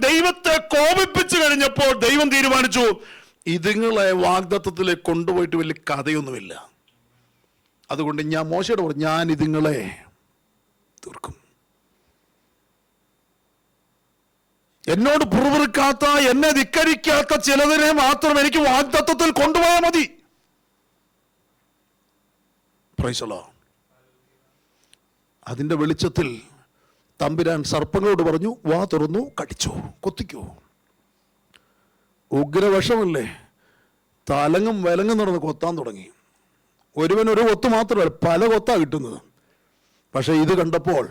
ദൈവത്തെ കോപിപ്പിച്ചു കഴിഞ്ഞപ്പോൾ ദൈവം തീരുമാനിച്ചു, ഇതുങ്ങളെ വാഗ്ദത്തത്തിലേക്ക് കൊണ്ടുപോയിട്ട് വലിയ കഥയൊന്നുമില്ല. അതുകൊണ്ട് ഞാൻ മോശയോട് പറഞ്ഞു, ഞാൻ ഇതുങ്ങളെ തീർക്കും. എന്നോട് പുറവിറുക്കാത്ത, എന്നെ ധിക്കരിക്കാത്ത ചിലതിനെ മാത്രം എനിക്ക് വാഗ്ദത്തത്തിൽ കൊണ്ടുപോയാൽ മതി. Price the Lord. അതിന്റെ വെളിച്ചത്തിൽ തമ്പുരാൻ സർപ്പങ്ങളോട് പറഞ്ഞു, വാ തുറന്നു, കടിച്ചോ, കൊത്തിക്കോ. ഉഗ്രവശമല്ലേ, തലങ്ങും വിലങ്ങും നടന്ന് കൊത്താൻ തുടങ്ങി. ഒരുവൻ ഒരു കൊത്ത് മാത്രമല്ല, പല കൊത്താ കിട്ടുന്നത്. പക്ഷെ ഇത് കണ്ടപ്പോൾ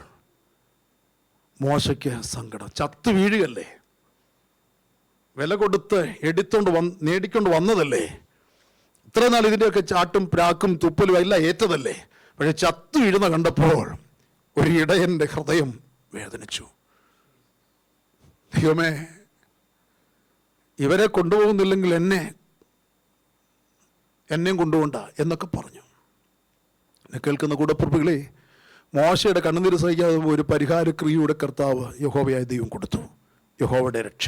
മോശയ്ക്ക് സങ്കടം. ചത്ത് വീഴുകയല്ലേ, വില കൊടുത്ത് നേടിക്കൊണ്ട് വന്നതല്ലേ, ഇത്ര നാൾ ഇതിൻ്റെയൊക്കെ ചാട്ടും പ്രാക്കും തുപ്പലും എല്ലാം ഏറ്റതല്ലേ. പക്ഷെ ചത്തു വീഴുന്ന കണ്ടപ്പോൾ ഒരു ഇടയൻ്റെ ഹൃദയം വേദനിച്ചു. ദൈവമേ, ഇവരെ കൊണ്ടുപോകുന്നില്ലെങ്കിൽ എന്നെയും കൊണ്ടുപോകണ്ട എന്നൊക്കെ പറഞ്ഞു. എന്നെ കേൾക്കുന്ന കൂടപ്പുറപ്പുകളെ, മോശയുടെ കണ്ണുനീര് സഹിക്കാതെ ഒരു പരിഹാരക്രിയയുടെ കർത്താവ് യഹോവയായ ദൈവം കൊടുത്തു. യഹോവയുടെ രക്ഷ.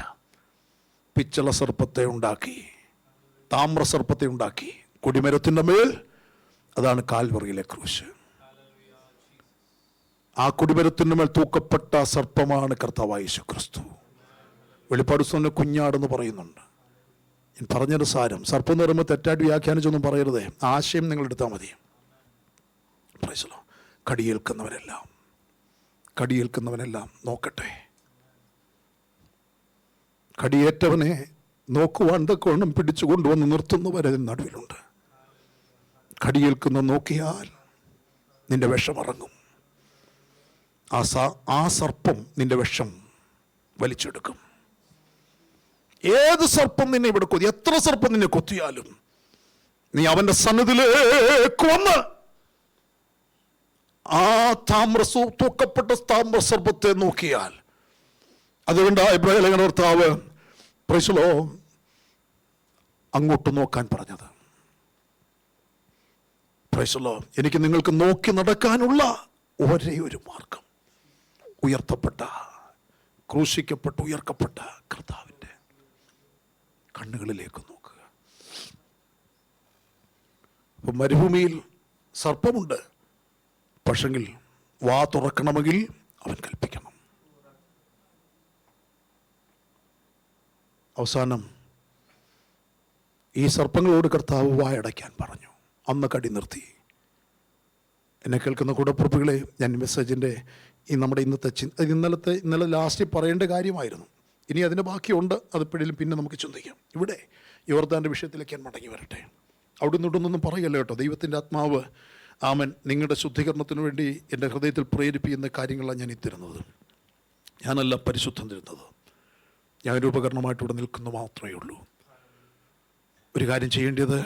പിച്ചള സർപ്പത്തെ ഉണ്ടാക്കി, താമ്രസർപ്പത്തെ ഉണ്ടാക്കി, കൊടിമരത്തിൻ്റെ മേൽ. അതാണ് കാൽവറിയിലെ ക്രൂശ്. ആ കൊടിമരത്തിൻ്റെ മേൽ തൂക്കപ്പെട്ട സർപ്പമാണ് കർത്താവായ യേശുക്രിസ്തു. വെളിപ്പാട് പുസ്തകത്തിലെ കുഞ്ഞാടെന്ന് പറയുന്നുണ്ട്. ഞാൻ പറഞ്ഞൊരു സാരം, സർപ്പം എന്ന് പറയുമ്പോൾ തെറ്റായിട്ട് വ്യാഖ്യാനിച്ചൊന്നും പറയരുതേ, ആശയം നിങ്ങൾ എടുത്താൽ മതി. കടിയേൽക്കുന്നവനെല്ലാം നോക്കട്ടെ. കടിയേറ്റവനെ നോക്കുവാൻ തക്കവണ്ണം പിടിച്ചു കൊണ്ടുവന്ന് നിർത്തുന്നവരെ നടുവിലുണ്ട്. കടിയേൽക്കുന്ന നോക്കിയാൽ നിന്റെ വിഷമിറങ്ങും. ആ സർപ്പം നിന്റെ വിഷം വലിച്ചെടുക്കും. ഏത് സർപ്പം നിന്നെ ഇവിടെ കൊത്തി, എത്ര സർപ്പം നിന്നെ കൊത്തിയാലും നീ അവന്റെ സന്നിധിയിലേക്ക് വന്ന് ആ തൂക്കപ്പെട്ട താമ്രസർപ്പത്തെ നോക്കിയാൽ. അതുകൊണ്ട് ഇബ്രാഹിം ലേഖന കർത്താവ് പ്രൈസലോ അങ്ങോട്ട് നോക്കാൻ പറഞ്ഞത്. പ്രൈസലോ, എനിക്ക് നിങ്ങൾക്ക് നോക്കി നടക്കാനുള്ള ഒരേ ഒരു മാർഗം ക്രൂശിക്കപ്പെട്ട ഉയർക്കപ്പെട്ട കർത്താവിൻ്റെ കണ്ണുകളിലേക്ക് നോക്കുക. അപ്പം മരുഭൂമിയിൽ സർപ്പമുണ്ട്, പക്ഷെങ്കിൽ വാ തുറക്കണമെങ്കിൽ അവൻ കൽപ്പിക്കണം. അവസാനം ഈ സർപ്പങ്ങളോട് കർത്താവ് വായടയ്ക്കാൻ പറഞ്ഞു. അന്ന് കടി നിർത്തി. എന്നെ കേൾക്കുന്ന കൂടപ്പുറപ്പുകളെ, ഞാൻ മെസ്സേജിൻ്റെ നമ്മുടെ ഇന്നലെ ലാസ്റ്റ് പറയേണ്ട കാര്യമായിരുന്നു. ഇനി അതിൻ്റെ ബാക്കിയുണ്ട്, അതെപ്പോഴും പിന്നെ നമുക്ക് ചിന്തിക്കാം. ഇവിടെ യോർദാൻ്റെ വിഷയത്തിലേക്ക് ഞാൻ മടങ്ങി വരട്ടെ. അവിടെ നിന്നൊന്നും പറയല്ല കേട്ടോ. ദൈവത്തിൻ്റെ ആത്മാവ് ആമൻ നിങ്ങളുടെ ശുദ്ധീകരണത്തിന് വേണ്ടി എൻ്റെ ഹൃദയത്തിൽ പ്രേരിപ്പിക്കുന്ന കാര്യങ്ങളാണ് ഞാൻ തരുന്നത്. ഞാനല്ല പരിശുദ്ധം തരുന്നത്. ഞാനൊരു ഉപകരണമായിട്ട് ഇവിടെ നിൽക്കുന്നു മാത്രമേ ഉള്ളൂ. ഒരു കാര്യം ചെയ്യേണ്ടത്,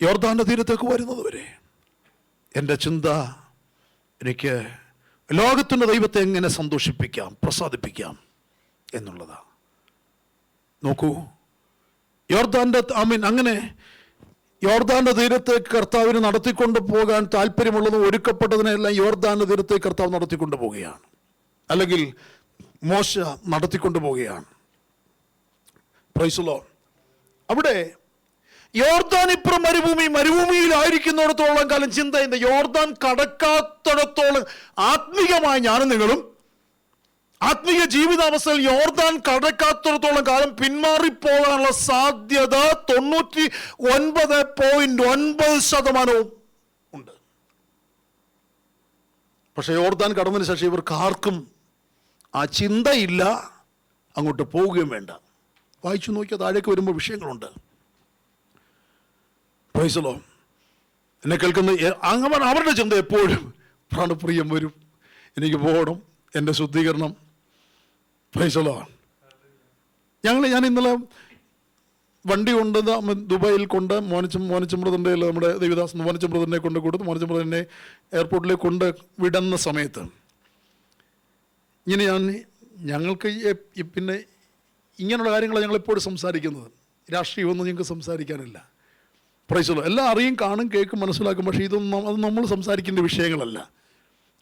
യോർദാൻ്റെ തീരത്തേക്ക് വരുന്നത് വരെ എൻ്റെ ചിന്ത എനിക്ക് ലോകത്തിൻ്റെ ദൈവത്തെ എങ്ങനെ സന്തോഷിപ്പിക്കാം, പ്രസാദിപ്പിക്കാം എന്നുള്ളതാണ്. നോക്കൂ, അങ്ങനെ യോർദാൻ്റെ തീരത്തേക്ക് കർത്താവിന് നടത്തിക്കൊണ്ട് പോകാൻ താല്പര്യമുള്ളതും ഒരുക്കപ്പെട്ടതിനെല്ലാം യോർദാൻ്റെ തീരത്തേക്ക് കർത്താവ് നടത്തിക്കൊണ്ട് പോവുകയാണ്, അല്ലെങ്കിൽ മോശ നടത്തിക്കൊണ്ട് പോവുകയാണ്. Price the Lord. അവിടെ യോർദാൻ ഇപ്പുറം മരുഭൂമിയിലായിരിക്കുന്നിടത്തോളം കാലം ചിന്ത എന്താ? യോർദാൻ കടക്കാത്തിടത്തോളം ആത്മീയമായി ഞാനും നിങ്ങളും ആത്മീയ ജീവിതാവസ്ഥയിൽ യോർദാൻ കടക്കാത്തിടത്തോളം കാലം പിന്മാറിപ്പോകാനുള്ള സാധ്യത 99.9% ഉണ്ട്. പക്ഷെ യോർദാൻ കടന്നതിന് ശേഷം ഇവർക്ക് ആർക്കും ആ ചിന്തയില്ല, അങ്ങോട്ട് പോവുകയും വേണ്ട. വായിച്ചു നോക്കിയാൽ താഴേക്ക് വരുമ്പോൾ വിഷയങ്ങളുണ്ട്. Praise the Lord. എന്നെ കേൾക്കുന്ന അവരുടെ ചിന്ത എപ്പോഴും പ്രാണപ്രിയം വരും, എനിക്ക് പോകണം, എൻ്റെ ശുദ്ധീകരണം. Price the Lord. ഞാൻ ഇന്നലെ വണ്ടി കൊണ്ട് ദുബായിൽ കൊണ്ട് മോനച്ചമ്പ്രതിൻ്റെ നമ്മുടെ ദേവിദാസ് മോനച്ചമ്പ്രതിനെ കൊണ്ട് കൊടുത്ത് മോനച്ചമ്പ്രതിനെ എയർപോർട്ടിലേക്ക് കൊണ്ട് വിടുന്ന സമയത്ത് ഇങ്ങനെ ഞങ്ങൾക്ക് പിന്നെ ഇങ്ങനെയുള്ള കാര്യങ്ങളാണ് ഞങ്ങളെപ്പോഴും സംസാരിക്കുന്നത്. രാഷ്ട്രീയമൊന്നും ഞങ്ങൾക്ക് സംസാരിക്കാനില്ല. Price the Lord. എല്ലാം അറിയും, കാണും, കേൾക്കും, മനസ്സിലാക്കും. പക്ഷേ അത് നമ്മൾ സംസാരിക്കേണ്ട വിഷയങ്ങളല്ല.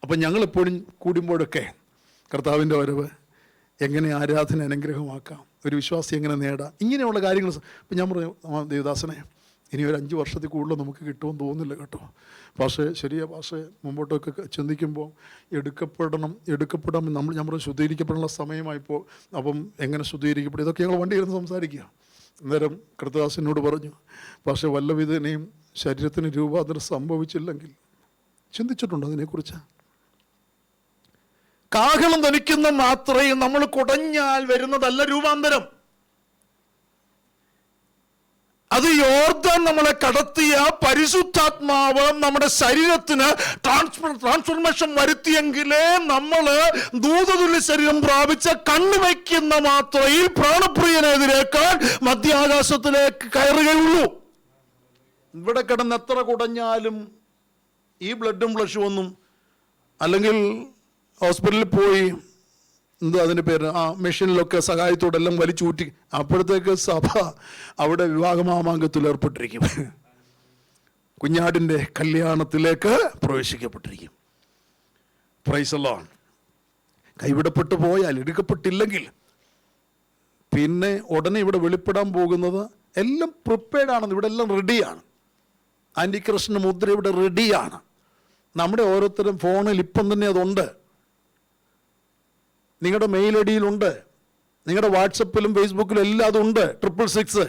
അപ്പം ഞങ്ങളെപ്പോഴും കൂടുമ്പോഴൊക്കെ കർത്താവിൻ്റെ വരവ്, എങ്ങനെ ആരാധന അനുഗ്രഹമാക്കാം, ഒരു വിശ്വാസി എങ്ങനെ നേടാം, ഇങ്ങനെയുള്ള കാര്യങ്ങൾ. ഇപ്പം ഞാൻ പറഞ്ഞു, ദേവദാസനെ ഇനി ഒരു 5 വർഷത്തിൽ കൂടുതൽ നമുക്ക് കിട്ടുമെന്ന് തോന്നുന്നില്ല കേട്ടോ. പക്ഷേ ശരിയാ, പക്ഷേ മുമ്പോട്ടൊക്കെ ചിന്തിക്കുമ്പോൾ എടുക്കപ്പെടാൻ ഞാൻ പറഞ്ഞു ശുദ്ധീകരിക്കപ്പെടാനുള്ള സമയമായിപ്പോൾ. അപ്പം എങ്ങനെ ശുദ്ധീകരിക്കപ്പെടും, ഇതൊക്കെ ഞങ്ങൾ വണ്ടി ഇരുന്ന് സംസാരിക്കുക. അന്നേരം കർത്തദാസനോട് പറഞ്ഞു, പക്ഷേ വല്ലവിധനെയും ശരീരത്തിന് രൂപാന്തരം സംഭവിച്ചില്ലെങ്കിൽ ചിന്തിച്ചിട്ടുണ്ടോ അതിനെക്കുറിച്ച്? കാഹളം ധനിക്കുന്ന മാത്രമേ നമ്മൾ കുടഞ്ഞാൽ വരുന്നതല്ല രൂപാന്തരം. അത് യോർദാൻ നമ്മളെ കടത്തിയ പരിശുദ്ധാത്മാവ് നമ്മുടെ ശരീരത്തിന് ട്രാൻസ്ഫോർമേഷൻ വരുത്തിയെങ്കിലേ നമ്മള് ദൂതതുല്യ ശരീരം പ്രാപിച്ച കണ്ണുവയ്ക്കുന്ന മാത്രയിൽ പ്രാണപ്രിയനെതിരേക്കാൻ മധ്യാകാശത്തിലേക്ക് കയറുകയുള്ളൂ. ഇവിടെ കിടന്ന് എത്ര കുടഞ്ഞാലും ഈ ബ്ലഡും ഫ്ലഷും ഒന്നും, അല്ലെങ്കിൽ ഹോസ്പിറ്റലിൽ പോയി എന്താ അതിൻ്റെ പേര്, ആ മെഷീനിലൊക്കെ സഹായത്തോടെല്ലാം വലിച്ചൂറ്റി, അപ്പോഴത്തേക്ക് സഭ അവിടെ വിവാഹമാമാങ്കത്തിൽ ഏർപ്പെട്ടിരിക്കും, കുഞ്ഞാടിൻ്റെ കല്യാണത്തിലേക്ക് പ്രവേശിക്കപ്പെട്ടിരിക്കും. Praise the Lord. കൈവിടപ്പെട്ടു പോയാൽ, എടുക്കപ്പെട്ടില്ലെങ്കിൽ പിന്നെ ഉടനെ ഇവിടെ വെളിപ്പെടാൻ പോകുന്നത് എല്ലാം പ്രിപ്പയർഡ് ആണെന്ന്, ഇവിടെ എല്ലാം റെഡിയാണ്. ആൻറ്റിക്രിസ്റ്റിൻ്റെ മുദ്ര ഇവിടെ റെഡിയാണ്. നമ്മുടെ ഓരോരുത്തരും ഫോണിൽ ഇപ്പം തന്നെ അതുണ്ട്, നിങ്ങളുടെ മെയിൽ ഐ ഡിയിലുണ്ട്, നിങ്ങളുടെ വാട്സപ്പിലും ഫേസ്ബുക്കിലും എല്ലാം അതുണ്ട്. 666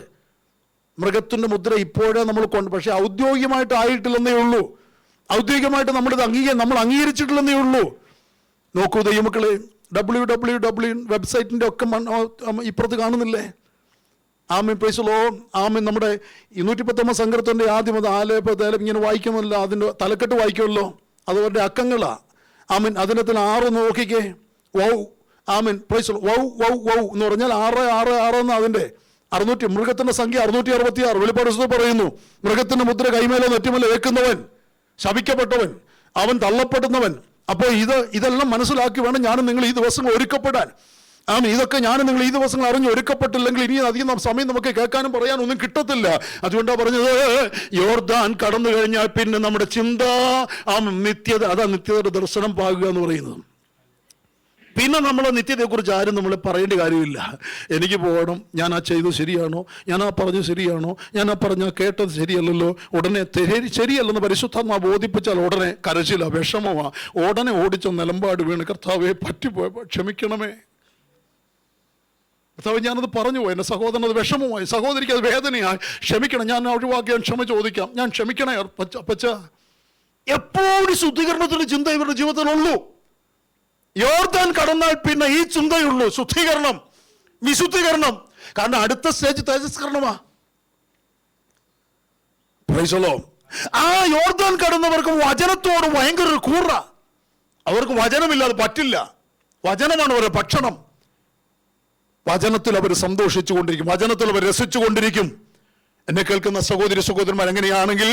മൃഗത്തിൻ്റെ മുദ്ര ഇപ്പോഴേ നമ്മൾ പക്ഷേ ഔദ്യോഗികമായിട്ട് ആയിട്ടില്ലെന്നേ ഉള്ളൂ. ഔദ്യോഗികമായിട്ട് നമ്മൾ അംഗീകരിച്ചിട്ടില്ലെന്നേ ഉള്ളൂ. നോക്കൂ ദൈവമക്കളെ, www വെബ്സൈറ്റിൻ്റെ ഒക്കെ ഇപ്പുറത്ത് കാണുന്നില്ലേ? ആമീൻ, പ്രൈസ് ദി ലോർഡ്. ആമീൻ. നമ്മുടെ 219 സങ്കീർത്തനത്തിൻ്റെ ആദ്യം അത് ആലേപതേലം ഇങ്ങനെ വായിക്കുമല്ലോ, അതിൻ്റെ തലക്കെട്ട് വായിക്കുമല്ലോ, അതുപോലെ അക്കങ്ങളാ. ആമീൻ. അതിനകത്തിൽ 6 നോക്കിക്കേ, wow. Amin, price the Lord. Wow wow wow എന്ന് പറഞ്ഞാൽ 666 എന്ന് അതിൻ്റെ 600. മൃഗത്തിൻ്റെ സംഖ്യ 666. വെളിപ്പാട് പുസ്തകത്തിൽ പറയുന്നു, മൃഗത്തിൻ്റെ മുദ്ര കൈമേലോ നെറ്റിമേലോ ഏൽക്കുന്നവൻ ശപിക്കപ്പെട്ടവൻ, അവൻ തള്ളപ്പെടുന്നവൻ. അപ്പോൾ ഇതെല്ലാം മനസ്സിലാക്കി വേണം ഞാനും നിങ്ങൾ ഈ ദിവസങ്ങൾ ഒരുക്കപ്പെടാൻ. ഇതൊക്കെ ഞാനും നിങ്ങൾ ഈ ദിവസങ്ങൾ അറിഞ്ഞ് ഒരുക്കപ്പെട്ടില്ലെങ്കിൽ ഇനി അധികം സമയം നമുക്ക് കേൾക്കാനും പറയാനും ഒന്നും കിട്ടത്തില്ല. അതുകൊണ്ടാണ് പറഞ്ഞത്, യോർദാൻ കടന്നു കഴിഞ്ഞാൽ പിന്നെ നമ്മുടെ ചിന്ത നിത്യത, അതാ നിത്യതയുടെ ദർശനം പാകുക എന്ന് പറയുന്നത്. പിന്നെ നമ്മൾ നിത്യതയെക്കുറിച്ച് ആരും നമ്മൾ പറയേണ്ട കാര്യമില്ല. എനിക്ക് പോകണം, ഞാൻ ആ ചെയ്തത് ശരിയാണോ, ഞാൻ ആ പറഞ്ഞത് ശരിയാണോ, ഞാൻ ആ കേട്ടത് ശരിയല്ലല്ലോ, ഉടനെ ശരിയല്ലെന്ന് പരിശുദ്ധാത്മാ ബോധിപ്പിച്ചാൽ ഉടനെ കരച്ചില, വിഷമമാ, ഉടനെ ഓടിച്ച നിലമ്പാട് വീണ്, കർത്താവേ പറ്റിപ്പോയപ്പോൾ ക്ഷമിക്കണമേ, കർത്താവ് ഞാനത് പറഞ്ഞു പോയി, എൻ്റെ സഹോദരൻ അത് വിഷമമായി, സഹോദരിക്ക് അത് വേദനയായി, ക്ഷമിക്കണം, ഞാൻ ഒഴിവാക്കി, ഞാൻ ക്ഷമ ചോദിക്കാം, ഞാൻ ക്ഷമിക്കണേ പച്ച. എപ്പോഴും ശുദ്ധീകരണത്തിൻ്റെ ചിന്ത ഇവരുടെ ജീവിതത്തിലുള്ളൂ. യോർദാൻ കടന്നാൽ പിന്നെ ഈ ചിന്തയുള്ളൂ, ശുദ്ധീകരണം, വിശുദ്ധീകരണം. കാരണം അടുത്ത സ്റ്റേജ് തേജസ്കരണമാ. Praise the Lord. ആ യോർദാൻ കടന്നവർക്ക് വചനത്തോട് ഭയങ്കര കൂറ. അവർക്ക് വചനമില്ലാതെ പറ്റില്ല. വചനമാണ് അവരുടെ ഭക്ഷണം. വചനത്തിൽ അവർ സന്തോഷിച്ചു കൊണ്ടിരിക്കും, വചനത്തിൽ അവർ രസിച്ചു കൊണ്ടിരിക്കും. എന്നെ കേൾക്കുന്ന സഹോദരി സഹോദരന്മാർ, എങ്ങനെയാണെങ്കിൽ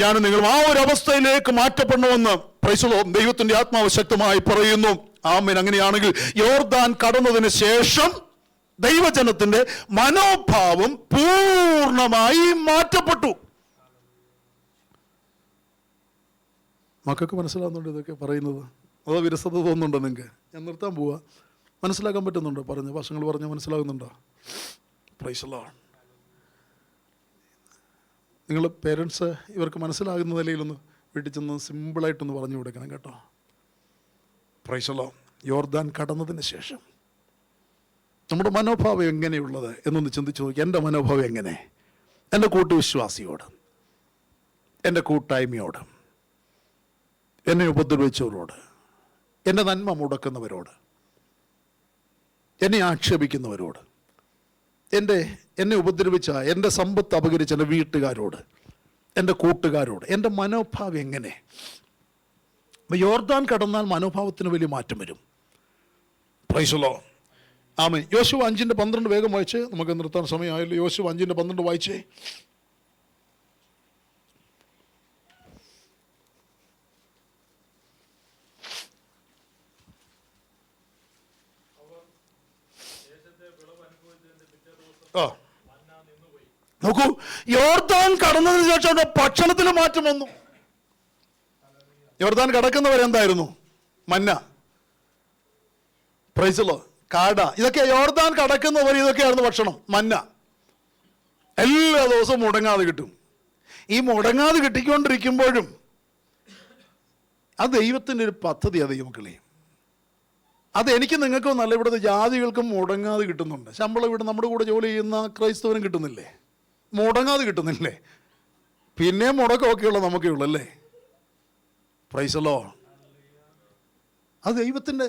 ഞാനും നിങ്ങളും ആ ഒരു അവസ്ഥയിലേക്ക് മാറ്റപ്പെടണമെന്ന് പ്രൈസ് ദി ലോർഡ് ദൈവത്തിന്റെ ആത്മാവ് ശക്തമായി പറയുന്നു. ആമേൻ. അങ്ങനെയാണെങ്കിൽ യോർദാൻ കടന്നതിന് ശേഷം ദൈവജനത്തിന്റെ മനോഭാവം പൂർണ്ണമായി മാറ്റപ്പെട്ടു. മക്കൾക്ക് മനസ്സിലാവുന്നുണ്ട് ഇതൊക്കെ പറയുന്നത്? അതോ വിരസത തോന്നുന്നുണ്ടോ നിങ്ങൾക്ക്? ഞാൻ നിർത്താൻ പോവാ. മനസ്സിലാക്കാൻ പറ്റുന്നുണ്ടോ? വർഷങ്ങൾ പറഞ്ഞ് മനസ്സിലാകുന്നുണ്ടോ? Price the Lord. നിങ്ങൾ പേരൻസ് ഇവർക്ക് മനസ്സിലാകുന്ന നിലയിലൊന്ന് വീട്ടിൽ ചെന്ന് സിമ്പിളായിട്ടൊന്ന് പറഞ്ഞു കൊടുക്കണം കേട്ടോ. Price the Lord. യോർദാൻ കടന്നതിന് ശേഷം നമ്മുടെ മനോഭാവം എങ്ങനെയുള്ളത് എന്നൊന്ന് ചിന്തിച്ചു നോക്കി. എൻ്റെ മനോഭാവം എങ്ങനെ? എൻ്റെ കൂട്ടുവിശ്വാസിയോട്, എൻ്റെ കൂട്ടായ്മയോട്, എന്നെ ഉപദ്രവിച്ചവരോട്, എൻ്റെ നന്മ മുടക്കുന്നവരോട്, എന്നെ ആക്ഷേപിക്കുന്നവരോട്, എന്നെ ഉപദ്രവിച്ച, എൻ്റെ സമ്പത്ത് അപകരിച്ച എൻ്റെ വീട്ടുകാരോട്, എൻ്റെ കൂട്ടുകാരോട്, എൻ്റെ മനോഭാവം എങ്ങനെ? യോർദാൻ കടന്നാൽ മനോഭാവത്തിന് വലിയ മാറ്റം വരും. Praise the Lord. ആമേൻ. യോശുവ 5:12 വേഗം വായിച്ചേ, നമുക്ക് നിർത്താൻ സമയമായല്ലോ. യോശുവ 5:12 വായിച്ചേ. നോക്കൂ, യോർദാൻ കടന്നതിന് ശേഷം ഭക്ഷണത്തിന് മാറ്റം വന്നു. യോർദാൻ കടക്കുന്നവരെന്തായിരുന്നു? മന്ന, പ്രൈസ് ദി ലോർഡ്, കാട, ഇതൊക്കെ യോർദാൻ കടക്കുന്നവർ ഇതൊക്കെയായിരുന്നു ഭക്ഷണം. മന്ന എല്ലാ ദിവസവും മുടങ്ങാതെ കിട്ടും. ഈ മുടങ്ങാതെ കിട്ടിക്കൊണ്ടിരിക്കുമ്പോഴും അത് ദൈവത്തിൻ്റെ ഒരു പദ്ധതിയാണ്. ദൈവമക്കളെ, അത് എനിക്ക് നിങ്ങൾക്കും നല്ല, ഇവിടുത്തെ ജാതികൾക്കും മുടങ്ങാതെ കിട്ടുന്നുണ്ട്. ശമ്പളം ഇവിടെ നമ്മുടെ കൂടെ ജോലി ചെയ്യുന്ന ക്രൈസ്തവനും കിട്ടുന്നില്ലേ? മുടങ്ങാതെ കിട്ടുന്നില്ലേ? പിന്നെ മുടക്കമൊക്കെയുള്ള നമുക്കേ ഉള്ളൂ അല്ലേ? Price the Lord. അത് ദൈവത്തിൻ്റെ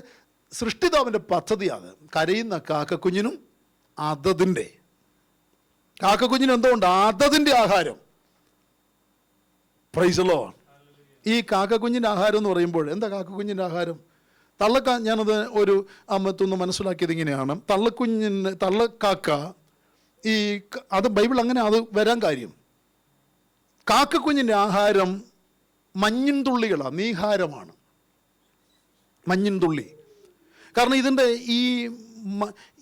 സൃഷ്ടിതാവിൻ്റെ പദ്ധതിയാണ്. കരയുന്ന കാക്കക്കുഞ്ഞിനും അതതിൻ്റെ കാക്കക്കുഞ്ഞിന് എന്തുകൊണ്ട്? അതതിൻ്റെ ആഹാരം. Price the Lord. ഈ കാക്കക്കുഞ്ഞിൻ്റെ ആഹാരം എന്ന് പറയുമ്പോൾ എന്താ കാക്കക്കുഞ്ഞിൻ്റെ ആഹാരം? ഞാനത് ഒരു അമ്മത്തൊന്ന് മനസ്സിലാക്കിയത് ഇങ്ങനെയാണ്. തള്ളക്കാക്ക അത് ബൈബിൾ അങ്ങനെ അത് വരാൻ കാര്യം, കാക്കക്കുഞ്ഞിൻ്റെ ആഹാരം മഞ്ഞിൻ തുള്ളികളാണ്, നീഹാരമാണ് മഞ്ഞിൻ തുള്ളി. കാരണം ഇതിൻ്റെ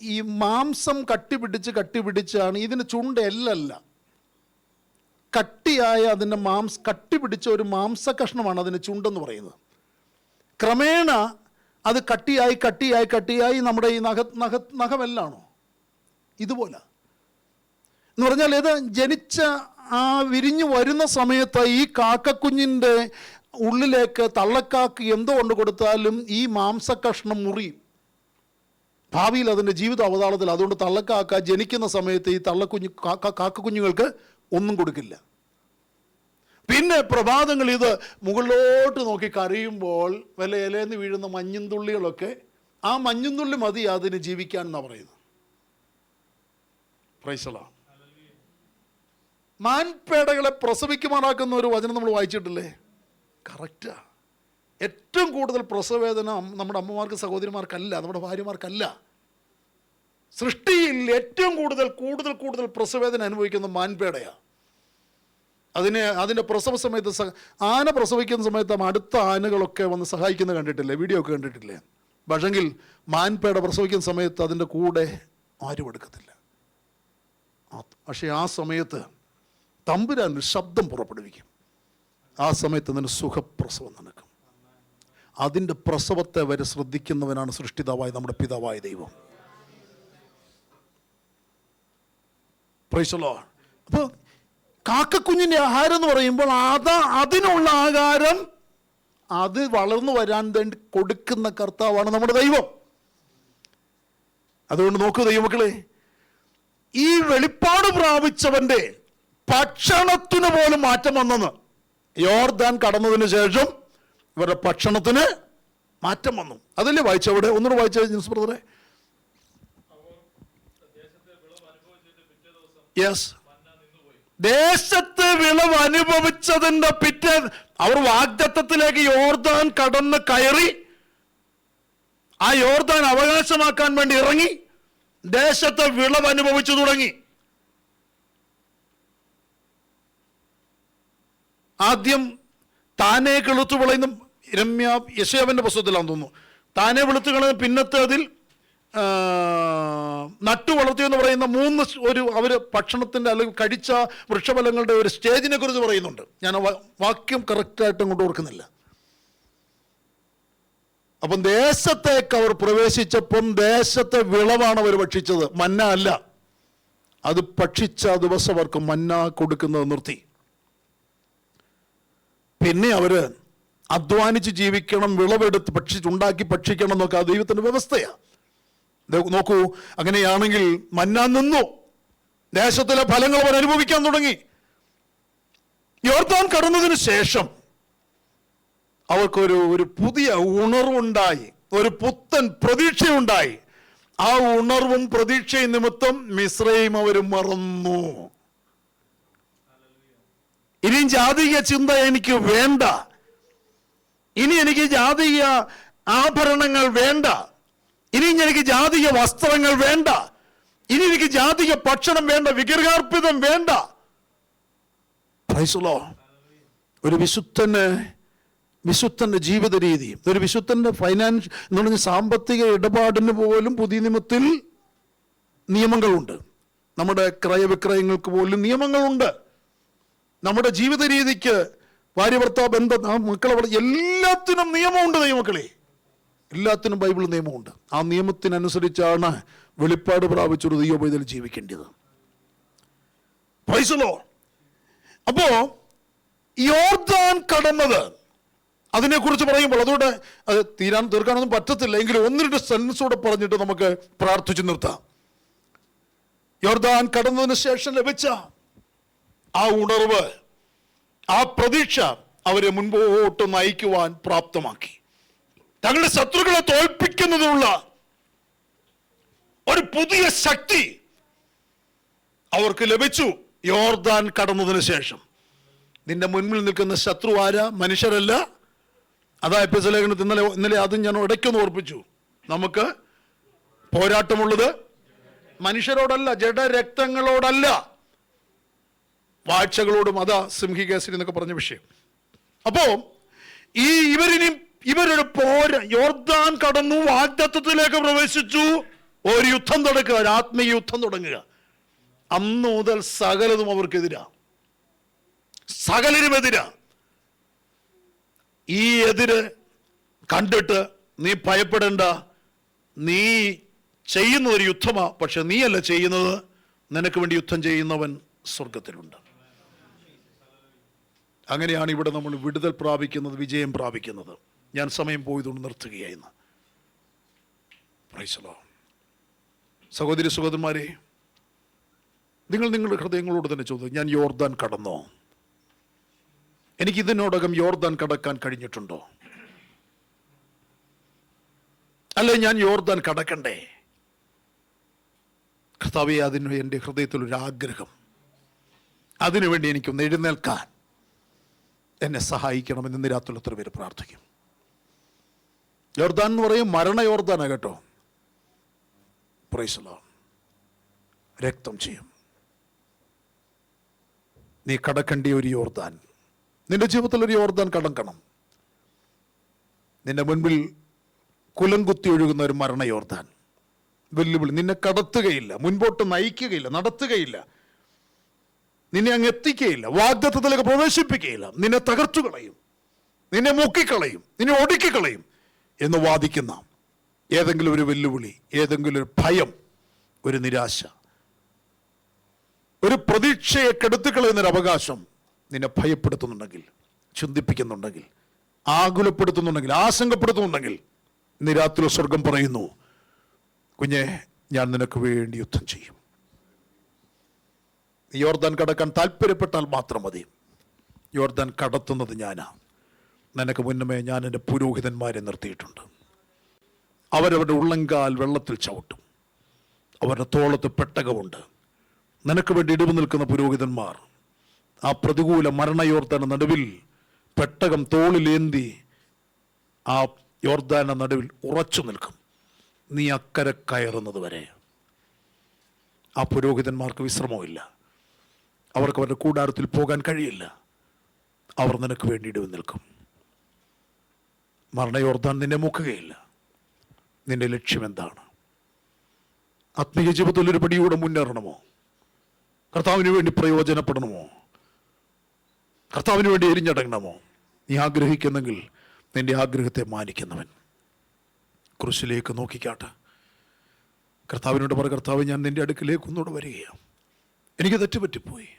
ഈ മാംസം കട്ടിപിടിച്ചാണ് ഇതിന് ചുണ്ട് എല്ലല്ല, കട്ടിയായ അതിൻ്റെ കട്ടിപിടിച്ച ഒരു മാംസ കഷ്ണമാണ് അതിന് ചുണ്ടെന്ന് പറയുന്നത്. ക്രമേണ അത് കട്ടിയായി നമ്മുടെ ഈ നഖമെല്ലാണോ ഇതുപോലെ എന്ന് പറഞ്ഞാൽ ഇത് ജനിച്ച വിരിഞ്ഞു വരുന്ന സമയത്ത് ഈ കാക്കക്കുഞ്ഞിൻ്റെ ഉള്ളിലേക്ക് തള്ളക്കാക്ക് എന്തോ കൊണ്ട് കൊടുത്താലും ഈ മാംസകഷ്ണം മുറിയും ഭാവിയിൽ അതിൻ്റെ ജീവിത അവതാളത്തിൽ. അതുകൊണ്ട് തള്ളക്കാക്ക ജനിക്കുന്ന സമയത്ത് ഈ കാക്കക്കുഞ്ഞുങ്ങൾക്ക് ഒന്നും കൊടുക്കില്ല. പിന്നെ പ്രഭാതങ്ങൾ ഇത് മുകളിലോട്ട് നോക്കി കരയുമ്പോൾ വല്ല ഇലയെന്ന് വീഴുന്ന മഞ്ഞുതുള്ളികളൊക്കെ, ആ മഞ്ഞുതുള്ളി മതി അതിന് ജീവിക്കാൻ എന്നാണ് പറയുന്നത്. Praise the Lord. മാൻപേടകളെ പ്രസവിക്കുമാറാക്കുന്ന ഒരു വചനം നമ്മൾ വായിച്ചിട്ടില്ലേ? കറക്റ്റാ. ഏറ്റവും കൂടുതൽ പ്രസവവേദന നമ്മുടെ അമ്മമാർക്ക് സഹോദരിമാർക്കല്ല, നമ്മുടെ ഭാര്യമാർക്കല്ല. സൃഷ്ടിയിൽ ഏറ്റവും കൂടുതൽ പ്രസവവേദന അനുഭവിക്കുന്ന മാൻപേടയാണ്. അതിൻ്റെ പ്രസവ സമയത്ത് ആന പ്രസവിക്കുന്ന സമയത്ത് അടുത്ത ആനകളൊക്കെ വന്ന് സഹായിക്കുന്നത് കണ്ടിട്ടില്ലേ? വീഡിയോ ഒക്കെ കണ്ടിട്ടില്ലേ? പക്ഷെങ്കിൽ മാൻപേട പ്രസവിക്കുന്ന സമയത്ത് അതിൻ്റെ കൂടെ ആരും എടുക്കത്തില്ല. പക്ഷേ ആ സമയത്ത് തമ്പുരാൻ ഒരു ശബ്ദം പുറപ്പെടുവിക്കും. ആ സമയത്ത് അതിന് സുഖപ്രസവം നടക്കും. അതിൻ്റെ പ്രസവത്തെ വരെ ശ്രദ്ധിക്കുന്നവനാണ് സൃഷ്ടിതാവായ നമ്മുടെ പിതാവായ ദൈവം. Price the Lord. അപ്പോൾ കാക്കക്കുഞ്ഞിൻ്റെ ആഹാരം എന്ന് പറയുമ്പോൾ അതിനുള്ള ആഹാരം അത് വളർന്നു വരാൻ വേണ്ടി കൊടുക്കുന്ന കർത്താവാണ് നമ്മുടെ ദൈവം. അതുകൊണ്ട് നോക്കൂ ദൈവമക്കളെ, ഈ വെളിപ്പാട് പ്രാപിച്ചവൻ്റെ ഭക്ഷണത്തിന് പോലും മാറ്റം വന്നെന്ന്. യോർദാൻ കടന്നതിന് ശേഷം ഇവരുടെ ഭക്ഷണത്തിന് മാറ്റം വന്നു. അതല്ലേ വായിച്ചവിടെ? ഒന്നുകൂടെ വായിച്ച ജിൻസ് ബ്രദറെ. യെസ്, ദേശത്ത് വിളവ് അനുഭവിച്ചതിന്റെ പിറ്റേ അവർ വാഗ്ദത്തത്തിലേക്ക് യോർദാൻ കടന്ന് കയറി, ആ യോർദാൻ അവകാശമാക്കാൻ വേണ്ടി ഇറങ്ങി, ദേശത്തെ വിളവ് അനുഭവിച്ചു തുടങ്ങി. ആദ്യം താനെ കിളുത്തു വിളയുന്ന യെശയ്യാവിന്റെ പുസ്തകത്തിലാണെന്ന് തോന്നുന്നു. താനെ വെളുത്തു കളയുന്ന പിന്നത്തെ അതിൽ നട്ടു വളർത്തിയെന്ന് പറയുന്ന അവർ ഭക്ഷണത്തിൻ്റെ അല്ലെങ്കിൽ കഴിച്ച വൃക്ഷഫലങ്ങളുടെ ഒരു സ്റ്റേജിനെ കുറിച്ച് പറയുന്നുണ്ട്. ഞാൻ വാക്യം കറക്റ്റായിട്ട് അങ്ങോട്ട് ഓർക്കുന്നില്ല. അപ്പം ദേശത്തേക്ക് അവർ പ്രവേശിച്ചപ്പം ദേശത്തെ വിളവാണ് അവർ ഭക്ഷിച്ചത്, മന്ന അല്ല. അത് ഭക്ഷിച്ച ദിവസം അവർക്ക് മന്ന കൊടുക്കുന്നത് നിർത്തി. പിന്നെ അവര് അധ്വാനിച്ച് ജീവിക്കണം, വിളവെടുത്ത് ഉണ്ടാക്കി ഭക്ഷിക്കണം എന്നൊക്കെ ആ ദൈവത്തിന്റെ വ്യവസ്ഥയാണ്. നോക്കൂ, അങ്ങനെയാണെങ്കിൽ മന്ന നിന്നു, ദേശത്തിലെ ഫലങ്ങൾ അവർ അനുഭവിക്കാൻ തുടങ്ങി. യോർദാൻ കടന്നതിന് ശേഷം അവർക്കൊരു പുതിയ ഉണർവുണ്ടായി, ഒരു പുത്തൻ പ്രതീക്ഷയുണ്ടായി. ആ ഉണർവും പ്രതീക്ഷയും നിമിത്തം മിസ്രയീം അവർ മറന്നു. ഇനിയും ജാതീയ ചിന്ത എനിക്ക് വേണ്ട, ഇനി എനിക്ക് ജാതീയ ആഭരണങ്ങൾ വേണ്ട, ഇനി എനിക്ക് ജാതീയ വസ്ത്രങ്ങൾ വേണ്ട, ഇനി എനിക്ക് ജാതീയ ഭക്ഷണം വേണ്ട, വിഗ്രഹാർപ്പിതം വേണ്ട. Price the Lord. ഒരു വിശുദ്ധന്റെ ജീവിത രീതി, ഒരു വിശുദ്ധന്റെ ഫൈനാൻഷ്യൽ എന്ന് പറഞ്ഞ സാമ്പത്തിക ഇടപാടിന് പോലും പുതിയ നിയമത്തിൽ നിയമങ്ങളുണ്ട്. നമ്മുടെ ക്രയവിക്രയങ്ങൾക്ക് പോലും നിയമങ്ങളുണ്ട്. നമ്മുടെ ജീവിത രീതിക്ക്, ഭാര്യ ഭർത്താവ് ബന്ധം, മക്കളെ, എല്ലാത്തിനും നിയമമുണ്ട് ദൈവമക്കളെ. എല്ലാത്തിനും ബൈബിൾ നിയമമുണ്ട്. ആ നിയമത്തിനനുസരിച്ചാണ് വെളിപ്പാട് പ്രാപിച്ചൊരു ദൈവപൈതൽ ജീവിക്കേണ്ടത്. Price the Lord. അപ്പോ യോർദാൻ കടന്നത്, അതിനെക്കുറിച്ച് പറയുമ്പോൾ അതുകൊണ്ട് അത് തീർക്കാനൊന്നും പറ്റത്തില്ല, എങ്കിലും 1-2 സെൻസോടെ പറഞ്ഞിട്ട് നമുക്ക് പ്രാർത്ഥിച്ചു നിർത്താം. യോർദാൻ കടന്നതിന് ശേഷം ലഭിച്ച ആ ഉണർവ്, ആ പ്രതീക്ഷ അവരെ മുൻപോട്ട് നയിക്കുവാൻ പ്രാപ്തമാക്കി. തങ്ങളുടെ ശത്രുക്കളെ തോൽപ്പിക്കുന്നതിനുള്ള ഒരു പുതിയ ശക്തി അവർക്ക് ലഭിച്ചു. യോർദാൻ കടന്നതിന് ശേഷം നിന്റെ മുൻപിൽ നിൽക്കുന്ന ശത്രു ആരാ? മനുഷ്യരല്ല. അതാ എഫെസ്യ ലേഖനത്തിൽ ഇന്നലെ അതും ഞാൻ ഇടയ്ക്കൊന്ന് ഓർപ്പിച്ചു. നമുക്ക് പോരാട്ടമുള്ളത് മനുഷ്യരോടല്ല, ജഡരക്തങ്ങളോടല്ല, വാഴ്ചകളോടും. അതാ സിംഹികേസരി എന്നൊക്കെ പറഞ്ഞ വിഷയം. അപ്പോ ഇവരൊരു യോർദാൻ കടന്നു, വാഗ്ദത്തത്തിലേക്ക് പ്രവേശിച്ചു, ഒരു യുദ്ധം തുടങ്ങുക, ഒരു ആത്മീയ യുദ്ധം തുടങ്ങുക. അന്ന് മുതൽ സകലതും അവർക്കെതിരാ, സകലരുമെതിരാ. ഈ എതിര് കണ്ടിട്ട് നീ ഭയപ്പെടേണ്ട. നീ ചെയ്യുന്ന ഒരു യുദ്ധമാ, പക്ഷെ നീയല്ല ചെയ്യുന്നത്. നിനക്ക് വേണ്ടി യുദ്ധം ചെയ്യുന്നവൻ സ്വർഗത്തിലുണ്ട്. അങ്ങനെയാണ് ഇവിടെ നമ്മൾ വിടുതൽ പ്രാപിക്കുന്നത്, വിജയം പ്രാപിക്കുന്നത്. ഞാൻ സമയം പോയതുകൊണ്ട് നിർത്തുകയായിരുന്നു. Price the Lord. സഹോദരി സഹോദരന്മാരെ, നിങ്ങൾ നിങ്ങളുടെ ഹൃദയങ്ങളോട് തന്നെ ചോദിച്ചു, ഞാൻ യോർദാൻ കടന്നോ? എനിക്ക് ഇതിനോടകം യോർദാൻ കടക്കാൻ കഴിഞ്ഞിട്ടുണ്ടോ? അല്ലെ ഞാൻ യോർദാൻ കടക്കണ്ടേ? കർത്താവേ, അതിന് എൻ്റെ ഹൃദയത്തിലൊരു ആഗ്രഹം. അതിനുവേണ്ടി എനിക്കൊന്ന് എഴുന്നേൽക്കാൻ എന്നെ സഹായിക്കണമെന്ന് ഇന്ന് രാത്രി എത്ര പേര് പ്രാർത്ഥിക്കും. യോർദാൻ എന്ന് പറയും മരണ യോർദാനാ കേട്ടോ. Price the Lord. രക്തം ചെയ്യും. നീ കടക്കേണ്ട ഒരു യോർദാൻ, നിന്റെ ജീവിതത്തിൽ ഒരു യോർദാൻ കടക്കണം. നിന്റെ മുൻപിൽ കുലംകുത്തി ഒഴുകുന്ന ഒരു മരണ യോർദാൻ, വെല്ലുവിളി. നിന്നെ കടത്തുകയില്ല, മുൻപോട്ട് നയിക്കുകയില്ല, നടത്തുകയില്ല, നിന്നെ അങ്ങ് എത്തിക്കുകയില്ല, വാഗ്ദത്തത്തിലേക്ക് പ്രവേശിപ്പിക്കുകയില്ല, നിന്നെ തകർത്തു കളയും, നിന്നെ മുക്കിക്കളയും, നിന്നെ ഒടുക്കിക്കളയും എന്ന് വാദിക്കുന്ന ഏതെങ്കിലും ഒരു വെല്ലുവിളി, ഏതെങ്കിലും ഒരു ഭയം, ഒരു നിരാശ, ഒരു പ്രതീക്ഷയെ കെടുത്തിക്കളയുന്നൊരു അവകാശം നിന്നെ ഭയപ്പെടുത്തുന്നുണ്ടെങ്കിൽ, ചിന്തിപ്പിക്കുന്നുണ്ടെങ്കിൽ, ആകുലപ്പെടുത്തുന്നുണ്ടെങ്കിൽ, ആശങ്കപ്പെടുത്തുന്നുണ്ടെങ്കിൽ, ഇന്ന് രാത്രി സ്വർഗം പറയുന്നു, കുഞ്ഞെ, ഞാൻ നിനക്ക് വേണ്ടി യുദ്ധം ചെയ്യും. യോർദാൻ കടക്കാൻ താല്പര്യപ്പെട്ടാൽ മാത്രം മതി. യോർദാൻ കടത്തുന്നത് ഞാനാ. നിനക്ക് മുന്നമേ ഞാൻ എൻ്റെ പുരോഹിതന്മാരെ നിർത്തിയിട്ടുണ്ട്. അവരവരുടെ ഉള്ളങ്കാൽ വെള്ളത്തിൽ ചവിട്ടും, അവരുടെ തോളത്ത് പെട്ടകമുണ്ട്. നിനക്ക് വേണ്ടി ഇടിവ് നിൽക്കുന്ന പുരോഹിതന്മാർ ആ പ്രതികൂല മരണ യോർദാന്റെ നടുവിൽ പെട്ടകം തോളിലേന്തി ആ യോർദാന്റെ നടുവിൽ ഉറച്ചു നിൽക്കും. നീ അക്കരെ കയറുന്നത് വരെ ആ പുരോഹിതന്മാർക്ക് വിശ്രമമില്ല. അവർക്ക് അവരുടെ കൂടാരത്തിൽ പോകാൻ കഴിയില്ല. അവർ നിനക്ക് വേണ്ടി ഇടിവ് നിൽക്കും. മരണ യോർദാൻ നിന്നെ മുക്കുകയില്ല. നിന്റെ ലക്ഷ്യം എന്താണ്? ആത്മീയ ജീവിതത്തിൽ ഒരു പടിയൂടെ മുന്നേറണമോ? കർത്താവിന് വേണ്ടി പ്രയോജനപ്പെടണമോ? കർത്താവിന് വേണ്ടി എരിഞ്ഞടങ്ങണമോ? നീ ആഗ്രഹിക്കുന്നെങ്കിൽ നിന്റെ ആഗ്രഹത്തെ മാനിക്കുന്നവൻ ക്രൂശിലേക്ക് നോക്കിക്കാട്ടെ. കർത്താവിനോട് പറ, കർത്താവ്, ഞാൻ നിന്റെ അടുക്കിലേക്ക് ഒന്നുകൂടെ വരികയാണ്. എനിക്ക് തെറ്റുപറ്റിപ്പോയി.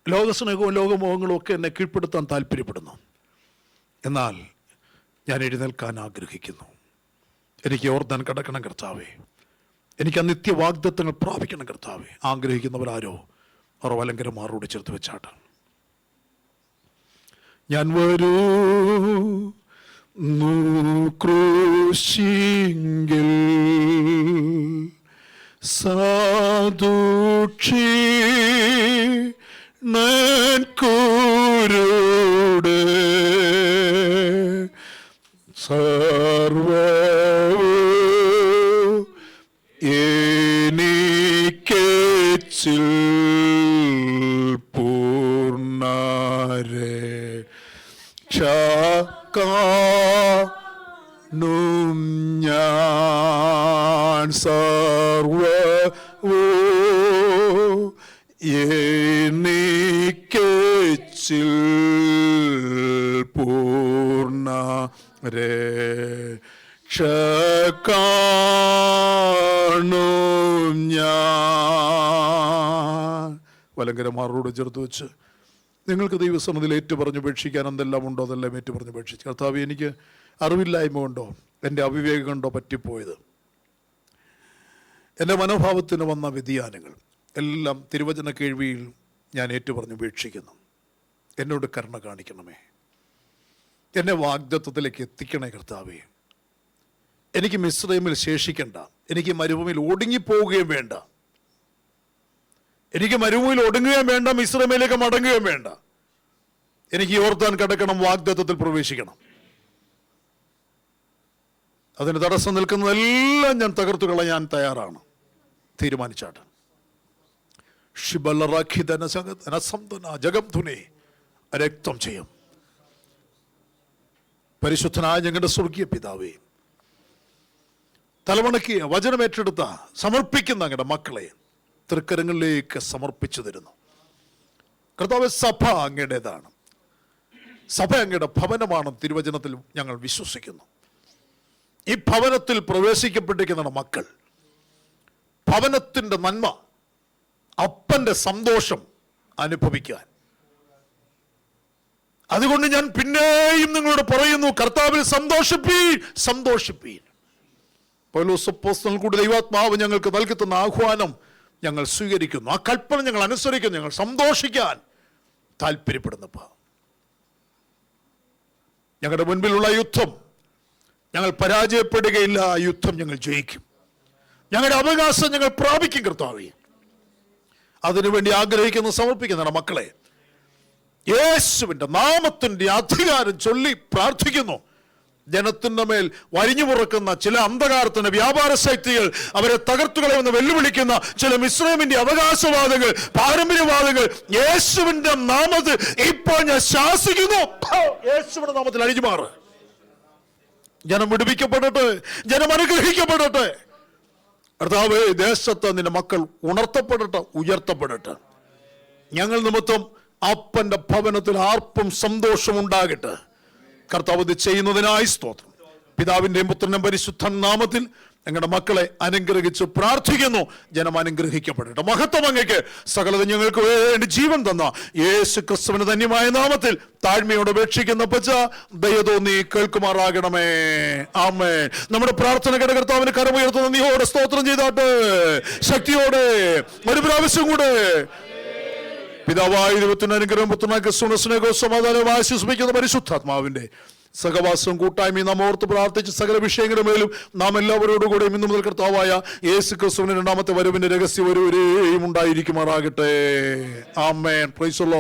ലോകസ്നേഹവും ലോകമോഹങ്ങളും ഒക്കെ എന്നെ കീഴ്പ്പെടുത്താൻ താല്പര്യപ്പെടുന്നു. എന്നാൽ ഞാൻ എഴുന്നേൽക്കാൻ ആഗ്രഹിക്കുന്നു. എനിക്ക് യോർദാൻ കടക്കണം കർത്താവേ. എനിക്ക് ആ നിത്യവാഗ്ദത്തങ്ങൾ പ്രാപിക്കണം കർത്താവേ. ആഗ്രഹിക്കുന്നവരാരോ അവർ വലങ്കരമാറോട് ചേർത്ത് വെച്ചാട്ട്. ഞാൻ വരൂ ക്രൂശിങ്കിൽ സാധുക്ഷി നൂരുടെ സർവ്വവും എനിക്കേച്ചിൽ പൂർണ്ണരെ നും ഞാൻ സർവ്വവും എനിക്കേച്ചിൽ പൂർണ്ണരെ ക്ഷകാണും ഞാൻ. വലങ്കരമാരോട് ചേർത്ത് വെച്ച് നിങ്ങൾക്ക് ദൈവസന്നിധിയിൽ ഏറ്റുപറഞ്ഞ് ഉപേക്ഷിക്കാൻ എന്തെല്ലാം ഉണ്ടോ അതെല്ലാം ഏറ്റുപറഞ്ഞ് ഉപേക്ഷിച്ച്, കർത്താവ്, എനിക്ക് അറിവില്ലായ്മ കൊണ്ടോ എൻ്റെ അവിവേകം കൊണ്ടോ പറ്റിപ്പോയത്, എൻ്റെ മനോഭാവത്തിന് വന്ന വ്യതിയാനങ്ങൾ എല്ലാം തിരുവചന കേൾവിയിൽ ഞാൻ ഏറ്റുപറഞ്ഞ് ഉപേക്ഷിക്കുന്നു. എന്നോട് കരുണ കാണിക്കണമേ. എന്നെ വാഗ്ദത്തത്തിലേക്ക് എത്തിക്കണേ കർത്താവേ. എനിക്ക് മിസ്രൈമിൽ ശേഷിക്കണ്ട, എനിക്ക് മരുഭൂമിയിൽ ഒടുങ്ങിപ്പോവുകയും വേണ്ട. എനിക്ക് മരുഭൂമിയിൽ ഒടുങ്ങുകയും വേണ്ട, മിസ്രൈമിലേക്ക് മടങ്ങുകയും വേണ്ട. എനിക്ക് യോർദാൻ കടക്കണം, വാഗ്ദത്തത്തിൽ പ്രവേശിക്കണം. അതിന് തടസ്സം നിൽക്കുന്നതെല്ലാം ഞാൻ തകർത്തു കളയാൻ തയ്യാറാണ്. തീരുമാനിച്ചാട്ട് രക്തം ചെയ്യും. പരിശുദ്ധനായ ഞങ്ങളുടെ സ്വർഗീയ പിതാവേ, തലമുണക്കിയ വചനമേറ്റെടുത്ത സമർപ്പിക്കുന്ന ഞങ്ങളുടെ മക്കളെ തൃക്കരങ്ങളിലേക്ക് സമർപ്പിച്ചു തരുന്നു. കർത്താവേ, സഭ അങ്ങയുടേതാണ്, സഭ അങ്ങയുടെ ഭവനമാണ്. തിരുവചനത്തിൽ ഞങ്ങൾ വിശ്വസിക്കുന്നു. ഈ ഭവനത്തിൽ പ്രവേശിക്കപ്പെട്ടിരിക്കുന്ന മക്കൾ ഭവനത്തിൻ്റെ നന്മ, അപ്പന്റെ സന്തോഷം അനുഭവിക്കാൻ. അതുകൊണ്ട് ഞാൻ പിന്നെയും നിങ്ങളോട് പറയുന്നു, കർത്താവിൽ സന്തോഷിപ്പീൻ, സന്തോഷിപ്പീൻ. പൗലോസ് അപ്പോസ്തലൻ കൂടി ദൈവാത്മാവ് ഞങ്ങൾക്ക് നൽകി തന്ന ആഹ്വാനം ഞങ്ങൾ സ്വീകരിക്കുന്നു. ആ കൽപ്പന ഞങ്ങൾ അനുസരിക്കുന്നു. ഞങ്ങൾ സന്തോഷിക്കാൻ താല്പര്യപ്പെടുന്നപ്പോൾ ഞങ്ങളുടെ മുൻപിലുള്ള യുദ്ധം ഞങ്ങൾ പരാജയപ്പെടുകയില്ല. ആ യുദ്ധം ഞങ്ങൾ ജയിക്കും. ഞങ്ങളുടെ അവകാശം ഞങ്ങൾ പ്രാപിക്കും. കർത്താവേ, അതിനുവേണ്ടി ആഗ്രഹിക്കുന്ന സമർപ്പിക്കുന്ന മക്കളെ യേശുവിൻ്റെ നാമത്തിൻ്റെ അധികാരം ചൊല്ലി പ്രാർത്ഥിക്കുന്നു. ജനത്തിൻ്റെ മേൽ വരിഞ്ഞു പുറക്കുന്ന ചില അന്ധകാരത്തിന്റെ വ്യാപാര ശക്തികൾ, അവരെ തകർത്തുകളയുമെന്ന് വെല്ലുവിളിക്കുന്ന ചില മിസ്രൈമിന്റെ അവകാശവാദങ്ങൾ, പാരമ്പര്യവാദങ്ങൾ യേശുവിന്റെ നാമത്തിൽ ഇപ്പോൾ ഞാൻ ശാസിക്കുന്നു. യേശുവിന്റെ നാമത്തിൽ അഴിഞ്ഞു മാറ്. ജനം വിടുവിക്കപ്പെടട്ടെ, ജനം അനുഗ്രഹിക്കപ്പെടട്ടെ. കർത്താവേ, ദേശത്ത് നിന്റെ മക്കൾ ഉണർത്തപ്പെടട്ടെ, ഉയർത്തപ്പെടട്ടെ. ഞങ്ങൾ നിമിത്തം അപ്പന്റെ ഭവനത്തിൽ ആർപ്പും സന്തോഷം ഉണ്ടാകട്ടെ. കർത്താവ് ഇത് ചെയ്യുന്നതിനായി സ്തോത്രം. പിതാവിന്റെയും പുത്രന്റെയും പരിശുദ്ധ നാമത്തിൽ ഞങ്ങളുടെ മക്കളെ അനുഗ്രഹിച്ച് പ്രാർത്ഥിക്കുന്നു. ജനം അനുഗ്രഹിക്കപ്പെടട്ടെ. മഹത്വം അങ്ങയ്ക്ക്. സകലത ഞങ്ങൾക്ക് വേണ്ടി ജീവൻ തന്ന യേശു ക്രിസ്തുവിന്റെ ധന്യമായ നാമത്തിൽ താഴ്മയോടെ അപേക്ഷിക്കുന്ന പച്ച ദയതോന്നി കേൾക്കുമാറാകണമേ. ആമേൻ. നമ്മുടെ പ്രാർത്ഥന കേട്ട കർത്താവിന് കരമുയർത്തുന്ന നന്ദിയോടെ സ്തോത്രം ചെയ്താട്ട്, ശക്തിയോടെ ഒരു പ്രാവശ്യം കൂടെ. പിതാവായ ദൈവത്തിന്റെ അനുഗ്രഹം, പുത്രനായ ക്രിസ്തുവിന്റെ സ്നേഹവും സമാധാനവും ആശീർവദിക്കുന്ന പരിശുദ്ധാത്മാവിന്റെ സഹവാസവും കൂട്ടായ്മയും നാം ഓർത്ത് പ്രാർത്ഥിച്ച് സകല വിഷയങ്ങളുടെ മേലും നാം എല്ലാവരോടുകൂടെ ഇന്നു മുതൽ കർത്താവായ യേശു ക്രിസ്തുവിന്റെ രണ്ടാമത്തെ വരവിന്റെ രഹസ്യം ഒരുവരെയും ഉണ്ടായിരിക്കുമാറാകട്ടെ. ആമേൻ. Praise the Lord.